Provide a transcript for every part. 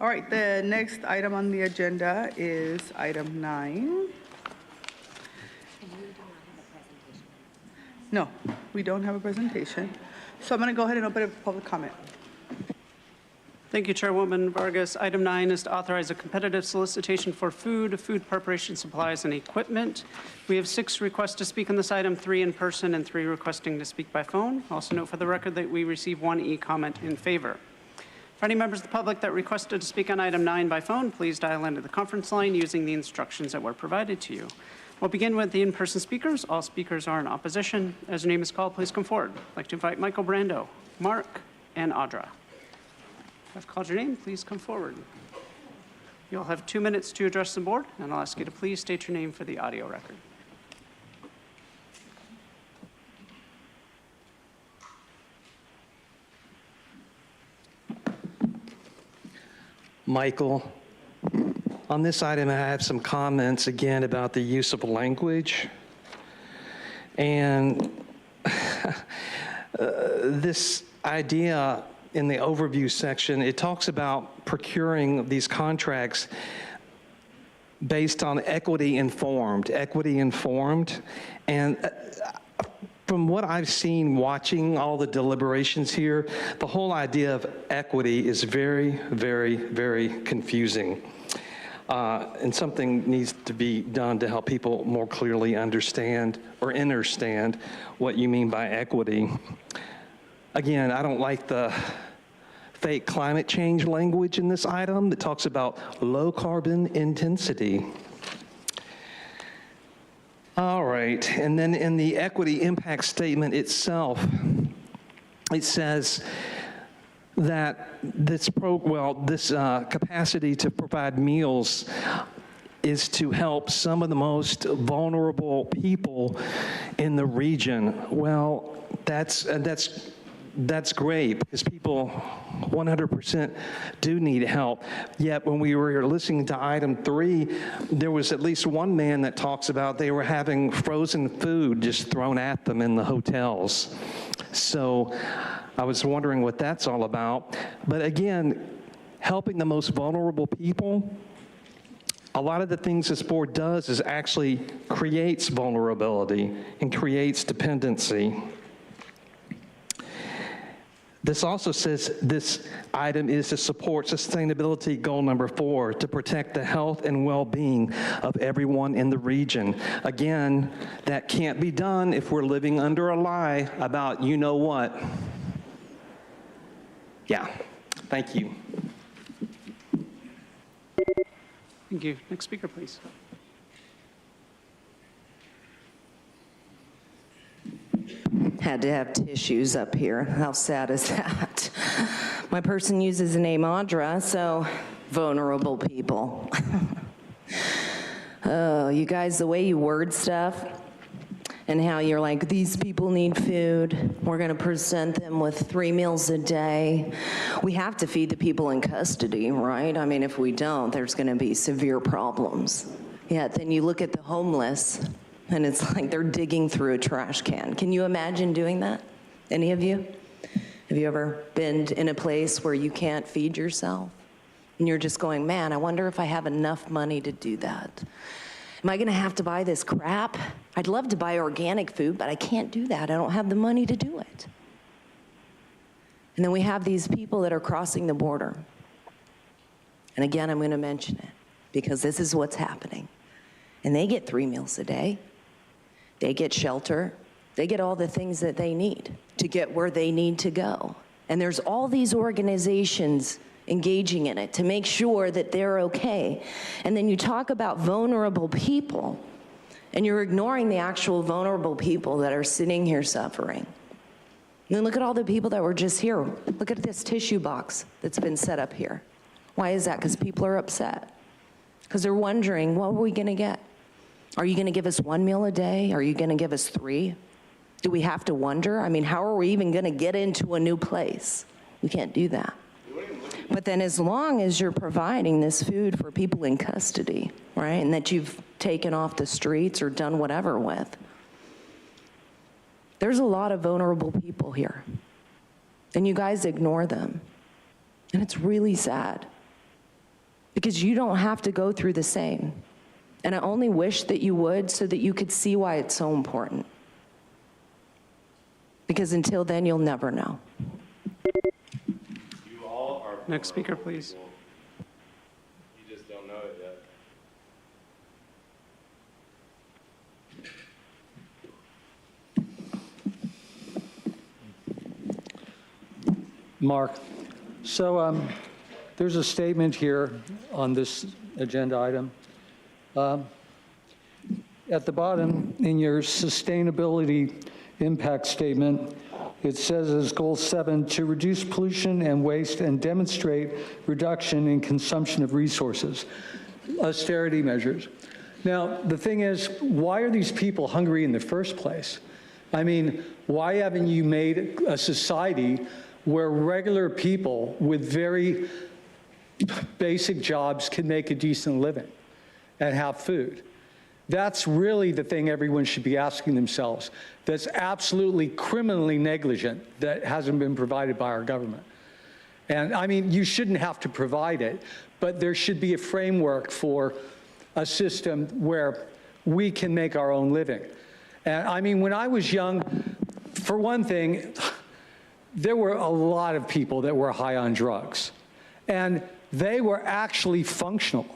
All right, the next item on the agenda is item 9. No, we don't have a presentation. So I'm going to go ahead and open it for public comment. Thank you, Chairwoman Vargas. Item 9 is to authorize a competitive solicitation for food preparation supplies, and equipment. We have 6 requests to speak on this item, 3 in person and 3 requesting to speak by phone. Also note for the record that we received 1 e-comment in favor. For any members of the public that requested to speak on item 9 by phone, please dial into the conference line using the instructions that were provided to you. We'll begin with the in-person speakers. All speakers are in opposition. As your name is called, please come forward. I'd like to invite Michael Brando, Mark, and Audra. I've called your name, please come forward. You'll have 2 minutes to address the board, and I'll ask you to please state your name for the audio record. Michael, on this item, I have some comments again about the use of language. And this idea in the overview section, it talks about procuring these contracts based on equity informed. And from what I've seen watching all the deliberations here, the whole idea of equity is very, very, very confusing. And something needs to be done to help people more clearly understand what you mean by equity. Again, I don't like the fake climate change language in this item that talks about low carbon intensity. All right, and then in the equity impact statement itself, it says that this capacity to provide meals is to help some of the most vulnerable people in the region. Well, that's great, because people 100% do need help. Yet when we were listening to item 3, there was at least one man that talks about they were having frozen food just thrown at them in the hotels. So I was wondering what that's all about. But again, helping the most vulnerable people, a lot of the things this board does is actually creates vulnerability and creates dependency. This also says this item is to support sustainability goal number 4, to protect the health and well-being of everyone in the region. Again, that can't be done if we're living under a lie about you know what. Yeah, thank you. Thank you. Next speaker, please. Had to have tissues up here. How sad is that? My person uses the name Audra, so vulnerable people. Oh, you guys, the way you word stuff and how you're like, these people need food. We're going to present them with 3 meals a day. We have to feed the people in custody, right? I mean, if we don't, there's going to be severe problems. Yeah, then you look at the homeless, and it's like they're digging through a trash can. Can you imagine doing that? Any of you? Have you ever been in a place where you can't feed yourself? And you're just going, man, I wonder if I have enough money to do that. Am I gonna have to buy this crap? I'd love to buy organic food, but I can't do that. I don't have the money to do it. And then we have these people that are crossing the border. And again, I'm gonna mention it because this is what's happening. And they get 3 meals a day. They get shelter. They get all the things that they need to get where they need to go. And there's all these organizations engaging in it to make sure that they're okay. And then you talk about vulnerable people, and you're ignoring the actual vulnerable people that are sitting here suffering. And then look at all the people that were just here. Look at this tissue box that's been set up here. Why is that? Because people are upset. Because they're wondering, what are we gonna get? Are you gonna give us 1 meal a day? Are you gonna give us 3? Do we have to wonder? I mean, how are we even gonna get into a new place? We can't do that. But then as long as you're providing this food for people in custody, right, and that you've taken off the streets or done whatever with, there's a lot of vulnerable people here. And you guys ignore them. And it's really sad. because you don't have to go through the same. And I only wish that you would so that you could see why it's so important. Because until then, you'll never know. You all are. Next speaker, please. You just don't know it yet. Mark, so there's a statement here on this agenda item. At the bottom, in your sustainability impact statement, it says as goal 7, to reduce pollution and waste and demonstrate reduction in consumption of resources, austerity measures. Now, the thing is, why are these people hungry in the first place? I mean, why haven't you made a society where regular people with very basic jobs can make a decent living and have food? That's really the thing everyone should be asking themselves. That's absolutely criminally negligent that hasn't been provided by our government. And I mean, you shouldn't have to provide it, but there should be a framework for a system where we can make our own living. And I mean, when I was young, for one thing, there were a lot of people that were high on drugs, and they were actually functional.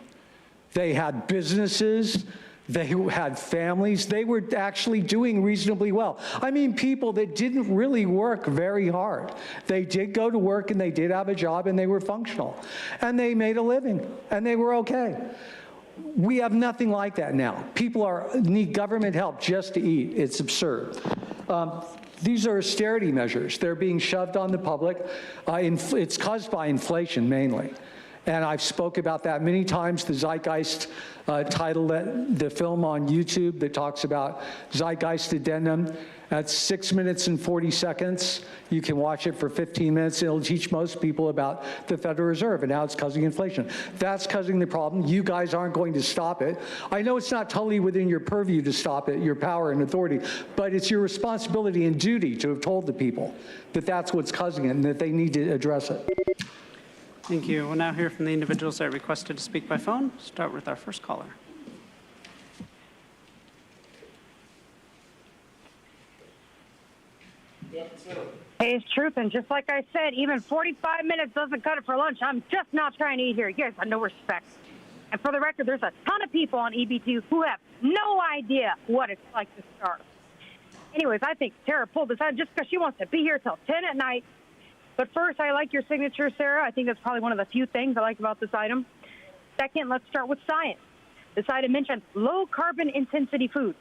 They had businesses, they had families, they were actually doing reasonably well. I mean, people that didn't really work very hard. They did go to work and they did have a job and they were functional. And they made a living and they were okay. We have nothing like that now. People need government help just to eat. It's absurd. These are austerity measures. They're being shoved on the public. It's caused by inflation mainly. And I've spoke about that many times. The Zeitgeist title, the film on YouTube that talks about Zeitgeist Addendum. That's 6 minutes and 40 seconds. You can watch it for 15 minutes. It'll teach most people about the Federal Reserve and how it's causing inflation. That's causing the problem. You guys aren't going to stop it. I know it's not totally within your purview to stop it, your power and authority, but it's your responsibility and duty to have told the people that that's what's causing it and that they need to address it. Thank you. We'll now hear from the individuals that requested to speak by phone. Start with our first caller. Hey, it's truth, and just like I said, even 45 minutes doesn't cut it for lunch. I'm just not trying to eat here. You guys have no respect. And for the record, there's a ton of people on EB2 who have no idea what it's like to starve. Anyways, I think Tara pulled this out just because she wants to be here till 10 at night. But first, I like your signature, Sarah. I think that's probably one of the few things I like about this item. Second, let's start with science. This item mentions low carbon intensity food.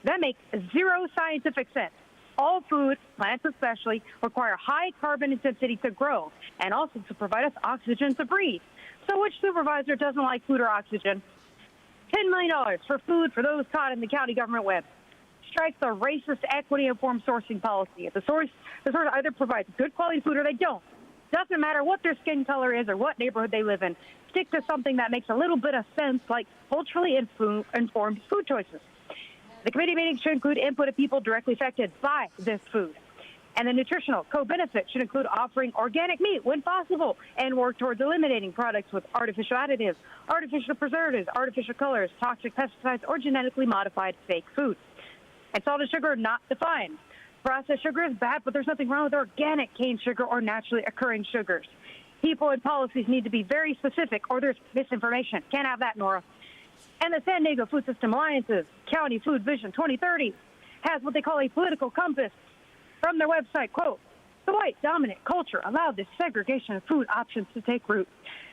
That makes zero scientific sense. All food, plants especially, require high carbon intensity to grow and also to provide us oxygen to breathe. So which supervisor doesn't like food or oxygen? $10 million for food for those caught in the county government web. Strike the racist equity-informed sourcing policy. If the source either provides good quality food or they don't. Doesn't matter what their skin color is or what neighborhood they live in. Stick to something that makes a little bit of sense, like culturally informed food choices. The committee meetings should include input of people directly affected by this food. And the nutritional co-benefit should include offering organic meat when possible and work towards eliminating products with artificial additives, artificial preservatives, artificial colors, toxic pesticides, or genetically modified fake food. And salted sugar not defined. Processed sugar is bad, but there's nothing wrong with organic cane sugar or naturally occurring sugars. People and policies need to be very specific or there's misinformation. Can't have that, Nora. And the San Diego Food System Alliance's County Food Vision 2030 has what they call a political compass. From their website, quote, the white dominant culture allowed this segregation of food options to take root.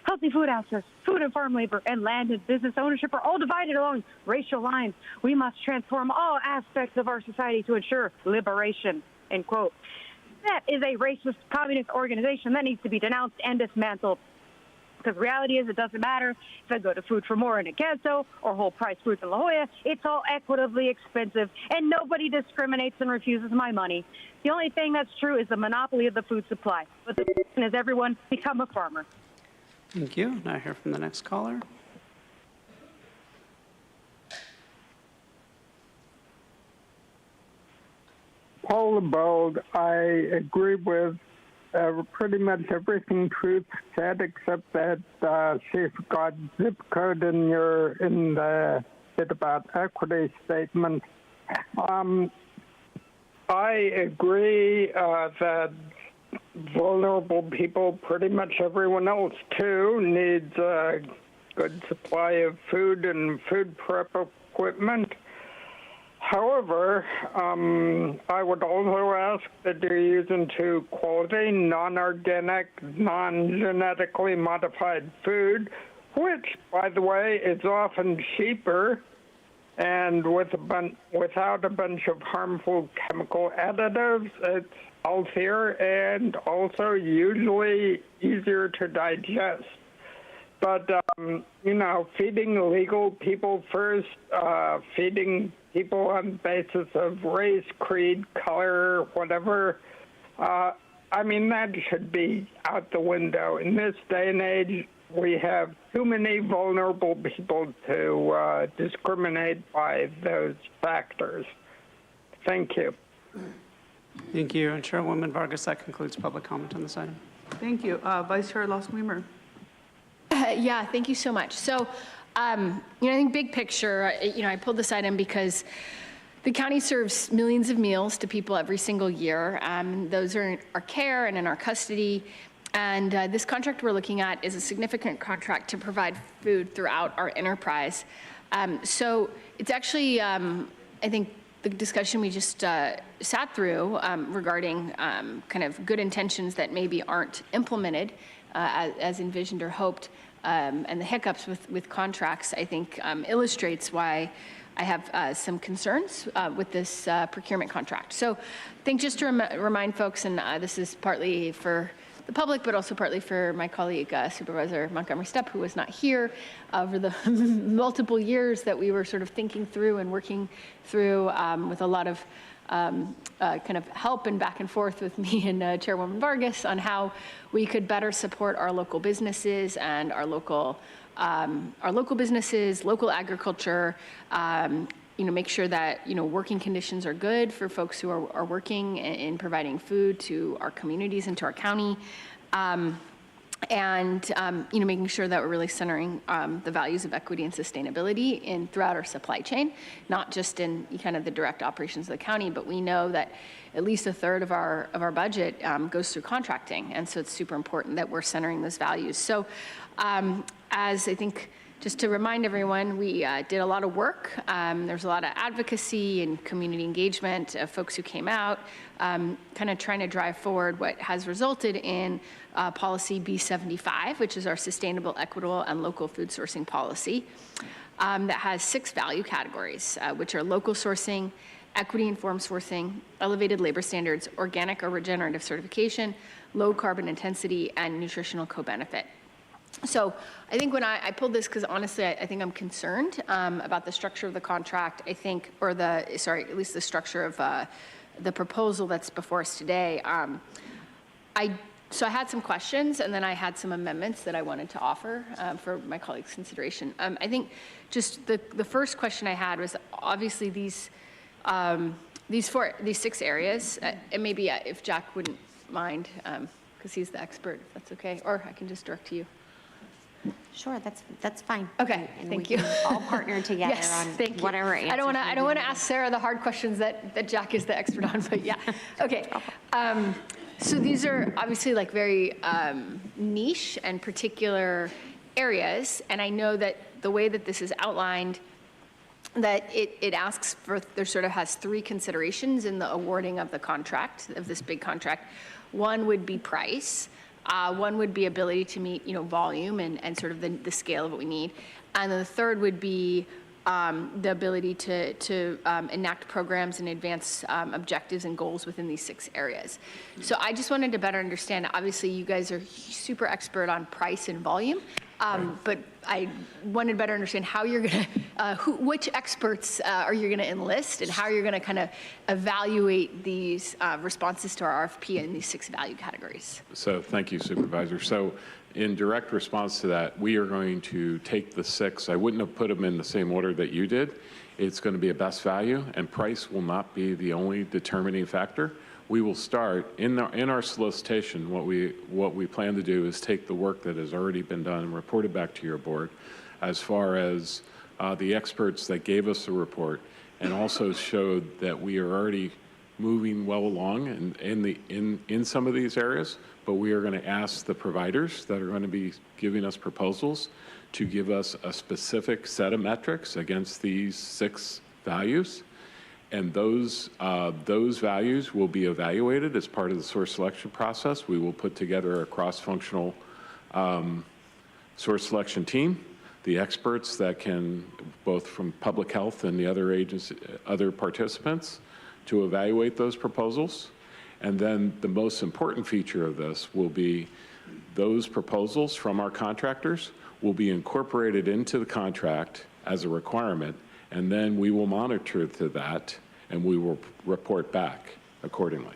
Healthy food access, food and farm labor, and land and business ownership are all divided along racial lines. We must transform all aspects of our society to ensure liberation, end quote. That is a racist communist organization that needs to be denounced and dismantled. Because reality is it doesn't matter if I go to Food for More in Acanto or whole price foods in La Jolla. It's all equitably expensive, and nobody discriminates and refuses my money. The only thing that's true is the monopoly of the food supply. But the question is everyone become a farmer. Thank you. Now hear from the next caller. Paul Sdld, I agree with pretty much everything Truth said, except that safeguard zip code in the bit about equity statement. I agree that vulnerable people, pretty much everyone else too, needs a good supply of food and food prep equipment. However, I would also ask that you're using quality, non-organic, non-genetically modified food, which, by the way, is often cheaper and without a bunch of harmful chemical additives. It's healthier and also usually easier to digest. But, feeding illegal people first, feeding people on the basis of race, creed, color, whatever, that should be out the window. In this day and age, we have too many vulnerable people to discriminate by those factors. Thank you. Thank you. And Chairwoman Vargas, that concludes public comment on this item. Thank you. Vice Chair Loss-Weimer. Yeah, thank you so much. So, I think big picture, I pulled this item because the county serves millions of meals to people every single year. Those are in our care and in our custody. And this contract we're looking at is a significant contract to provide food throughout our enterprise. So it's actually, I think, the discussion we just sat through regarding kind of good intentions that maybe aren't implemented as envisioned or hoped, and the hiccups with contracts, I think, illustrates why I have some concerns with this procurement contract. So I think just to remind folks, and this is partly for the public, but also partly for my colleague, Supervisor Montgomery Stepp, who was not here over the multiple years that we were sort of thinking through and working through with a lot of kind of help and back and forth with me and Chairwoman Vargas on how we could better support our local businesses and our local businesses, local agriculture, make sure that, working conditions are good for folks who are working in providing food to our communities and to our county. Making sure that we're really centering the values of equity and sustainability throughout our supply chain, not just in kind of the direct operations of the county, but we know that at least a third of our budget goes through contracting, and so it's super important that we're centering those values. So, as I think, just to remind everyone, we did a lot of work. There's a lot of advocacy and community engagement of folks who came out, kind of trying to drive forward what has resulted in policy B75, which is our sustainable, equitable, and local food sourcing policy, that has 6 value categories, which are local sourcing, equity-informed sourcing, elevated labor standards, organic or regenerative certification, low carbon intensity, and nutritional co-benefit. So I think when I pulled this, because honestly, I think I'm concerned about the structure of the contract, at least the structure of the proposal that's before us today. So I had some questions, and then I had some amendments that I wanted to offer for my colleagues' consideration. I think just the first question I had was obviously these 6 areas, and maybe if Jack wouldn't mind, because he's the expert, if that's okay, or I can just direct to you. Sure, that's fine. Okay, and thank we you. Can all partner together on whatever answers. I don't want to ask Sarah the hard questions that Jack is the expert on, but yeah. Okay. So these are obviously like very niche and particular areas, and I know that the way that this is outlined, that it asks for, there sort of has 3 considerations in the awarding of the contract, of this big contract. One would be price. One would be ability to meet, volume and sort of the scale of what we need. And then the third would be the ability to enact programs and advance objectives and goals within these 6 areas. So I just wanted to better understand, obviously you guys are super expert on price and volume, but I wanted to better understand how you're going to, which experts are you going to enlist, and how you're going to kind of evaluate these responses to our RFP in these 6 value categories. So thank you, Supervisor. So in direct response to that, we are going to take the 6. I wouldn't have put them in the same order that you did. It's going to be a best value, and price will not be the only determining factor. we will start in our solicitation. What we plan to do is take the work that has already been done and report it back to your board, as far as the experts that gave us the report, and also showed that we are already moving well along in some of these areas. But we are going to ask the providers that are going to be giving us proposals to give us a specific set of metrics against these 6 values. And those values will be evaluated as part of the source selection process. We will put together a cross-functional source selection team, the experts that can, both from public health and the other participants, to evaluate those proposals. And then the most important feature of this will be those proposals from our contractors will be incorporated into the contract as a requirement, and then we will monitor to that, and we will report back accordingly.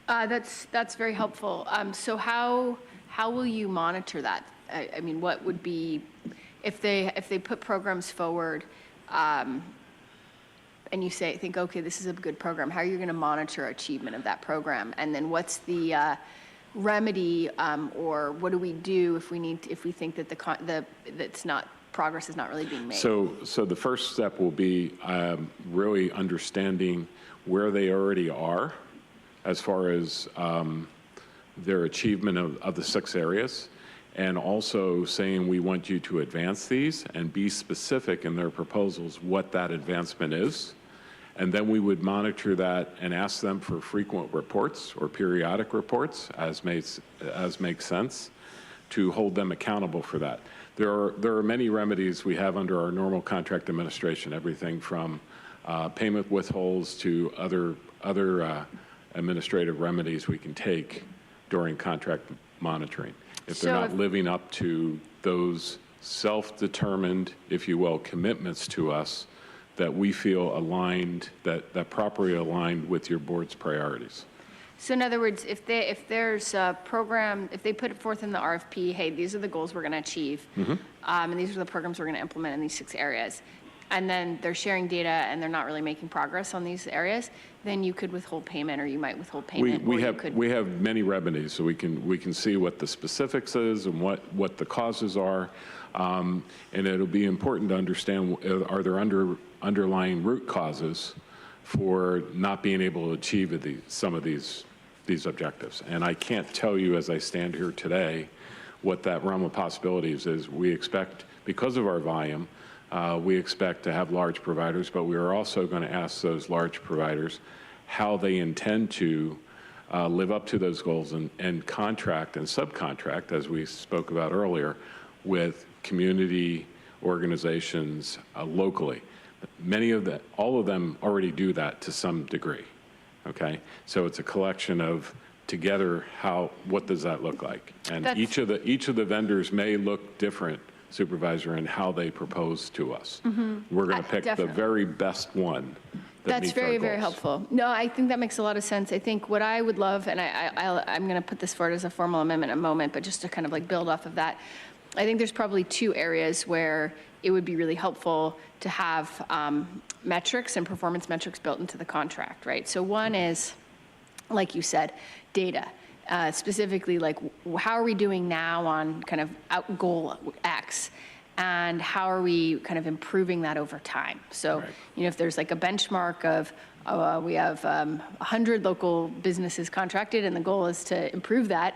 That's very helpful. So how will you monitor that? I mean, what would be, if they put programs forward, and you think, okay, this is a good program, how are you going to monitor achievement of that program? And then what's the remedy, or what do we do if we think that progress is not really being made? So the first step will be really understanding where they already are as far as their achievement of the 6 areas, and also saying we want you to advance these and be specific in their proposals what that advancement is. And then we would monitor that and ask them for frequent reports or periodic reports as makes sense, to hold them accountable for that. There are many remedies we have under our normal contract administration, everything from payment withholds to other administrative remedies we can take during contract monitoring. If they're not living up to those self-determined, if you will, commitments to us that we feel aligned, that properly aligned with your board's priorities. So in other words, if there's a program, if they put it forth in the RFP, hey, these are the goals we're going to achieve, and these are the programs we're going to implement in these 6 areas, and then they're sharing data and they're not really making progress on these areas, then you could withhold payment, or you might withhold payment. We have many remedies, so we can see what the specifics is and what the causes are, and it'll be important to understand, are there underlying root causes for not being able to achieve some of these objectives. And I can't tell you as I stand here today what that realm of possibilities is. We expect, because of our volume, we expect to have large providers, but we are also going to ask those large providers how they intend to live up to those goals and contract and subcontract, as we spoke about earlier, with community organizations locally. All of them already do that to some degree, okay? So it's a collection of, together, what does that look like? And each of the vendors may look different, Supervisor, in how they propose to us. We're going to pick the very best one that meets our goals. That's very helpful. No, I think that makes a lot of sense. I think what I would love, and I'm going to put this forward as a formal amendment in a moment, but just to kind of like build off of that, I think there's probably 2 areas where it would be really helpful to have metrics and performance metrics built into the contract, right? So one is, like you said, data. Specifically, like, how are we doing now on kind of goal X, and how are we kind of improving that over time? So, if there's like a benchmark of, we have 100 local businesses contracted, and the goal is to improve that,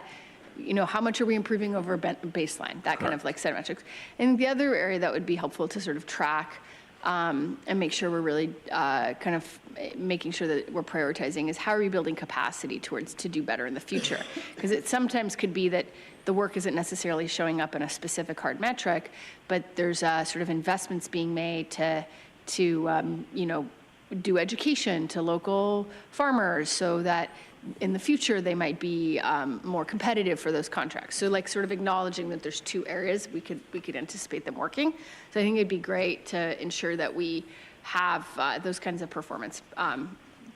how much are we improving over baseline? That kind of like set of metrics. And the other area that would be helpful to sort of track and make sure we're really kind of making sure that we're prioritizing is, how are we building capacity to do better in the future? Because it sometimes could be that the work isn't necessarily showing up in a specific hard metric, but there's sort of investments being made to do education to local farmers so that in the future they might be more competitive for those contracts. So like sort of acknowledging that there's 2 areas we could anticipate them working. So I think it'd be great to ensure that we have those kinds of performance,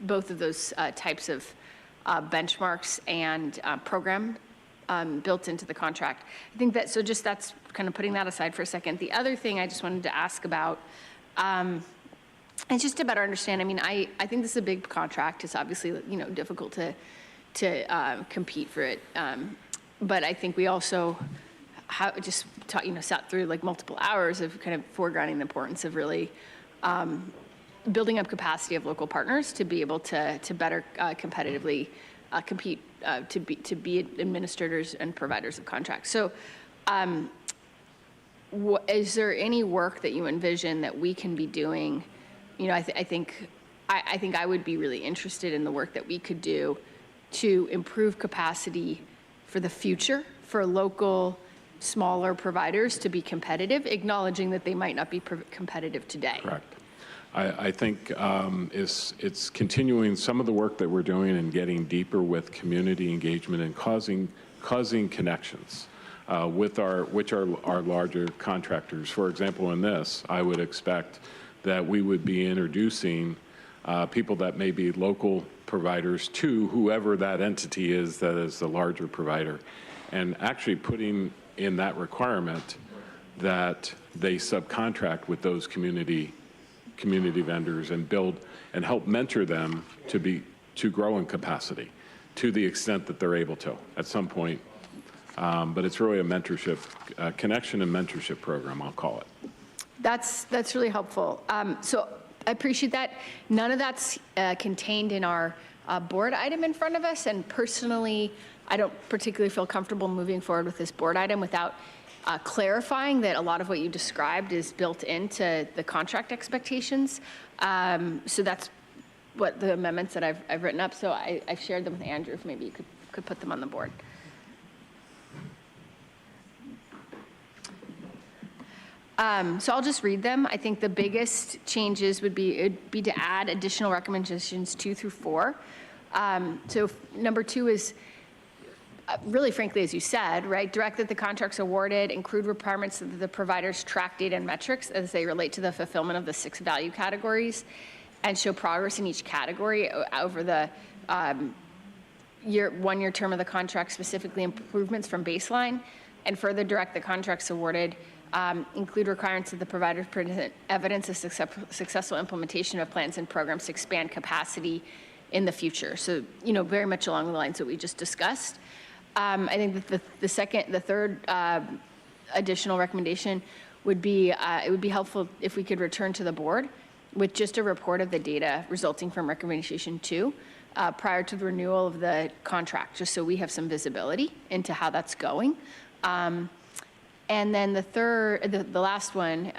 both of those types of benchmarks and program built into the contract. I think that, so just that's kind of putting that aside for a second. The other thing I just wanted to ask about And just to better understand, I mean, I think this is a big contract. It's obviously, you know, difficult to compete for it. But I think we also sat through like multiple hours of kind of foregrounding the importance of really building up capacity of local partners to be able to better competitively compete to be administrators and providers of contracts. So is there any work that you envision that we can be doing? You know, I think I would be really interested in the work that we could do to improve capacity for the future for local, smaller providers to be competitive, acknowledging that they might not be competitive today. Correct. I think it's continuing some of the work that we're doing and getting deeper with community engagement and causing connections with our larger contractors. For example, in this, I would expect that we would be introducing people that may be local providers to whoever that entity is that is the larger provider, and actually putting in that requirement that they subcontract with those community vendors and build and help mentor them to grow in capacity to the extent that they're able to at some point. But it's really a mentorship, connection and mentorship program, I'll call it. That's really helpful. So I appreciate that. None of that's contained in our board item in front of us, and personally, I don't particularly feel comfortable moving forward with this board item without clarifying that a lot of what you described is built into the contract expectations. So that's what the amendments that I've written up. So I've shared them with Andrew, if maybe you could put them on the board. So I'll just read them. I think the biggest changes would be to add additional recommendations 2 through 4. So number 2 is really, frankly, as you said, right, direct that the contracts awarded include requirements that the providers track data and metrics as they relate to the fulfillment of the 6 value categories and show progress in each category over the one-year term of the contract, specifically improvements from baseline, and further direct the contracts awarded include requirements that the providers present evidence of successful implementation of plans and programs to expand capacity in the future. So, you know, very much along the lines that we just discussed. I think that the third additional recommendation would be, it would be helpful if we could return to the board with just a report of the data resulting from recommendation 2 prior to the renewal of the contract, just so we have some visibility into how that's going. And then the last one,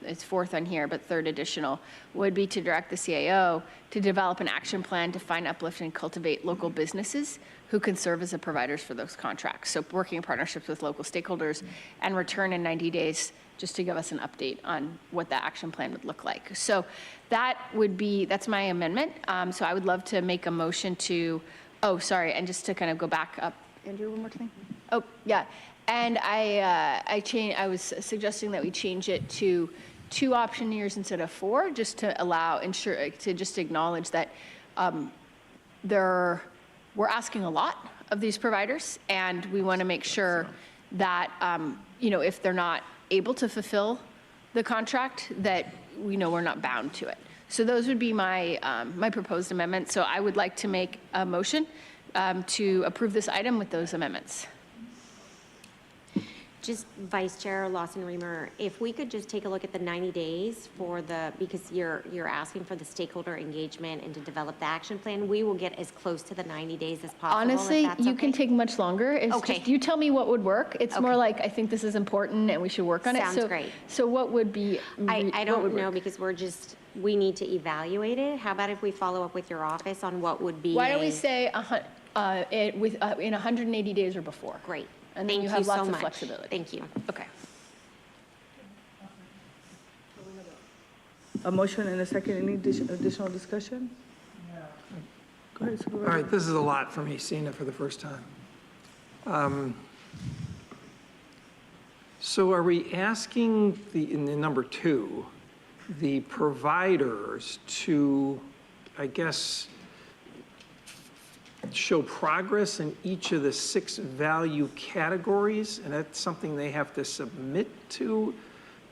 it's 4th on here, but 3rd additional, would be to direct the CAO to develop an action plan to find, uplift, and cultivate local businesses who can serve as the providers for those contracts. So working in partnerships with local stakeholders and return in 90 days just to give us an update on what that action plan would look like. So that's my amendment. So I would love to make a motion to, and just to kind of go back up, Andrew, one more thing. Oh, yeah. And I was suggesting that we change it to 2 option years instead of 4, just to just acknowledge that we're asking a lot of these providers, and we want to make sure that you know, if they're not able to fulfill the contract, that we know we're not bound to it. So those would be my my proposed amendments. So I would like to make a motion to approve this item with those amendments. Just Vice Chair Lawson-Remer, if we could just take a look at the 90 days because you're asking for the stakeholder engagement and to develop the action plan, we will get as close to the 90 days as possible. Honestly, you can take much longer. It's okay. Just, you tell me what would work. It's more like, I think this is important and we should work on it. Sounds great. So what would be? I don't know because we need to evaluate it. How about if we follow up with your office on what would be? Why don't we say in 180 days or before? Great. And then you have lots of flexibility. Thank you. Okay. A motion and a second. Any additional discussion? Go ahead, Supervisor. All right, this is a lot for me, seeing it for the first time. So are we asking in the number 2, the providers to, I guess, show progress in each of the 6 value categories, and that's something they have to submit to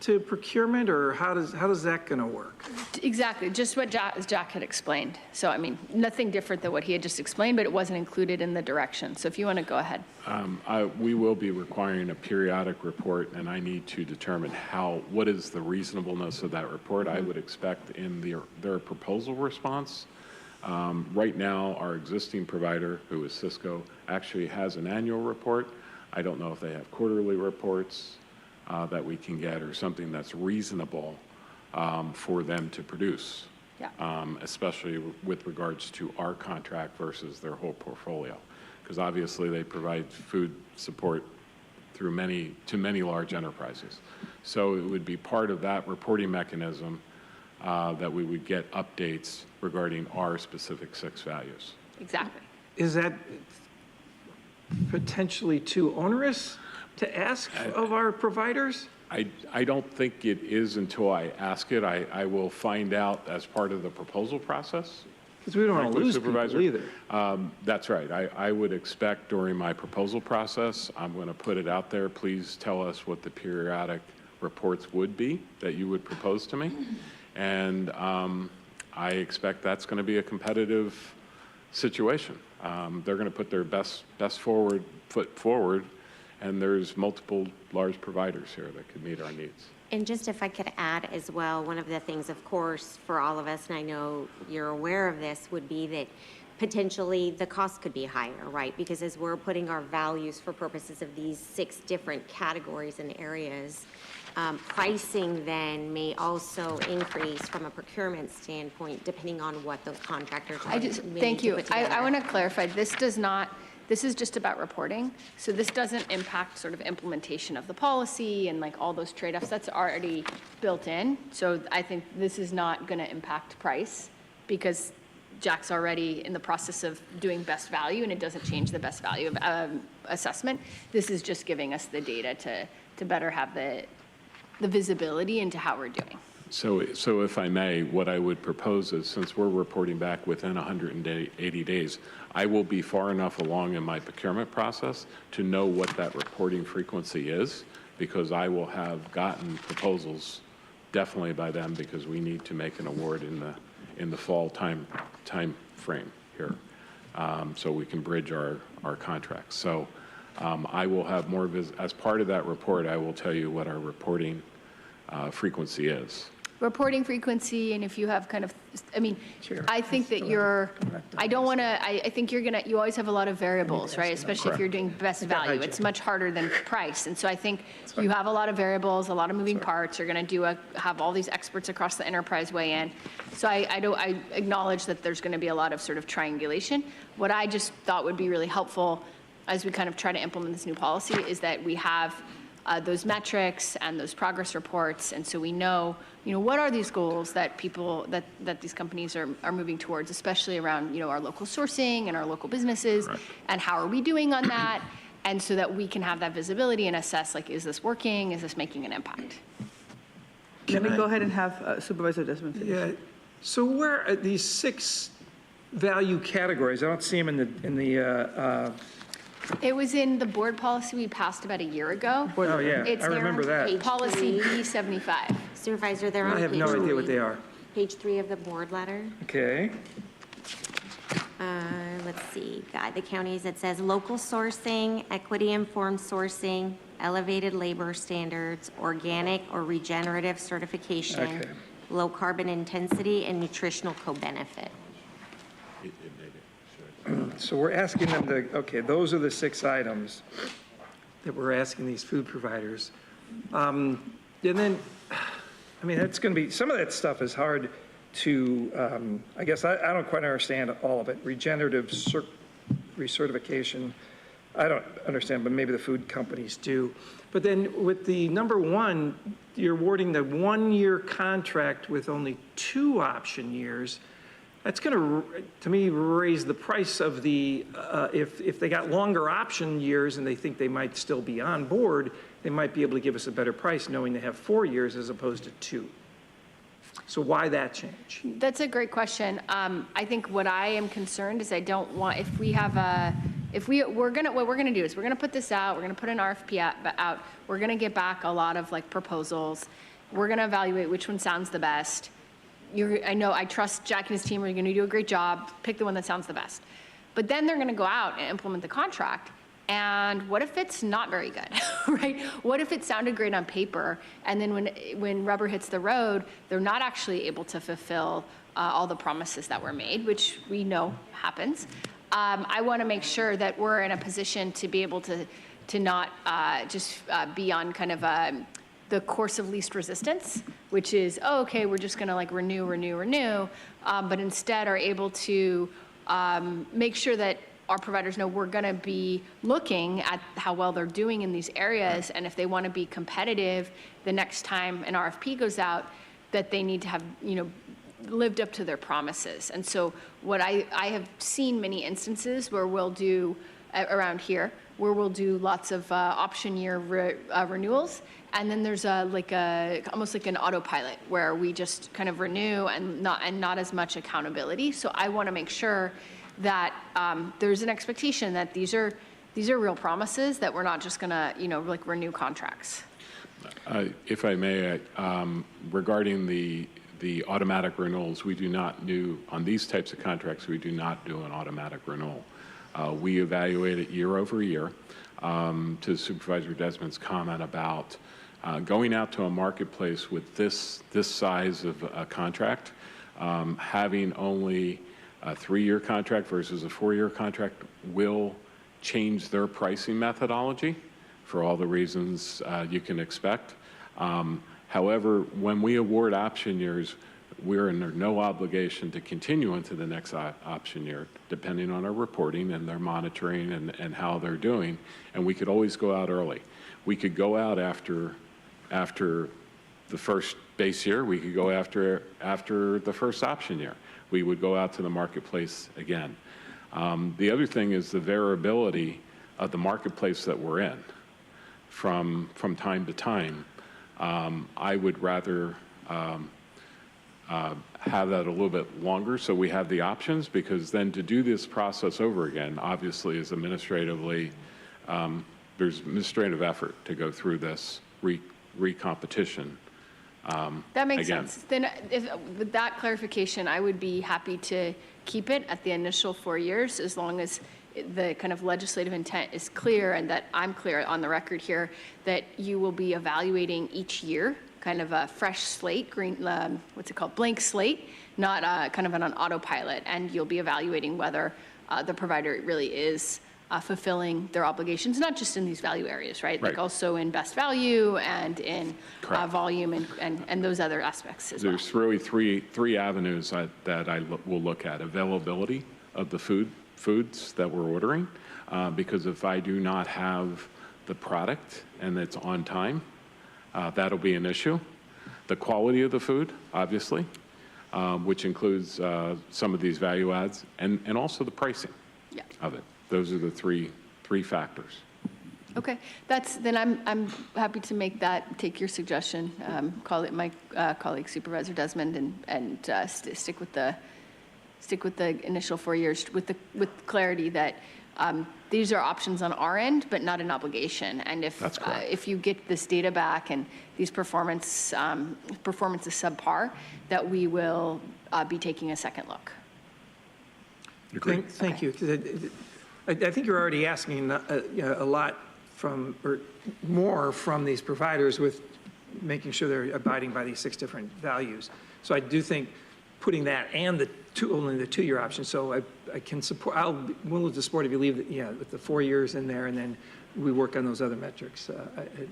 to procurement, or how does that going to work? Exactly, just what Jack had explained. So, I mean, nothing different than what he had just explained, but it wasn't included in the direction. So if you want to go ahead. We will be requiring a periodic report, and I need to determine what is the reasonableness of that report. I would expect in their proposal response. Right now, our existing provider, who is Cisco, actually has an annual report. I don't know if they have quarterly reports that we can get, or something that's reasonable for them to produce, especially with regards to our contract versus their whole portfolio. Because obviously they provide food support to many large enterprises. So it would be part of that reporting mechanism that we would get updates regarding our specific 6 values. Exactly. Is that potentially too onerous to ask of our providers? I don't think it is until I ask it. I will find out as part of the proposal process. Because we don't want to lose people either. That's right. I would expect during my proposal process, I'm going to put it out there. Please tell us what the periodic reports would be that you would propose to me. And I expect that's going to be a competitive situation. They're going to put their best foot forward, and there's multiple large providers here that could meet our needs. And just if I could add as well, one of the things, of course, for all of us, and I know you're aware of this, would be that potentially the cost could be higher, right? Because as we're putting our values for purposes of these 6 different categories and areas, pricing then may also increase from a procurement standpoint, depending on what those contractors are. Thank you. I want to clarify, this is just about reporting. So this doesn't impact sort of implementation of the policy and like all those trade-offs. That's already built in. So I think this is not going to impact price because Jack's already in the process of doing best value, and it doesn't change the best value of assessment. This is just giving us the data to better have the visibility into how we're doing. So if I may, what I would propose is, since we're reporting back within 180 days, I will be far enough along in my procurement process to know what that reporting frequency is, because I will have gotten proposals definitely by then, because we need to make an award in the fall time frame here, so we can bridge our contracts. So I will have more as part of that report. I will tell you what our reporting frequency is. Reporting frequency, and if you have kind of, I mean, sure. I think that I think you always have a lot of variables, right? Especially if you're doing best value. It's much harder than price. And so I think you have a lot of variables, a lot of moving parts. You're going to have all these experts across the enterprise weigh in. So I acknowledge that there's going to be a lot of sort of triangulation. What I just thought would be really helpful as we kind of try to implement this new policy is that we have those metrics and those progress reports, and so we know, what are these goals that that these companies are moving towards, especially around, our local sourcing and our local businesses, right. And how are we doing on that, and so that we can have that visibility and assess, like, is this working, is this making an impact? Let me go ahead and have Supervisor Desmond finish. Yeah. So where are these 6 value categories? I don't see them in the It was in the board policy we passed about a year ago. Oh, yeah, I remember that. Policy B75. Supervisor, they're on I have page no 3. idea what they are. Page 3 of the board letter. Okay. Let's see, guide the counties. It says local sourcing, equity-informed sourcing, elevated labor standards, organic or regenerative certification, Okay. low carbon intensity, and nutritional co-benefit. So we're asking them okay, those are the 6 items that we're asking these food providers. And then, I mean, that's going to be, some of that stuff is hard to, I guess I don't quite understand all of it. Regenerative recertification, I don't understand, but maybe the food companies do. But then with the number 1, you're awarding the 1-year contract with only 2 option years. That's going to me, raise the price of the, if they got longer option years and they think they might still be on board, they might be able to give us a better price knowing they have 4 years as opposed to 2. So why that change? That's a great question. I think what I am concerned is I don't want, if what we're gonna do is we're gonna put this out, we're gonna put an RFP out, we're gonna get back a lot of like proposals. We're gonna evaluate which one sounds the best. I trust Jack and his team are gonna do a great job, pick the one that sounds the best. But then they're gonna go out and implement the contract. And what if it's not very good, right? What if it sounded great on paper, and then when rubber hits the road, they're not actually able to fulfill all the promises that were made, which we know happens. I want to make sure that we're in a position to be able to not just be on kind of the course of least resistance, which is, oh, okay, we're just going to like renew, but instead are able to make sure that our providers know we're going to be looking at how well they're doing in these areas, and if they want to be competitive the next time an RFP goes out, that they need to have, lived up to their promises. And so what I have seen many instances where we'll do around here, where we'll do lots of option year renewals, and then there's almost like an autopilot where we just kind of renew and not as much accountability. So I want to make sure that there's an expectation that these are real promises, that we're not just gonna, like renew contracts. If I may, regarding the automatic renewals, we do not do, on these types of contracts, we do not do an automatic renewal. We evaluate it year over year. To Supervisor Desmond's comment about going out to a marketplace with this size of a contract, having only a 3-year contract versus a 4-year contract will change their pricing methodology for all the reasons you can expect. However, when we award option years, we're under no obligation to continue into the next option year, depending on our reporting and their monitoring and how they're doing. And we could always go out early. We could go out after the first base year. We could go after the first option year. We would go out to the marketplace again. The other thing is the variability of the marketplace that we're in from time to time. I would rather have that a little bit longer so we have the options, because then to do this process over again, obviously is administratively, there's administrative effort to go through this recompetition. That makes again. sense. Then with that clarification, I would be happy to keep it at the initial 4 years, as long as the kind of legislative intent is clear, and that I'm clear on the record here that you will be evaluating each year, kind of a fresh slate, blank slate, not kind of on an autopilot, and you'll be evaluating whether the provider really is fulfilling their obligations, not just in these value areas, right? Like also in best value and in volume and those other aspects as well. There's really three avenues that I will look at. Availability of the foods that we're ordering, because if I do not have the product and it's on time, that'll be an issue. The quality of the food, obviously, which includes some of these value adds, and also the pricing of it. Those are the three factors. Okay, then I'm happy to take your suggestion, my colleague Supervisor Desmond, and stick with the initial 4 years with clarity that these are options on our end, but not an obligation. And if you get this data back and these performance is subpar, that we will be taking a second look. Thank you. I think you're already asking a lot or more from these providers with making sure they're abiding by these 6 different values. So I do think putting that and only the 2-year option. So I can support. I'll willing to support if you leave with the 4 years in there, and then we work on those other metrics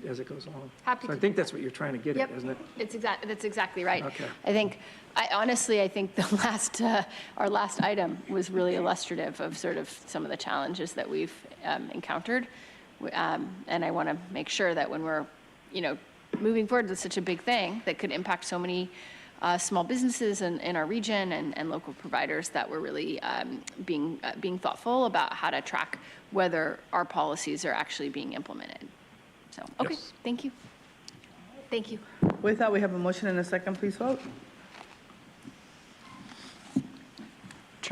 as it goes along. Happy so I think that's what you're trying to get at, isn't it? That's exactly right. Okay. I think our last item was really illustrative of sort of some of the challenges that we've encountered, and I want to make sure that when we're, moving forward with such a big thing that could impact so many small businesses in our region and local providers, that we're really being thoughtful about how to track whether our policies are actually being implemented. So, okay, yes. Thank you. Thank you. With that, we have a motion and a second. Please vote.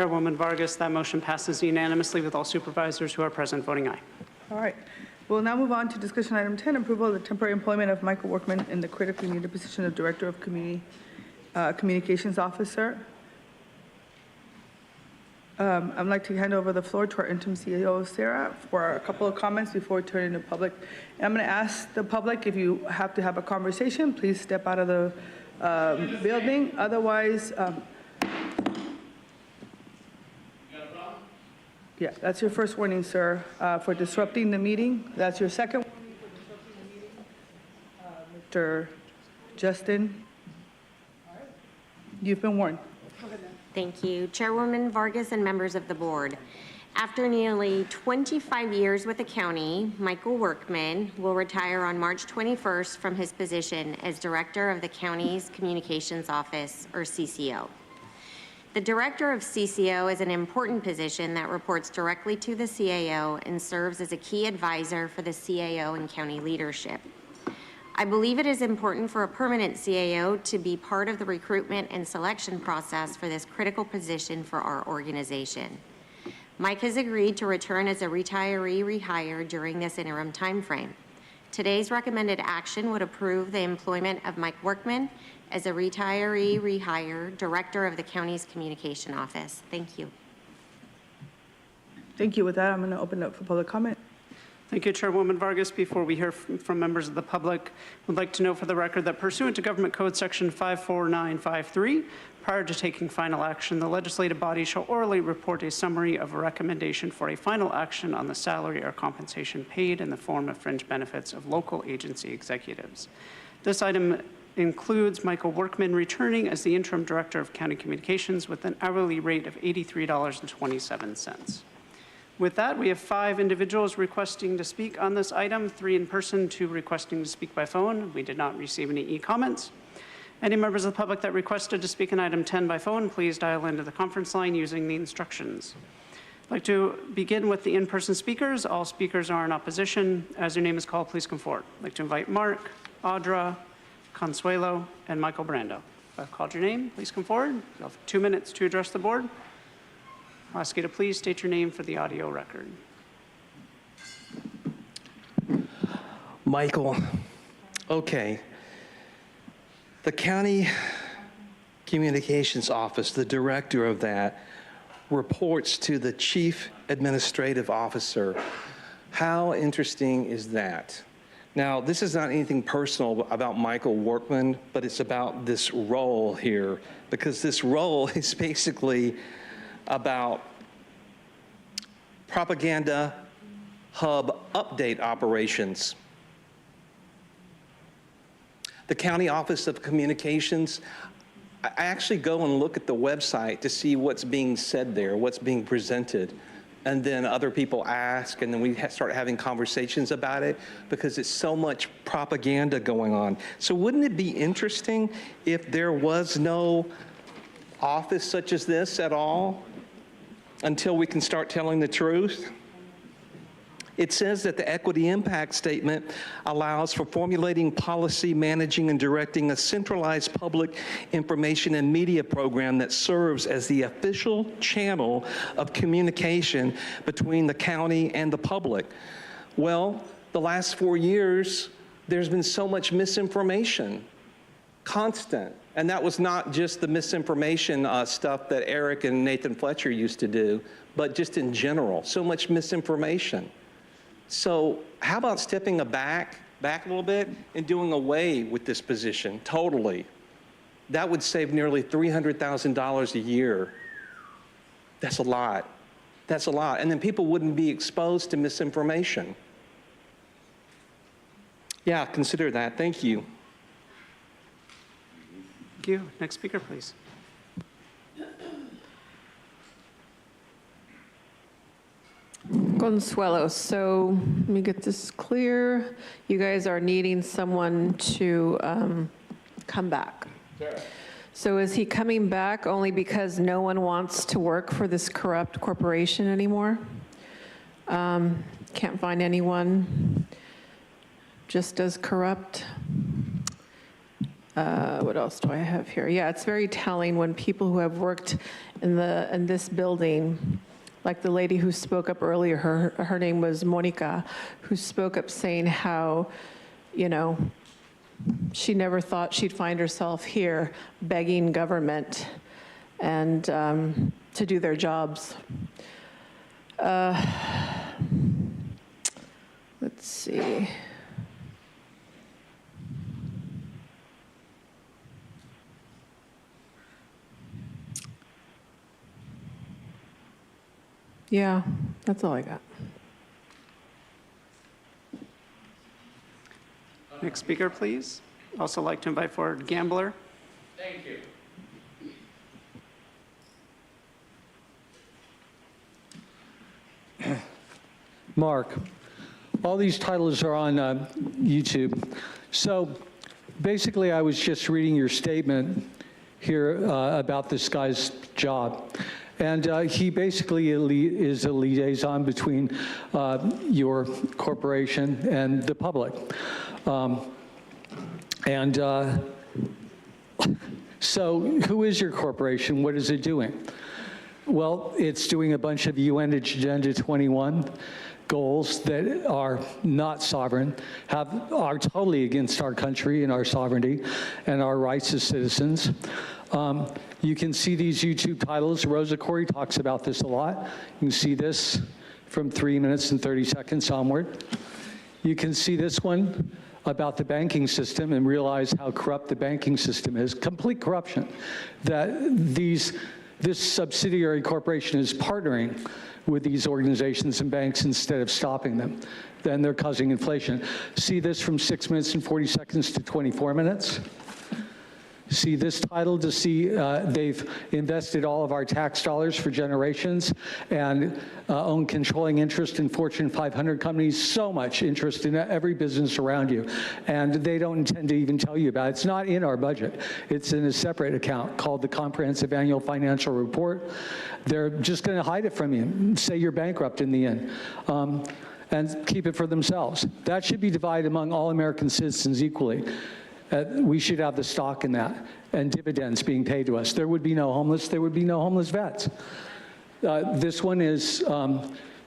Chairwoman Vargas. That motion passes unanimously with all supervisors who are present voting aye. All right. We'll now move on to discussion item 10, approval of the temporary employment of Michael Workman in the critically needed position of Director of Communications Officer. I'd like to hand over the floor to our interim CEO, Sarah, for a couple of comments before we turn into public. And I'm going to ask the public, if you have to have a conversation, please step out of the building. Otherwise, yeah, that's your first warning, sir, for disrupting the meeting. That's your second warning for disrupting the meeting. Mr. Justin, you've been warned. Thank you. Chairwoman Vargas and members of the board. After nearly 25 years with the county, Michael Workman will retire on March 21st from his position as Director of the county's Communications Office, or CCO. The Director of CCO is an important position that reports directly to the CAO and serves as a key advisor for the CAO and county leadership. I believe it is important for a permanent CAO to be part of the recruitment and selection process for this critical position for our organization. Mike has agreed to return as a retiree rehire during this interim timeframe. Today's recommended action would approve the employment of Mike Workman as a retiree rehire Director of the county's Communication Office. Thank you. Thank you. With that, I'm going to open it up for public comment. Thank you, Chairwoman Vargas. Before we hear from members of the public, I'd like to note for the record that pursuant to Government Code Section 54953, prior to taking final action, the legislative body shall orally report a summary of a recommendation for a final action on the salary or compensation paid in the form of fringe benefits of local agency executives. This item includes Michael Workman returning as the interim Director of County Communications with an hourly rate of $83.27. With that, we have 5 individuals requesting to speak on this item, 3 in person, 2 requesting to speak by phone. We did not receive any e-comments. Any members of the public that requested to speak on item 10 by phone, please dial into the conference line using the instructions. I'd like to begin with the in-person speakers. All speakers are in opposition. As your name is called, please come forward. I'd like to invite Mark, Audra, Consuelo, and Michael Brando. If I've called your name, please come forward. You'll have 2 minutes to address the board. I'll ask you to please state your name for the audio record. Michael, okay. The county communications office, the director of that, reports to the chief administrative officer. How interesting is that? Now, this is not anything personal about Michael Workman, but it's about this role here, because this role is basically about propaganda hub update operations. The County Office of Communications, I actually go and look at the website to see what's being said there, what's being presented. And then other people ask, and then we start having conversations about it because it's so much propaganda going on. So wouldn't it be interesting if there was no office such as this at all until we can start telling the truth? It says that the equity impact statement allows for formulating policy, managing, and directing a centralized public information and media program that serves as the official channel of communication between the county and the public. Well, the last 4 years, there's been so much misinformation, constant. And that was not just the misinformation stuff that Eric and Nathan Fletcher used to do, but just in general, so much misinformation. So how about stepping back a little bit and doing away with this position totally? That would save nearly $300,000 a year. That's a lot. That's a lot. And then people wouldn't be exposed to misinformation. Yeah, consider that. Thank you. Thank you. Next speaker, please. Consuelo, so let me get this clear. You guys are needing someone to come back. Sure. So is he coming back only because no one wants to work for this corrupt corporation anymore? Can't find anyone just as corrupt? What else do I have here? Yeah, it's very telling when people who have worked in this building, like the lady who spoke up earlier, her name was Monica, who spoke up saying how, you know, she never thought she'd find herself here begging government and to do their jobs. Let's see. Yeah, that's all I got. Next speaker, please. Also like to invite forward Gambler. Thank you. Mark, all these titles are on YouTube. So basically, I was just reading your statement here about this guy's job. And he basically is a liaison between your corporation and the public. So who is your corporation? What is it doing? Well, it's doing a bunch of UN Agenda 21 goals that are not sovereign, are totally against our country and our sovereignty and our rights as citizens. You can see these YouTube titles. Rosa Corey talks about this a lot. You can see this from 3 minutes and 30 seconds onward. You can see this one about the banking system and realize how corrupt the banking system is. Complete corruption. That this subsidiary corporation is partnering with these organizations and banks instead of stopping them. Then they're causing inflation. See this from 6 minutes and 40 seconds to 24 minutes. See this title to see they've invested all of our tax dollars for generations and own controlling interest in Fortune 500 companies, so much interest in every business around you. And they don't intend to even tell you about it. It's not in our budget. It's in a separate account called the Comprehensive Annual Financial Report. They're just going to hide it from you, say you're bankrupt in the end. And keep it for themselves. That should be divided among all American citizens equally. We should have the stock in that and dividends being paid to us. There would be no homeless, there would be no homeless vets. This one is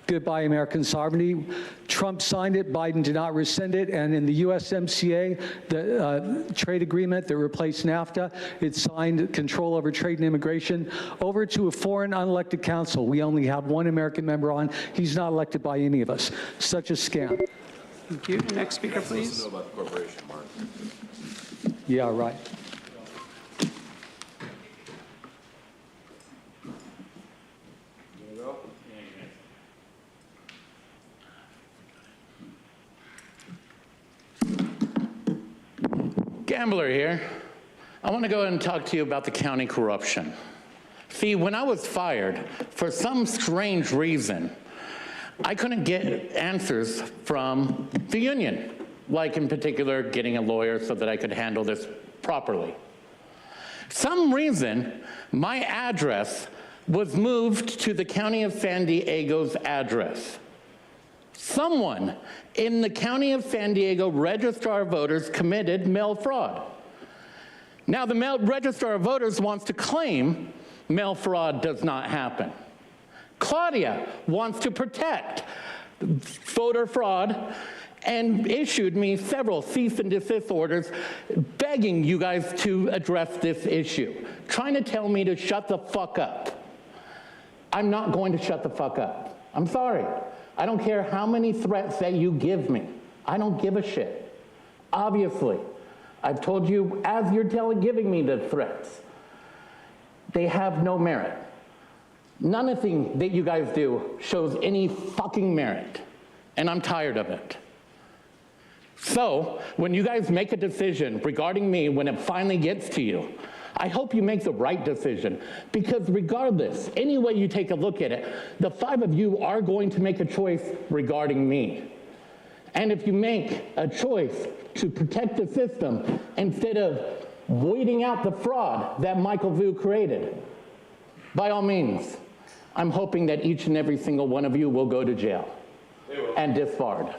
Goodbye American Sovereignty. Trump signed it, Biden did not rescind it, and in the USMCA, the trade agreement that replaced NAFTA, it signed control over trade and immigration over to a foreign unelected council. We only have one American member on. He's not elected by any of us. Such a scam. Thank you. Next speaker, please. Know about the corporation, Mark. Yeah, right. Gambler here. I want to go ahead and talk to you about the county corruption. See, when I was fired, for some strange reason, I couldn't get answers from the union, like in particular getting a lawyer so that I could handle this properly. Some reason, my address was moved to the County of San Diego's address. Someone in the County of San Diego Registrar of Voters committed mail fraud. Now the Registrar of Voters wants to claim mail fraud does not happen. Claudia wants to protect voter fraud and issued me several cease and desist orders begging you guys to address this issue, trying to tell me to shut the fuck up. I'm not going to shut the fuck up. I'm sorry. I don't care how many threats that you give me. I don't give a shit. Obviously, I've told you as you're giving me the threats, they have no merit. Nothing that you guys do shows any fucking merit, and I'm tired of it. So, when you guys make a decision regarding me, when it finally gets to you, I hope you make the right decision, because regardless, any way you take a look at it, the 5 of you are going to make a choice regarding me. And if you make a choice to protect the system instead of weeding out the fraud that Michael Vu created, by all means, I'm hoping that each and every single one of you will go to jail and disbarred.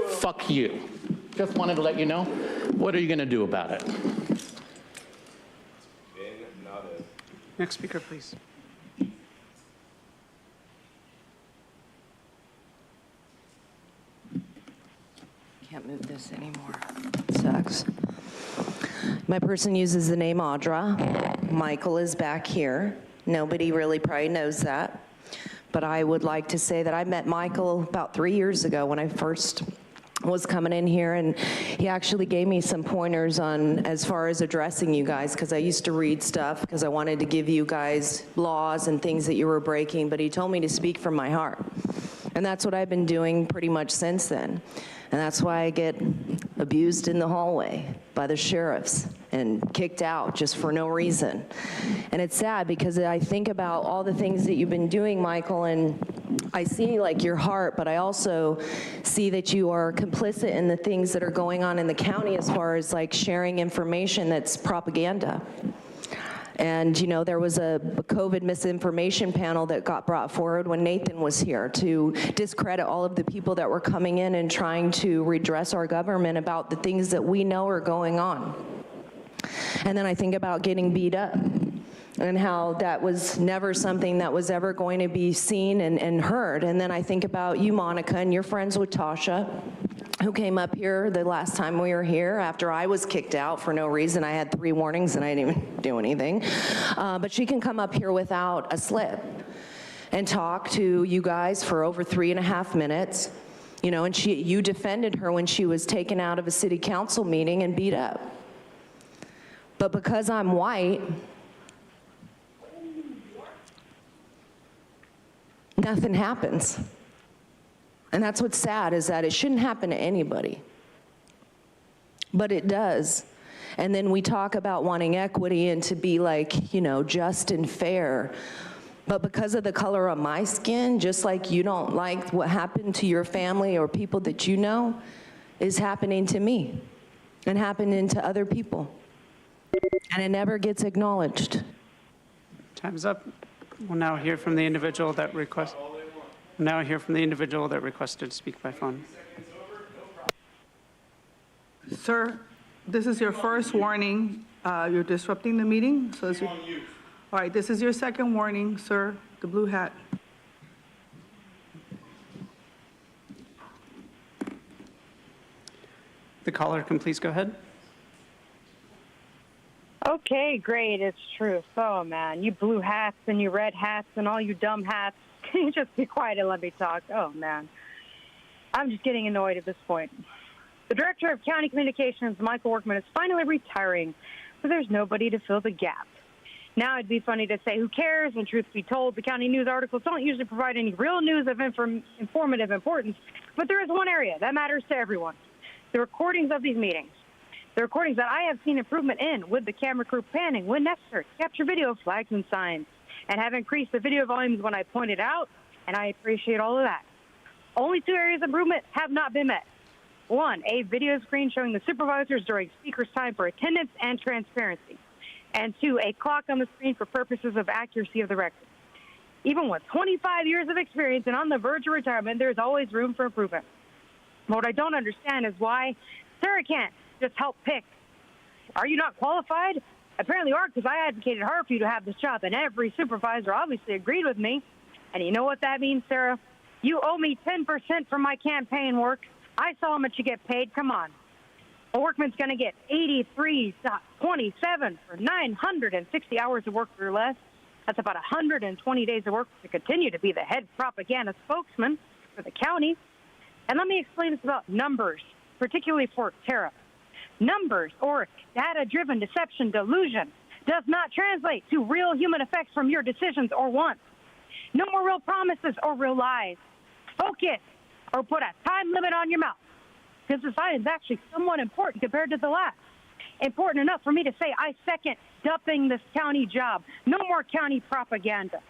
Fuck you. Just wanted to let you know. What are you going to do about it? Next speaker, please. Can't move this anymore. Sucks. My person uses the name Audra. Michael is back here. Nobody really probably knows that. But I would like to say that I met Michael about 3 years ago when I first was coming in here, and he actually gave me some pointers on as far as addressing you guys, because I used to read stuff because I wanted to give you guys laws and things that you were breaking, but he told me to speak from my heart. And that's what I've been doing pretty much since then. And that's why I get abused in the hallway by the sheriffs and kicked out just for no reason. And it's sad because I think about all the things that you've been doing, Michael, and I see like your heart, but I also see that you are complicit in the things that are going on in the county as far as like sharing information that's propaganda. And, you know, there was a COVID misinformation panel that got brought forward when Nathan was here to discredit all of the people that were coming in and trying to redress our government about the things that we know are going on. And then I think about getting beat up and how that was never something that was ever going to be seen and heard. And then I think about you, Monica, and you're friends with Tasha, who came up here the last time we were here after I was kicked out for no reason. I had 3 warnings and I didn't even do anything. But she can come up here without a slip and talk to you guys for over 3.5 minutes. You know, and you defended her when she was taken out of a city council meeting and beat up. But because I'm white, nothing happens. And that's what's sad, is that it shouldn't happen to anybody. But it does. And then we talk about wanting equity and to be like, you know, just and fair. But because of the color of my skin, just like you don't like what happened to your family or people that you know, is happening to me and happening to other people. And it never gets acknowledged. Time's up. We'll now hear from the individual that requested to speak by phone. Sir, this is your first warning. You're disrupting the meeting. So all right, this is your second warning, sir, the blue hat. The caller can please go ahead. Okay, great. It's true. Oh, man, you blue hats and you red hats and all you dumb hats. Can you just be quiet and let me talk? Oh, man. I'm just getting annoyed at this point. The Director of County Communications, Michael Workman, is finally retiring, but there's nobody to fill the gap. Now it'd be funny to say, who cares? And truth be told, the county news articles don't usually provide any real news of informative importance, but there is one area that matters to everyone: the recordings of these meetings. The recordings that I have seen improvement in, with the camera crew panning when necessary, capture video, flags, and signs, and have increased the video volumes when I pointed out, and I appreciate all of that. Only 2 areas of improvement have not been met. 1, a video screen showing the supervisors during speakers' time for attendance and transparency. And 2, a clock on the screen for purposes of accuracy of the record. Even with 25 years of experience and on the verge of retirement, there's always room for improvement. What I don't understand is why Sarah can't just help pick. Are you not qualified? Apparently you are, because I advocated hard for you to have this job, and every supervisor obviously agreed with me. And you know what that means, Sarah? You owe me 10% for my campaign work. I saw how much you get paid. Come on. A workman's going to get $83.27 for 960 hours of work or less. That's about 120 days of work to continue to be the head propaganda spokesman for the county. And let me explain this about numbers, particularly for Tara. Numbers, or data-driven deception delusion, does not translate to real human effects from your decisions or wants. No more real promises or real lies. Focus, or put a time limit on your mouth, because this item is actually somewhat important compared to the last. Important enough for me to say I second dumping this county job. No more county propaganda.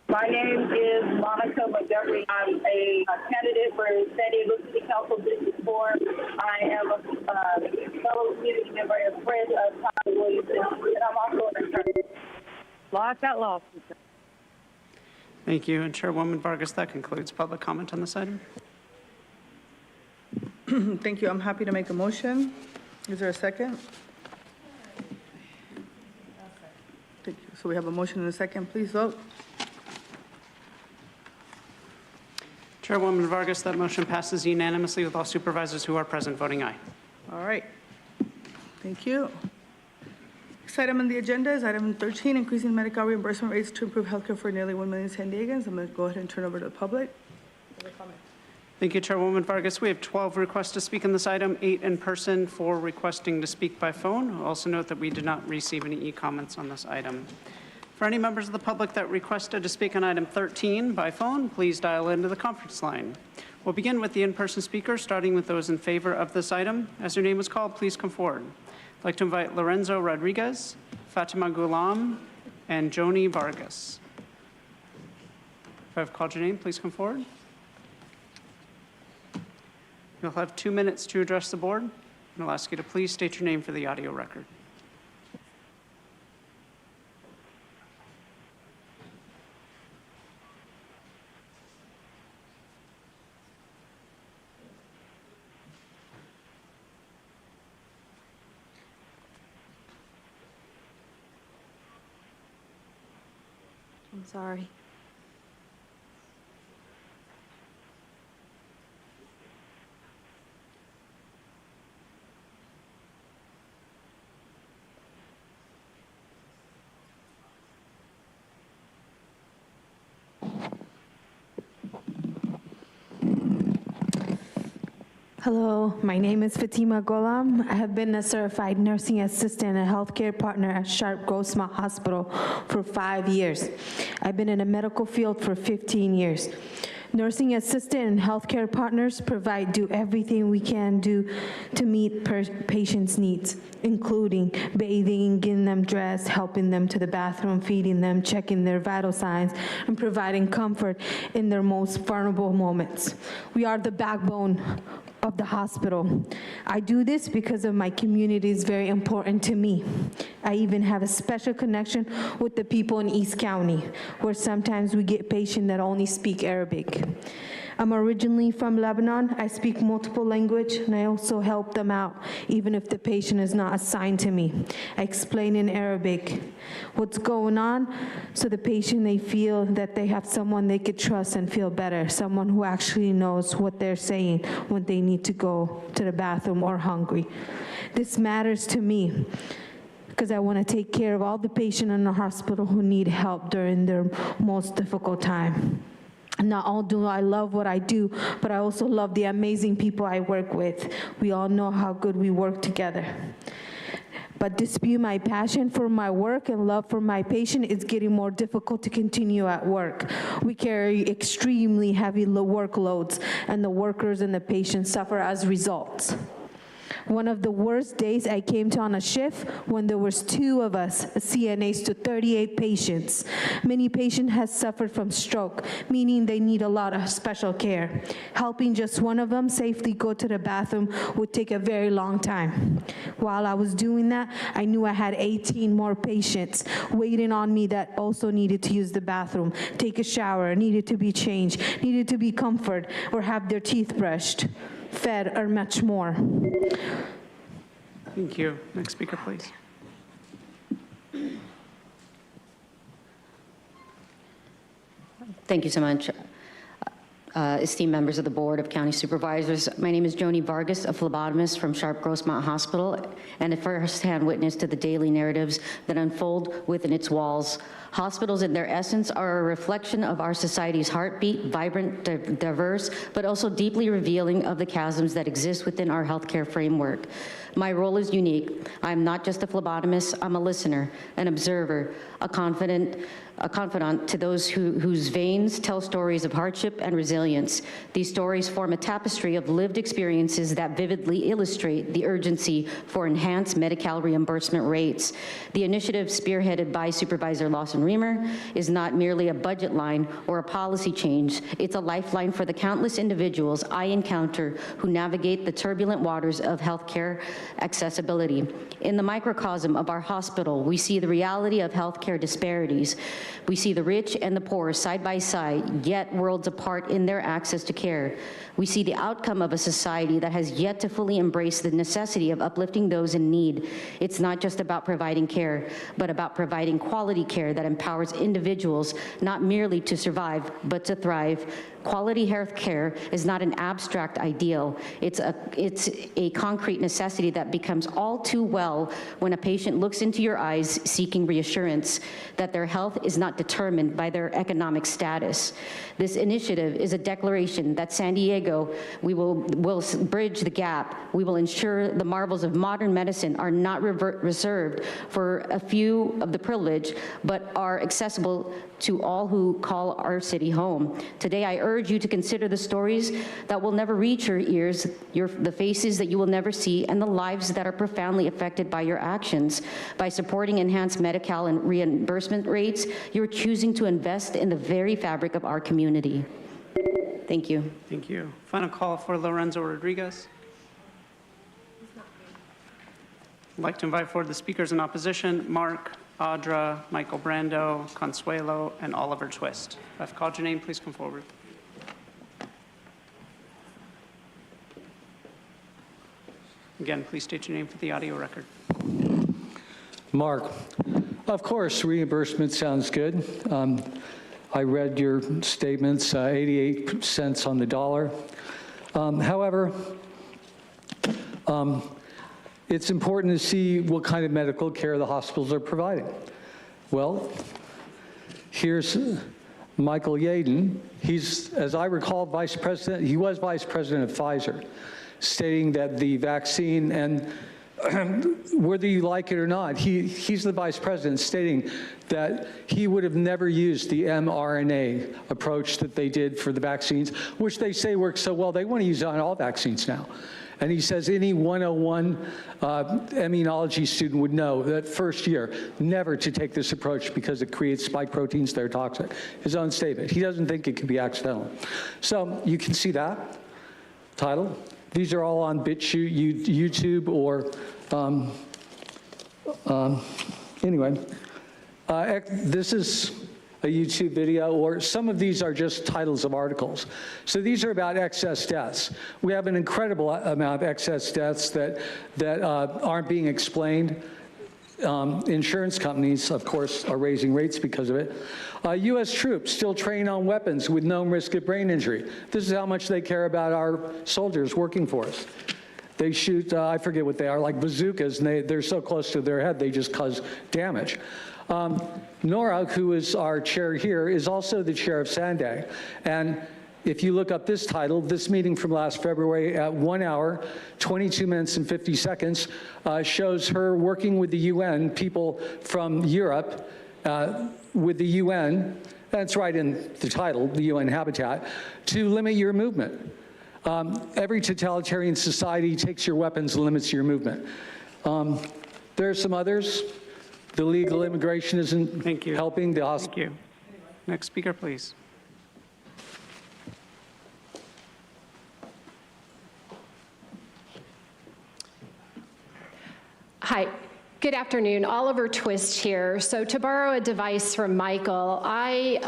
My name is Monica Montgomery. I'm a candidate for Sdld City Council District 4. I am a fellow community member and friend of Tommy Williamson, and I'm also an attorney. Lost that lawsuit. Thank you. And Chairwoman Vargas, that concludes public comment on this item. Thank you. I'm happy to make a motion. Is there a second? So we have a motion and a second. Please vote. Chairwoman Vargas, that motion passes unanimously with all supervisors who are present voting aye. All right. Thank you. Next item on the agenda is item 13, increasing medical reimbursement rates to improve healthcare for nearly 1 million San Diegans. I'm going to go ahead and turn over to the public. Thank you, Chairwoman Vargas. We have 12 requests to speak on this item, 8 in person, 4 requesting to speak by phone. I'll also note that we did not receive any e-comments on this item. For any members of the public that requested to speak on item 13 by phone, please dial into the conference line. We'll begin with the in-person speakers, starting with those in favor of this item. As your name is called, please come forward. I'd like to invite Lorenzo Rodriguez, Fatima Ghulam, and Joni Vargas. If I've called your name, please come forward. You'll have 2 minutes to address the board, and I'll ask you to please state your name for the audio record. I'm sorry. Hello, my name is Fatima Ghulam. I have been a certified nursing assistant and a healthcare partner at Sharp Grossmont Hospital for 5 years. I've been in the medical field for 15 years. Nursing assistant and healthcare partners do everything we can do to meet patients' needs, including bathing, getting them dressed, helping them to the bathroom, feeding them, checking their vital signs, and providing comfort in their most vulnerable moments. We are the backbone of the hospital. I do this because of my community is very important to me. I even have a special connection with the people in East County, where sometimes we get patients that only speak Arabic. I'm originally from Lebanon. I speak multiple languages, and I also help them out, even if the patient is not assigned to me. I explain in Arabic what's going on, so the patient, they feel that they have someone they could trust and feel better, someone who actually knows what they're saying when they need to go to the bathroom or hungry. This matters to me, because I want to take care of all the patients in the hospital who need help during their most difficult time. Not only do I love what I do, but I also love the amazing people I work with. We all know how good we work together. But despite my passion for my work and love for my patient, it's getting more difficult to continue at work. We carry extremely heavy workloads, and the workers and the patients suffer as results. One of the worst days I came to on a shift when there was 2 of us, CNAs, to 38 patients. Many patients have suffered from stroke, meaning they need a lot of special care. Helping just one of them safely go to the bathroom would take a very long time. While I was doing that, I knew I had 18 more patients waiting on me that also needed to use the bathroom, take a shower, needed to be changed, needed to be comforted, or have their teeth brushed, fed, or much more. Thank you. Next speaker, please. Thank you so much. Esteemed members of the Board of County Supervisors, my name is Joni Vargas, a phlebotomist from Sharp Grossmont Hospital, and a first-hand witness to the daily narratives that unfold within its walls. Hospitals, in their essence, are a reflection of our society's heartbeat, vibrant, diverse, but also deeply revealing of the chasms that exist within our healthcare framework. My role is unique. I'm not just a phlebotomist, I'm a listener, an observer, a confidant to those whose veins tell stories of hardship and resilience. These stories form a tapestry of lived experiences that vividly illustrate the urgency for enhanced Medi-Cal reimbursement rates. The initiative spearheaded by Supervisor Lawson Reamer, is not merely a budget line or a policy change. It's a lifeline for the countless individuals I encounter who navigate the turbulent waters of healthcare accessibility. In the microcosm of our hospital, we see the reality of healthcare disparities. We see the rich and the poor side by side, yet worlds apart in their access to care. We see the outcome of a society that has yet to fully embrace the necessity of uplifting those in need. It's not just about providing care, but about providing quality care that empowers individuals not merely to survive, but to thrive. Quality health care is not an abstract ideal. It's a concrete necessity that becomes all too well when a patient looks into your eyes seeking reassurance that their health is not determined by their economic status. This initiative is a declaration that San Diego, will bridge the gap. We will ensure the marvels of modern medicine are not reserved for a few of the privileged, but are accessible to all who call our city home. Today, I urge you to consider the stories that will never reach your ears, the faces that you will never see, and the lives that are profoundly affected by your actions. By supporting enhanced Medi-Cal and reimbursement rates, you're choosing to invest in the very fabric of our community. Thank you. Thank you. Final call for Lorenzo Rodriguez. I'd like to invite forward the speakers in opposition: Mark, Audra, Michael Brando, Consuelo, and Oliver Twist. If I've called your name, please come forward. Again, please state your name for the audio record. Mark, of course, reimbursement sounds good. I read your statements, 88 cents on the dollar. However, it's important to see what kind of medical care the hospitals are providing. Well, here's Michael Yaden. He's, as I recall, vice president, he was vice president of Pfizer, stating that the vaccine, and whether you like it or not, he's the vice president, stating that he would have never used the mRNA approach that they did for the vaccines, which they say works so well, they want to use it on all vaccines now. And he says any 101 immunology student would know that first year never to take this approach because it creates spike proteins that are toxic. His own statement. He doesn't think it could be accidental. So you can see that title. These are all on BitChute, YouTube, or anyway. This is a YouTube video, or some of these are just titles of articles. So these are about excess deaths. We have an incredible amount of excess deaths that aren't being explained. Insurance companies, of course, are raising rates because of it. U.S. troops still train on weapons with no risk of brain injury. This is how much they care about our soldiers working for us. They shoot, I forget what they are, like bazookas, and they're so close to their head, they just cause damage. Nora, who is our chair here, is also the chair of Sanday. And if you look up this title, this meeting from last February at 1 hour, 22 minutes and 50 seconds, shows her working with the UN, people from Europe, with the UN, that's right in the title, the UN Habitat, to limit your movement. Every totalitarian society takes your weapons and limits your movement. There are some others. The legal immigration isn't helping the hospital. Thank you. Next speaker, please. Hi. Good afternoon. Oliver Twist here. So to borrow a device from Michael, I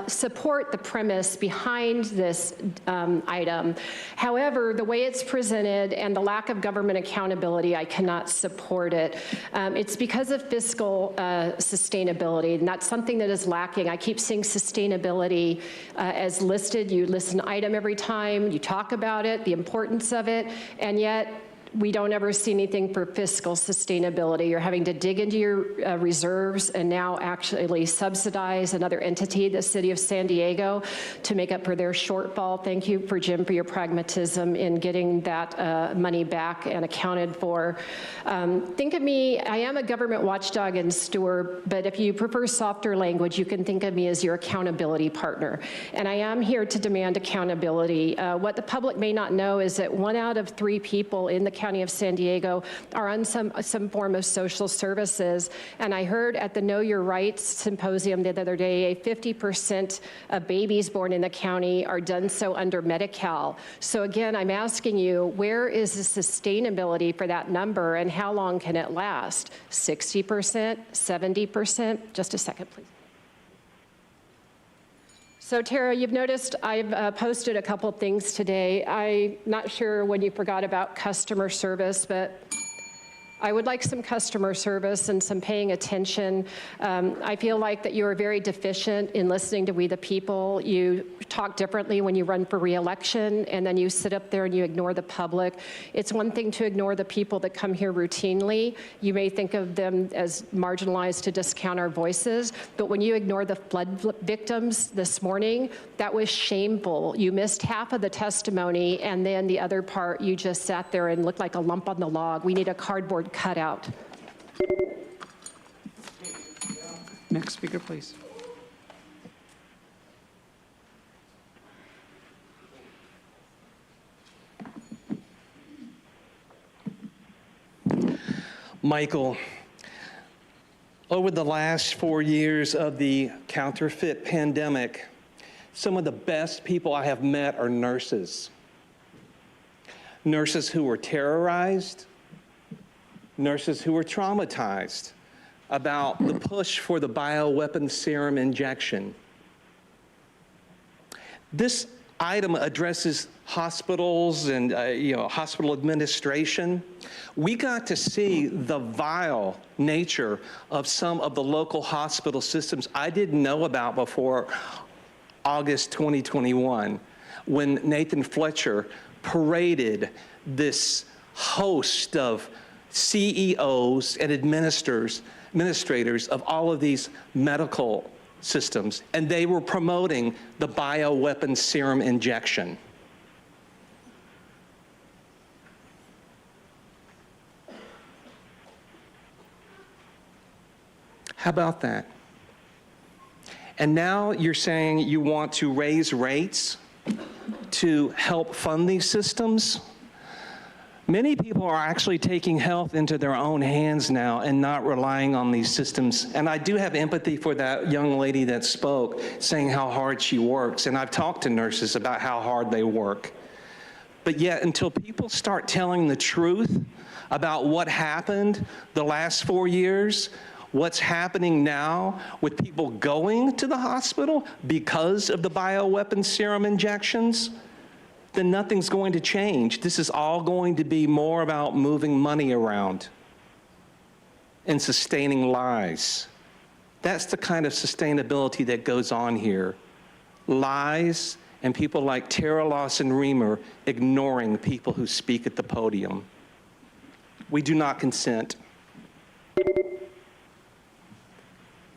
support the premise behind this item. However, the way it's presented and the lack of government accountability, I cannot support it. It's because of fiscal sustainability, and that's something that is lacking. I keep seeing sustainability as listed. You list an item every time, you talk about it, the importance of it, and yet we don't ever see anything for fiscal sustainability. You're having to dig into your reserves and now actually subsidize another entity, the city of San Diego, to make up for their shortfall. Thank you, Jim, for your pragmatism in getting that money back and accounted for. Think of me, I am a government watchdog and steward, but if you prefer softer language, you can think of me as your accountability partner. And I am here to demand accountability. What the public may not know is that 1 out of 3 people in the County of San Diego are on some form of social services. And I heard at the Know Your Rights Symposium the other day, 50% of babies born in the county are done so under Medi-Cal. So again, I'm asking you, where is the sustainability for that number and how long can it last? 60%, 70%? Just a second, please. So Tara, you've noticed I've posted a couple things today. I'm not sure when you forgot about customer service, but I would like some customer service and some paying attention. I feel like that you are very deficient in listening to we the people. You talk differently when you run for re-election, and then you sit up there and you ignore the public. It's one thing to ignore the people that come here routinely. You may think of them as marginalized to discount our voices, but when you ignore the flood victims this morning, that was shameful. You missed half of the testimony, and then the other part, you just sat there and looked like a lump on the log. We need a cardboard cutout. Next speaker, please. Michael, over the last 4 years of the counterfeit pandemic, some of the best people I have met are nurses. Nurses who were terrorized, nurses who were traumatized about the push for the bioweapon serum injection. This item addresses hospitals and hospital administration. We got to see the vile nature of some of the local hospital systems I didn't know about before August 2021, when Nathan Fletcher paraded this host of CEOs and administrators of all of these medical systems, and they were promoting the bioweapon serum injection. How about that? And now you're saying you want to raise rates to help fund these systems? Many people are actually taking health into their own hands now and not relying on these systems. And I do have empathy for that young lady that spoke, saying how hard she works. And I've talked to nurses about how hard they work. But yet, until people start telling the truth about what happened the last 4 years, what's happening now with people going to the hospital because of the bioweapon serum injections, then nothing's going to change. This is all going to be more about moving money around and sustaining lies. That's the kind of sustainability that goes on here. Lies and people like Tara Lawson-Remer ignoring people who speak at the podium. We do not consent.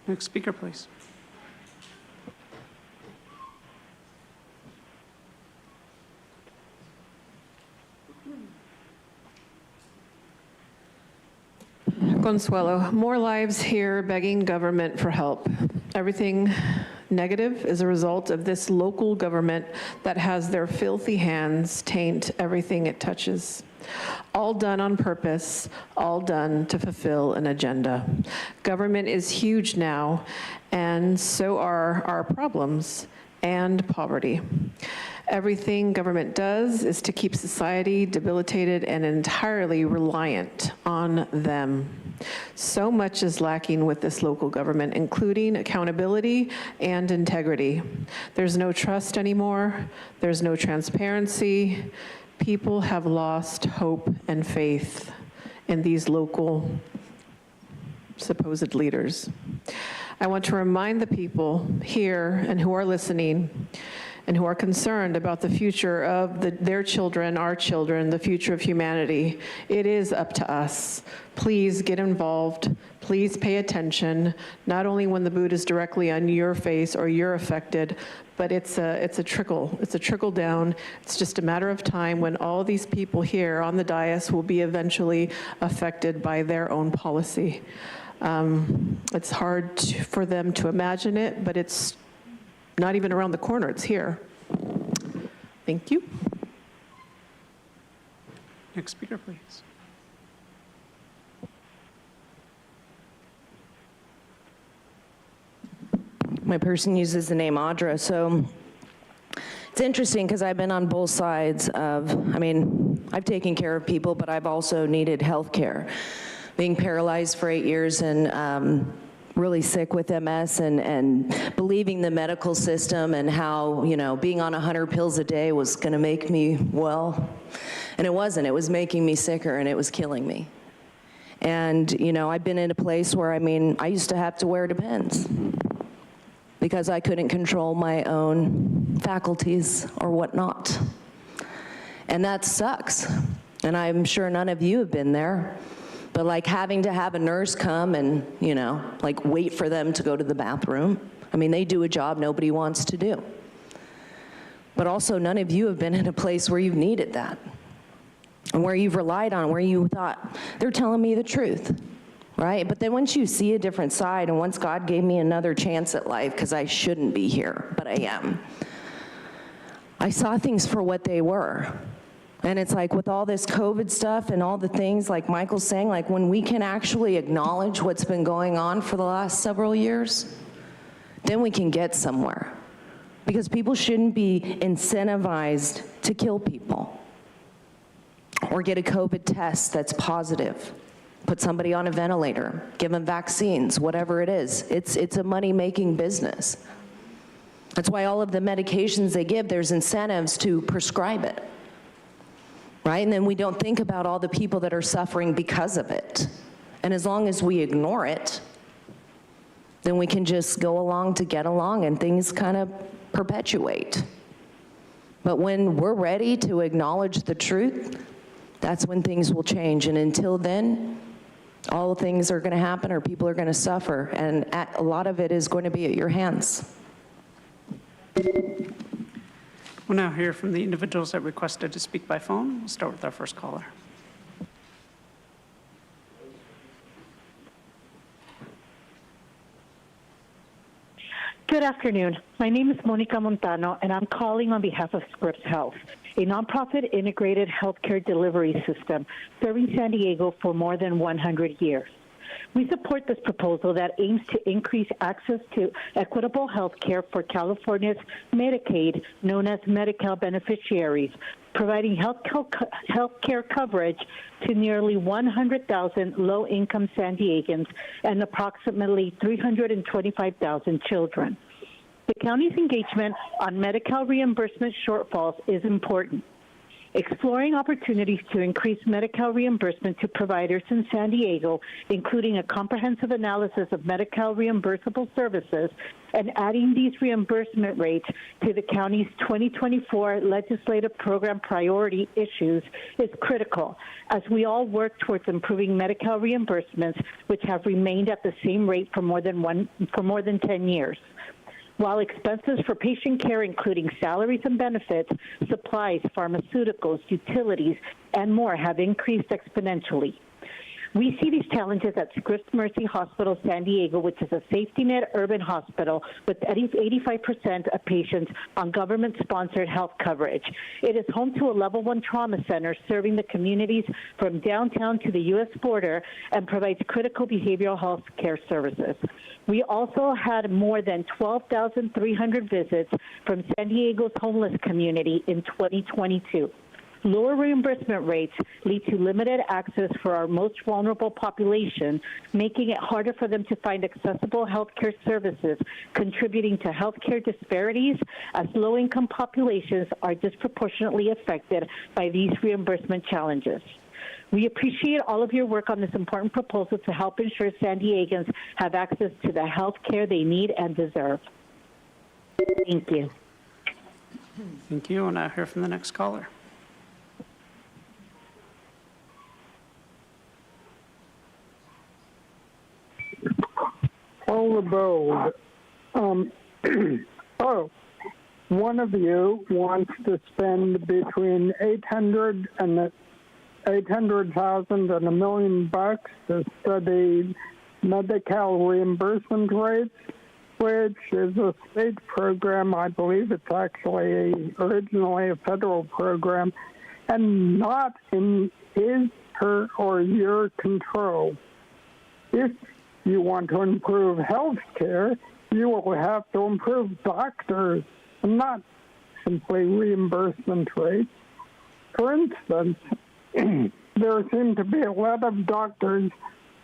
Next speaker, please. Consuelo, more lives here begging government for help. Everything negative is a result of this local government that has their filthy hands taint everything it touches. All done on purpose, all done to fulfill an agenda. Government is huge now, and so are our problems and poverty. Everything government does is to keep society debilitated and entirely reliant on them. So much is lacking with this local government, including accountability and integrity. There's no trust anymore. There's no transparency. People have lost hope and faith in these local supposed leaders. I want to remind the people here and who are listening and who are concerned about the future of their children, our children, the future of humanity. It is up to us. Please get involved. Please pay attention, not only when the boot is directly on your face or you're affected, but it's a trickle down. It's just a matter of time when all these people here on the dais will be eventually affected by their own policy. It's hard for them to imagine it, but it's not even around the corner, it's here. Thank you. Next speaker, please. My person uses the name Audra, so it's interesting because I've been on both sides of, I've taken care of people, but I've also needed health care. Being paralyzed for 8 years and really sick with MS and believing the medical system and how, being on 100 pills a day was gonna make me well. And it wasn't, it was making me sicker and it was killing me. And, I've been in a place where, I used to have to wear Depends because I couldn't control my own faculties or whatnot. And that sucks. And I'm sure none of you have been there, but like having to have a nurse come and, like wait for them to go to the bathroom. They do a job nobody wants to do. But also none of you have been in a place where you've needed that and where you've relied on, where you thought, they're telling me the truth. Right? But then once you see a different side, and once God gave me another chance at life, because I shouldn't be here, but I am, I saw things for what they were. And it's like with all this COVID stuff and all the things, like Michael's saying, like when we can actually acknowledge what's been going on for the last several years, then we can get somewhere. Because people shouldn't be incentivized to kill people or get a COVID test that's positive. Put somebody on a ventilator, give them vaccines, whatever it is. It's a money-making business. That's why all of the medications they give, there's incentives to prescribe it, right? And then we don't think about all the people that are suffering because of it. And as long as we ignore it, then we can just go along to get along and things kind of perpetuate. But when we're ready to acknowledge the truth, that's when things will change. And until then, all things are going to happen or people are going to suffer, and a lot of it is going to be at your hands. We'll now hear from the individuals that requested to speak by phone. We'll start with our first caller. Good afternoon. My name is Monica Montano, and I'm calling on behalf of Scripps Health, a nonprofit integrated healthcare delivery system serving San Diego for more than 100 years. We support this proposal that aims to increase access to equitable health care for California's Medicaid, known as Medi-Cal beneficiaries, providing health care coverage to nearly 100,000 low-income San Diegans and approximately 325,000 children. The county's engagement on Medi-Cal reimbursement shortfalls is important. Exploring opportunities to increase Medi-Cal reimbursement to providers in San Diego, including a comprehensive analysis of Medi-Cal reimbursable services, and adding these reimbursement rates to the county's 2024 legislative program priority issues is critical as we all work towards improving Medi-Cal reimbursements, which have remained at the same rate for more than 10 years. While expenses for patient care, including salaries and benefits, supplies, pharmaceuticals, utilities, and more, have increased exponentially. We see these challenges at Scripps Mercy Hospital San Diego, which is a safety net urban hospital with 85% of patients on government-sponsored health coverage. It is home to a level 1 trauma center serving the communities from downtown to the U.S. border and provides critical behavioral health care services. We also had more than 12,300 visits from San Diego's homeless community in 2022. Lower reimbursement rates lead to limited access for our most vulnerable population, making it harder for them to find accessible health care services, contributing to health care disparities as low-income populations are disproportionately affected by these reimbursement challenges. We appreciate all of your work on this important proposal to help ensure San Diegans have access to the health care they need and deserve. Thank you. Thank you. We'll now hear from the next caller. Paula Bold. One of you wants to spend between $800,000 and $1 million to study Medi-Cal reimbursement rates, which is a state program. I believe it's actually originally a federal program. and not in his, her, or your control. If you want to improve health care, you will have to improve doctors, and not simply reimbursement rates. For instance, there seem to be a lot of doctors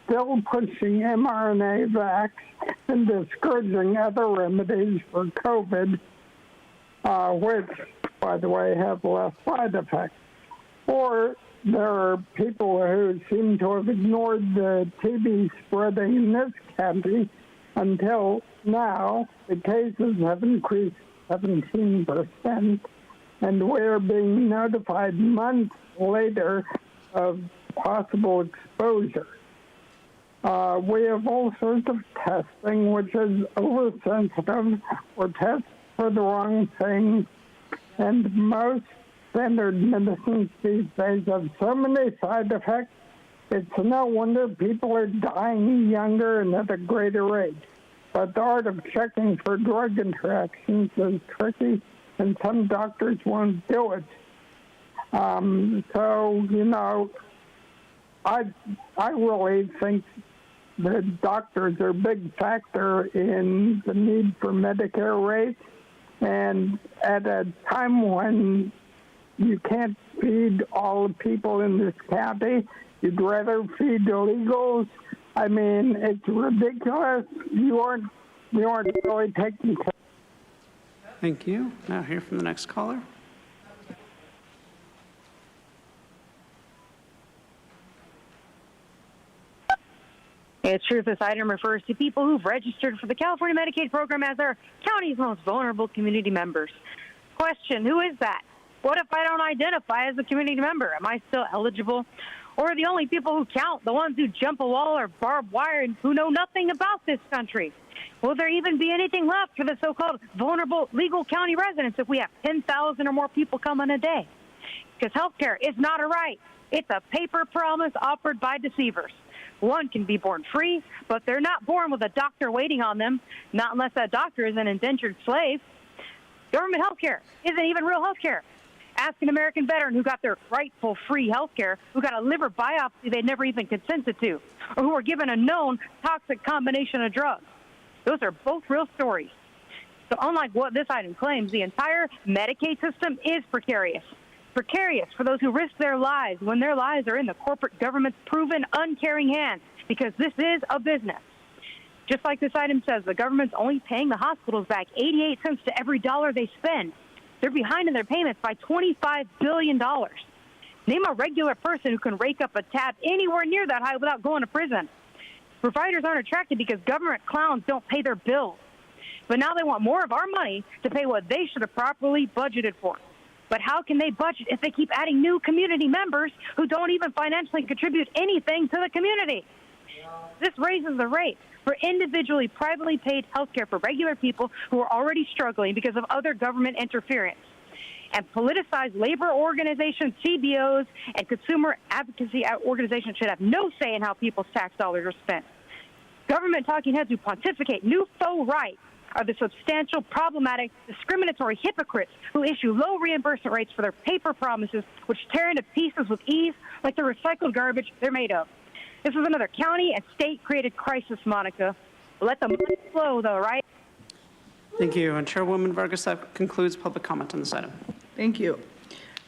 still pushing mRNA vax and discouraging other remedies for COVID, which, by the way, have less side effects. Or there are people who seem to have ignored the TB spreading in this county until now. The cases have increased 17%, and we're being notified months later of possible exposure. We have all sorts of testing, which is oversensitive or tests for the wrong thing, and most standard medicines these days have so many side effects, it's no wonder people are dying younger and at a greater rate. But the art of checking for drug interactions is tricky, and some doctors won't do it. So, you know, I really think the doctors are a big factor in the need for Medicare rates, and at a time when you can't feed all the people in this county, you'd rather feed illegals. I mean, it's ridiculous. You aren't really taking care. Thank you. Now hear from the next caller. It's true this item refers to people who've registered for the California Medicaid program as our county's most vulnerable community members. Question, who is that? What if I don't identify as a community member? Am I still eligible? Or are the only people who count the ones who jump a wall or barbed wire and who know nothing about this country? Will there even be anything left for the so-called vulnerable legal county residents if we have 10,000 or more people coming a day? Because health care is not a right. It's a paper promise offered by deceivers. One can be born free, but they're not born with a doctor waiting on them, not unless that doctor is an indentured slave. Government health care isn't even real health care. Ask an American veteran who got their rightful free health care, who got a liver biopsy they never even consented to, or who were given a known toxic combination of drugs. Those are both real stories. So unlike what this item claims, the entire Medicaid system is precarious. Precarious for those who risk their lives when their lives are in the corporate government's proven uncaring hands, because this is a business. Just like this item says, the government's only paying the hospitals back 88 cents to every dollar they spend. They're behind in their payments by $25 billion. Name a regular person who can rake up a tab anywhere near that high without going to prison. Providers aren't attracted because government clowns don't pay their bills. But now they want more of our money to pay what they should have properly budgeted for. But how can they budget if they keep adding new community members who don't even financially contribute anything to the community? This raises the rate for individually, privately paid health care for regular people who are already struggling because of other government interference. And politicized labor organizations, CBOs, and consumer advocacy organizations should have no say in how people's tax dollars are spent. Government talking heads who pontificate new faux rights are the substantial, problematic, discriminatory hypocrites who issue low reimbursement rates for their paper promises, which tear into pieces with ease like the recycled garbage they're made of. This is another county and state-created crisis, Monica. Let the money flow, though, right? Thank you. And Chairwoman Vargas, that concludes public comment on this item. Thank you.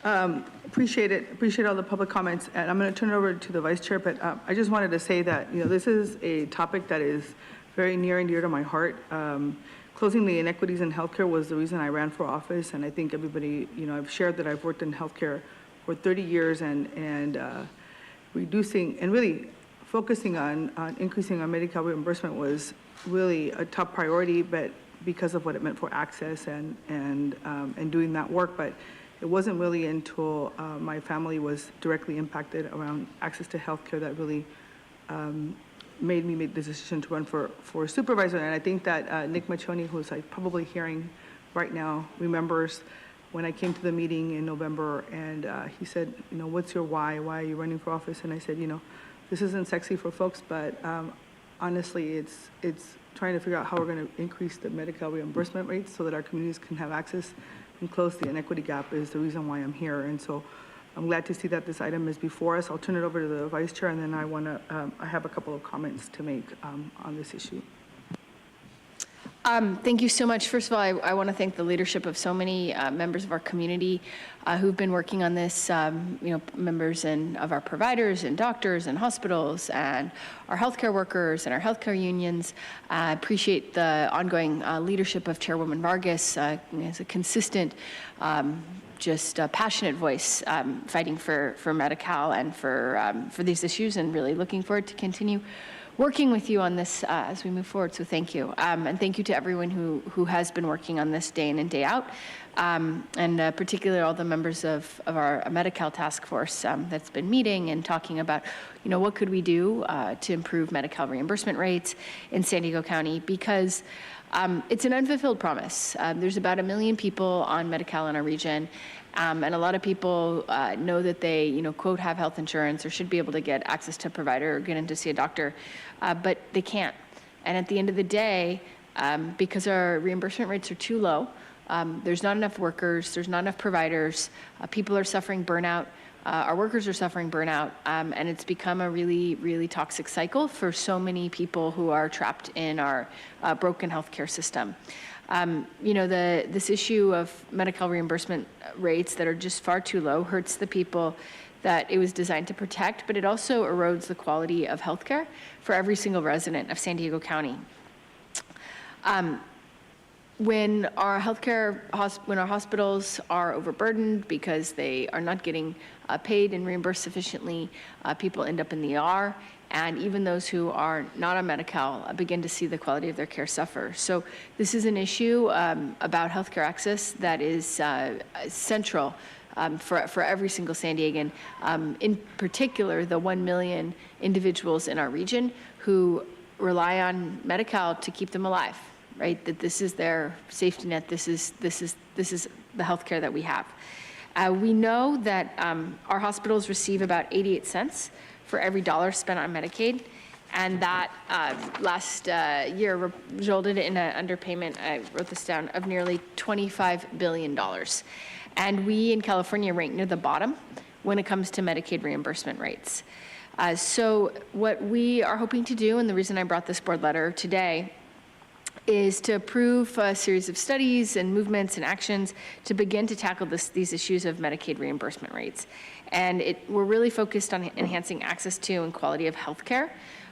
Appreciate it. Appreciate all the public comments. And I'm going to turn it over to the Vice Chair, but I just wanted to say that, you know, this is a topic that is very near and dear to my heart. Closing the inequities in healthcare was the reason I ran for office, and I think everybody, you know, I've shared that I've worked in healthcare for 30 years and reducing and really focusing on increasing our Medi-Cal reimbursement was really a top priority, but because of what it meant for access and doing that work. But it wasn't really until my family was directly impacted around access to healthcare that really made me make the decision to run for supervisor. And I think that Nick Machoni, who's like probably hearing right now, remembers when I came to the meeting in November and he said, you know, what's your why? Why are you running for office? And I said, you know, this isn't sexy for folks, but honestly, it's trying to figure out how we're going to increase the Medi-Cal reimbursement rates so that our communities can have access and close the inequity gap is the reason why I'm here. And so I'm glad to see that this item is before us. I'll turn it over to the Vice Chair, and then I have a couple of comments to make on this issue. Thank you so much. First of all, I want to thank the leadership of so many members of our community who've been working on this, members of our providers and doctors and hospitals and our healthcare workers and our healthcare unions. I appreciate the ongoing leadership of Chairwoman Vargas as a consistent, passionate voice fighting for Medi-Cal and for these issues, and really looking forward to continue working with you on this as we move forward. So thank you. And thank you to everyone who has been working on this day in and day out, and particularly all the members of our Medi-Cal task force that's been meeting and talking about, what could we do to improve Medi-Cal reimbursement rates in San Diego County, because it's an unfulfilled promise. There's about 1 million people on Medi-Cal in our region, and a lot of people know that they, quote, have health insurance or should be able to get access to a provider or get in to see a doctor, but they can't. And at the end of the day, because our reimbursement rates are too low, there's not enough workers, there's not enough providers, people are suffering burnout, our workers are suffering burnout, and it's become a really, really toxic cycle for so many people who are trapped in our broken healthcare system. This issue of Medi-Cal reimbursement rates that are just far too low hurts the people that it was designed to protect, but it also erodes the quality of healthcare for every single resident of San Diego County. When our hospitals are overburdened because they are not getting paid and reimbursed sufficiently, people end up in the ER, and even those who are not on Medi-Cal begin to see the quality of their care suffer. So this is an issue about healthcare access that is central for every single San Diegan, in particular the 1 million individuals in our region who rely on Medi-Cal to keep them alive, right? That this is their safety net, this is the healthcare that we have. We know that our hospitals receive about 88 cents for every dollar spent on Medicaid, and that last year resulted in an underpayment, I wrote this down, of nearly $25 billion. And we in California rank near the bottom when it comes to Medicaid reimbursement rates. So what we are hoping to do, and the reason I brought this board letter today, is to approve a series of studies and movements and actions to begin to tackle these issues of Medicaid reimbursement rates. And we're really focused on enhancing access to and quality of healthcare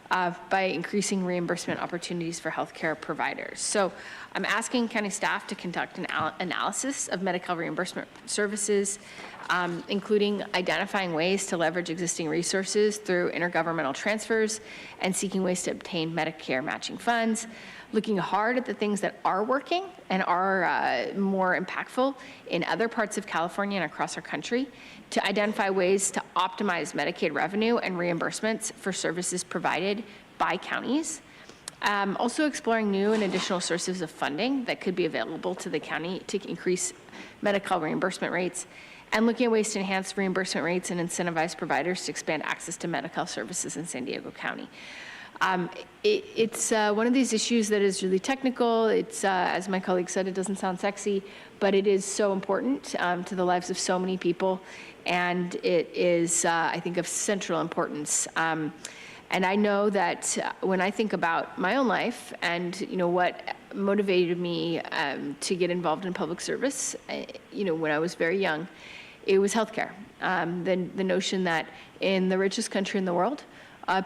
by increasing reimbursement opportunities for healthcare providers. So I'm asking county staff to conduct an analysis of Medi-Cal reimbursement services, including identifying ways to leverage existing resources through intergovernmental transfers and seeking ways to obtain Medicare matching funds, looking hard at the things that are working and are more impactful in other parts of California and across our country, to identify ways to optimize Medicaid revenue and reimbursements for services provided by counties. Also exploring new and additional sources of funding that could be available to the county to increase Medi-Cal reimbursement rates, and looking at ways to enhance reimbursement rates and incentivize providers to expand access to Medi-Cal services in San Diego County. It's one of these issues that is really technical. It's, as my colleague said, it doesn't sound sexy, but it is so important to the lives of so many people, and it is, I think, of central importance. And I know that when I think about my own life and what motivated me to get involved in public service, when I was very young, it was healthcare. The notion that in the richest country in the world,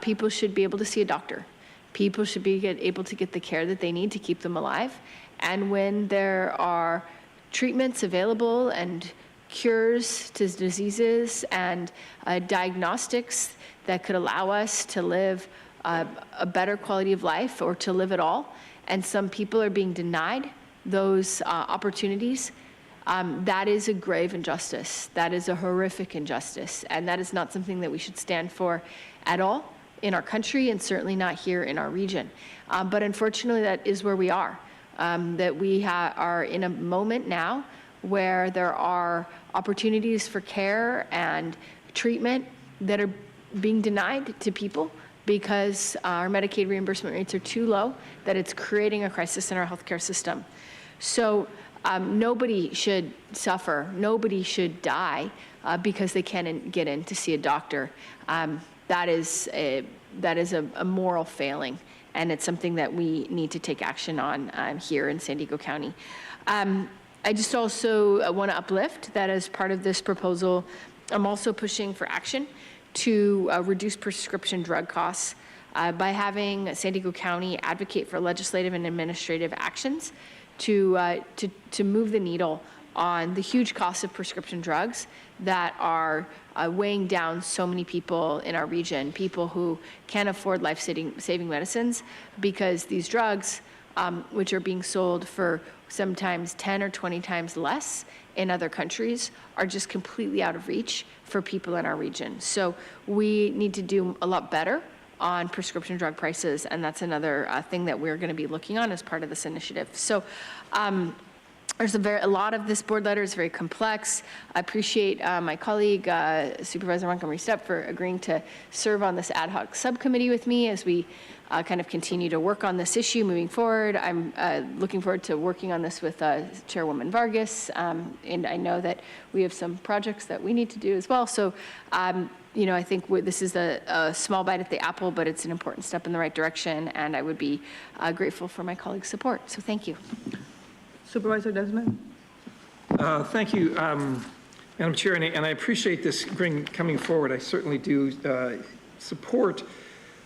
people should be able to see a doctor. People should be able to get the care that they need to keep them alive. And when there are treatments available and cures to diseases and diagnostics that could allow us to live a better quality of life or to live at all, and some people are being denied those opportunities, that is a grave injustice. That is a horrific injustice, and that is not something that we should stand for at all in our country, and certainly not here in our region. But unfortunately, that is where we are. That we are in a moment now where there are opportunities for care and treatment that are being denied to people because our Medicaid reimbursement rates are too low, that it's creating a crisis in our healthcare system. So Nobody should suffer. Nobody should die because they can't get in to see a doctor. That is a moral failing, and it's something that we need to take action on here in San Diego County. I just also want to uplift that as part of this proposal, I'm also pushing for action to reduce prescription drug costs by having San Diego County advocate for legislative and administrative actions to move the needle on the huge cost of prescription drugs that are weighing down so many people in our region, people who can't afford life-saving medicines because these drugs, which are being sold for sometimes 10 or 20 times less in other countries, are just completely out of reach for people in our region. So we need to do a lot better on prescription drug prices, and that's another thing that we're going to be looking on as part of this initiative. So there's a lot of this board letter is very complex. I appreciate my colleague, Supervisor Montgomery Stepp, for agreeing to serve on this ad hoc subcommittee with me as we kind of continue to work on this issue moving forward. I'm looking forward to working on this with Chairwoman Vargas, and I know that we have some projects that we need to do as well. So, you know, I think this is a small bite at the apple, but it's an important step in the right direction, and I would be grateful for my colleagues' support. So thank you. Supervisor Desmond. Thank you, Madam Chair, and I appreciate this coming forward. I certainly do support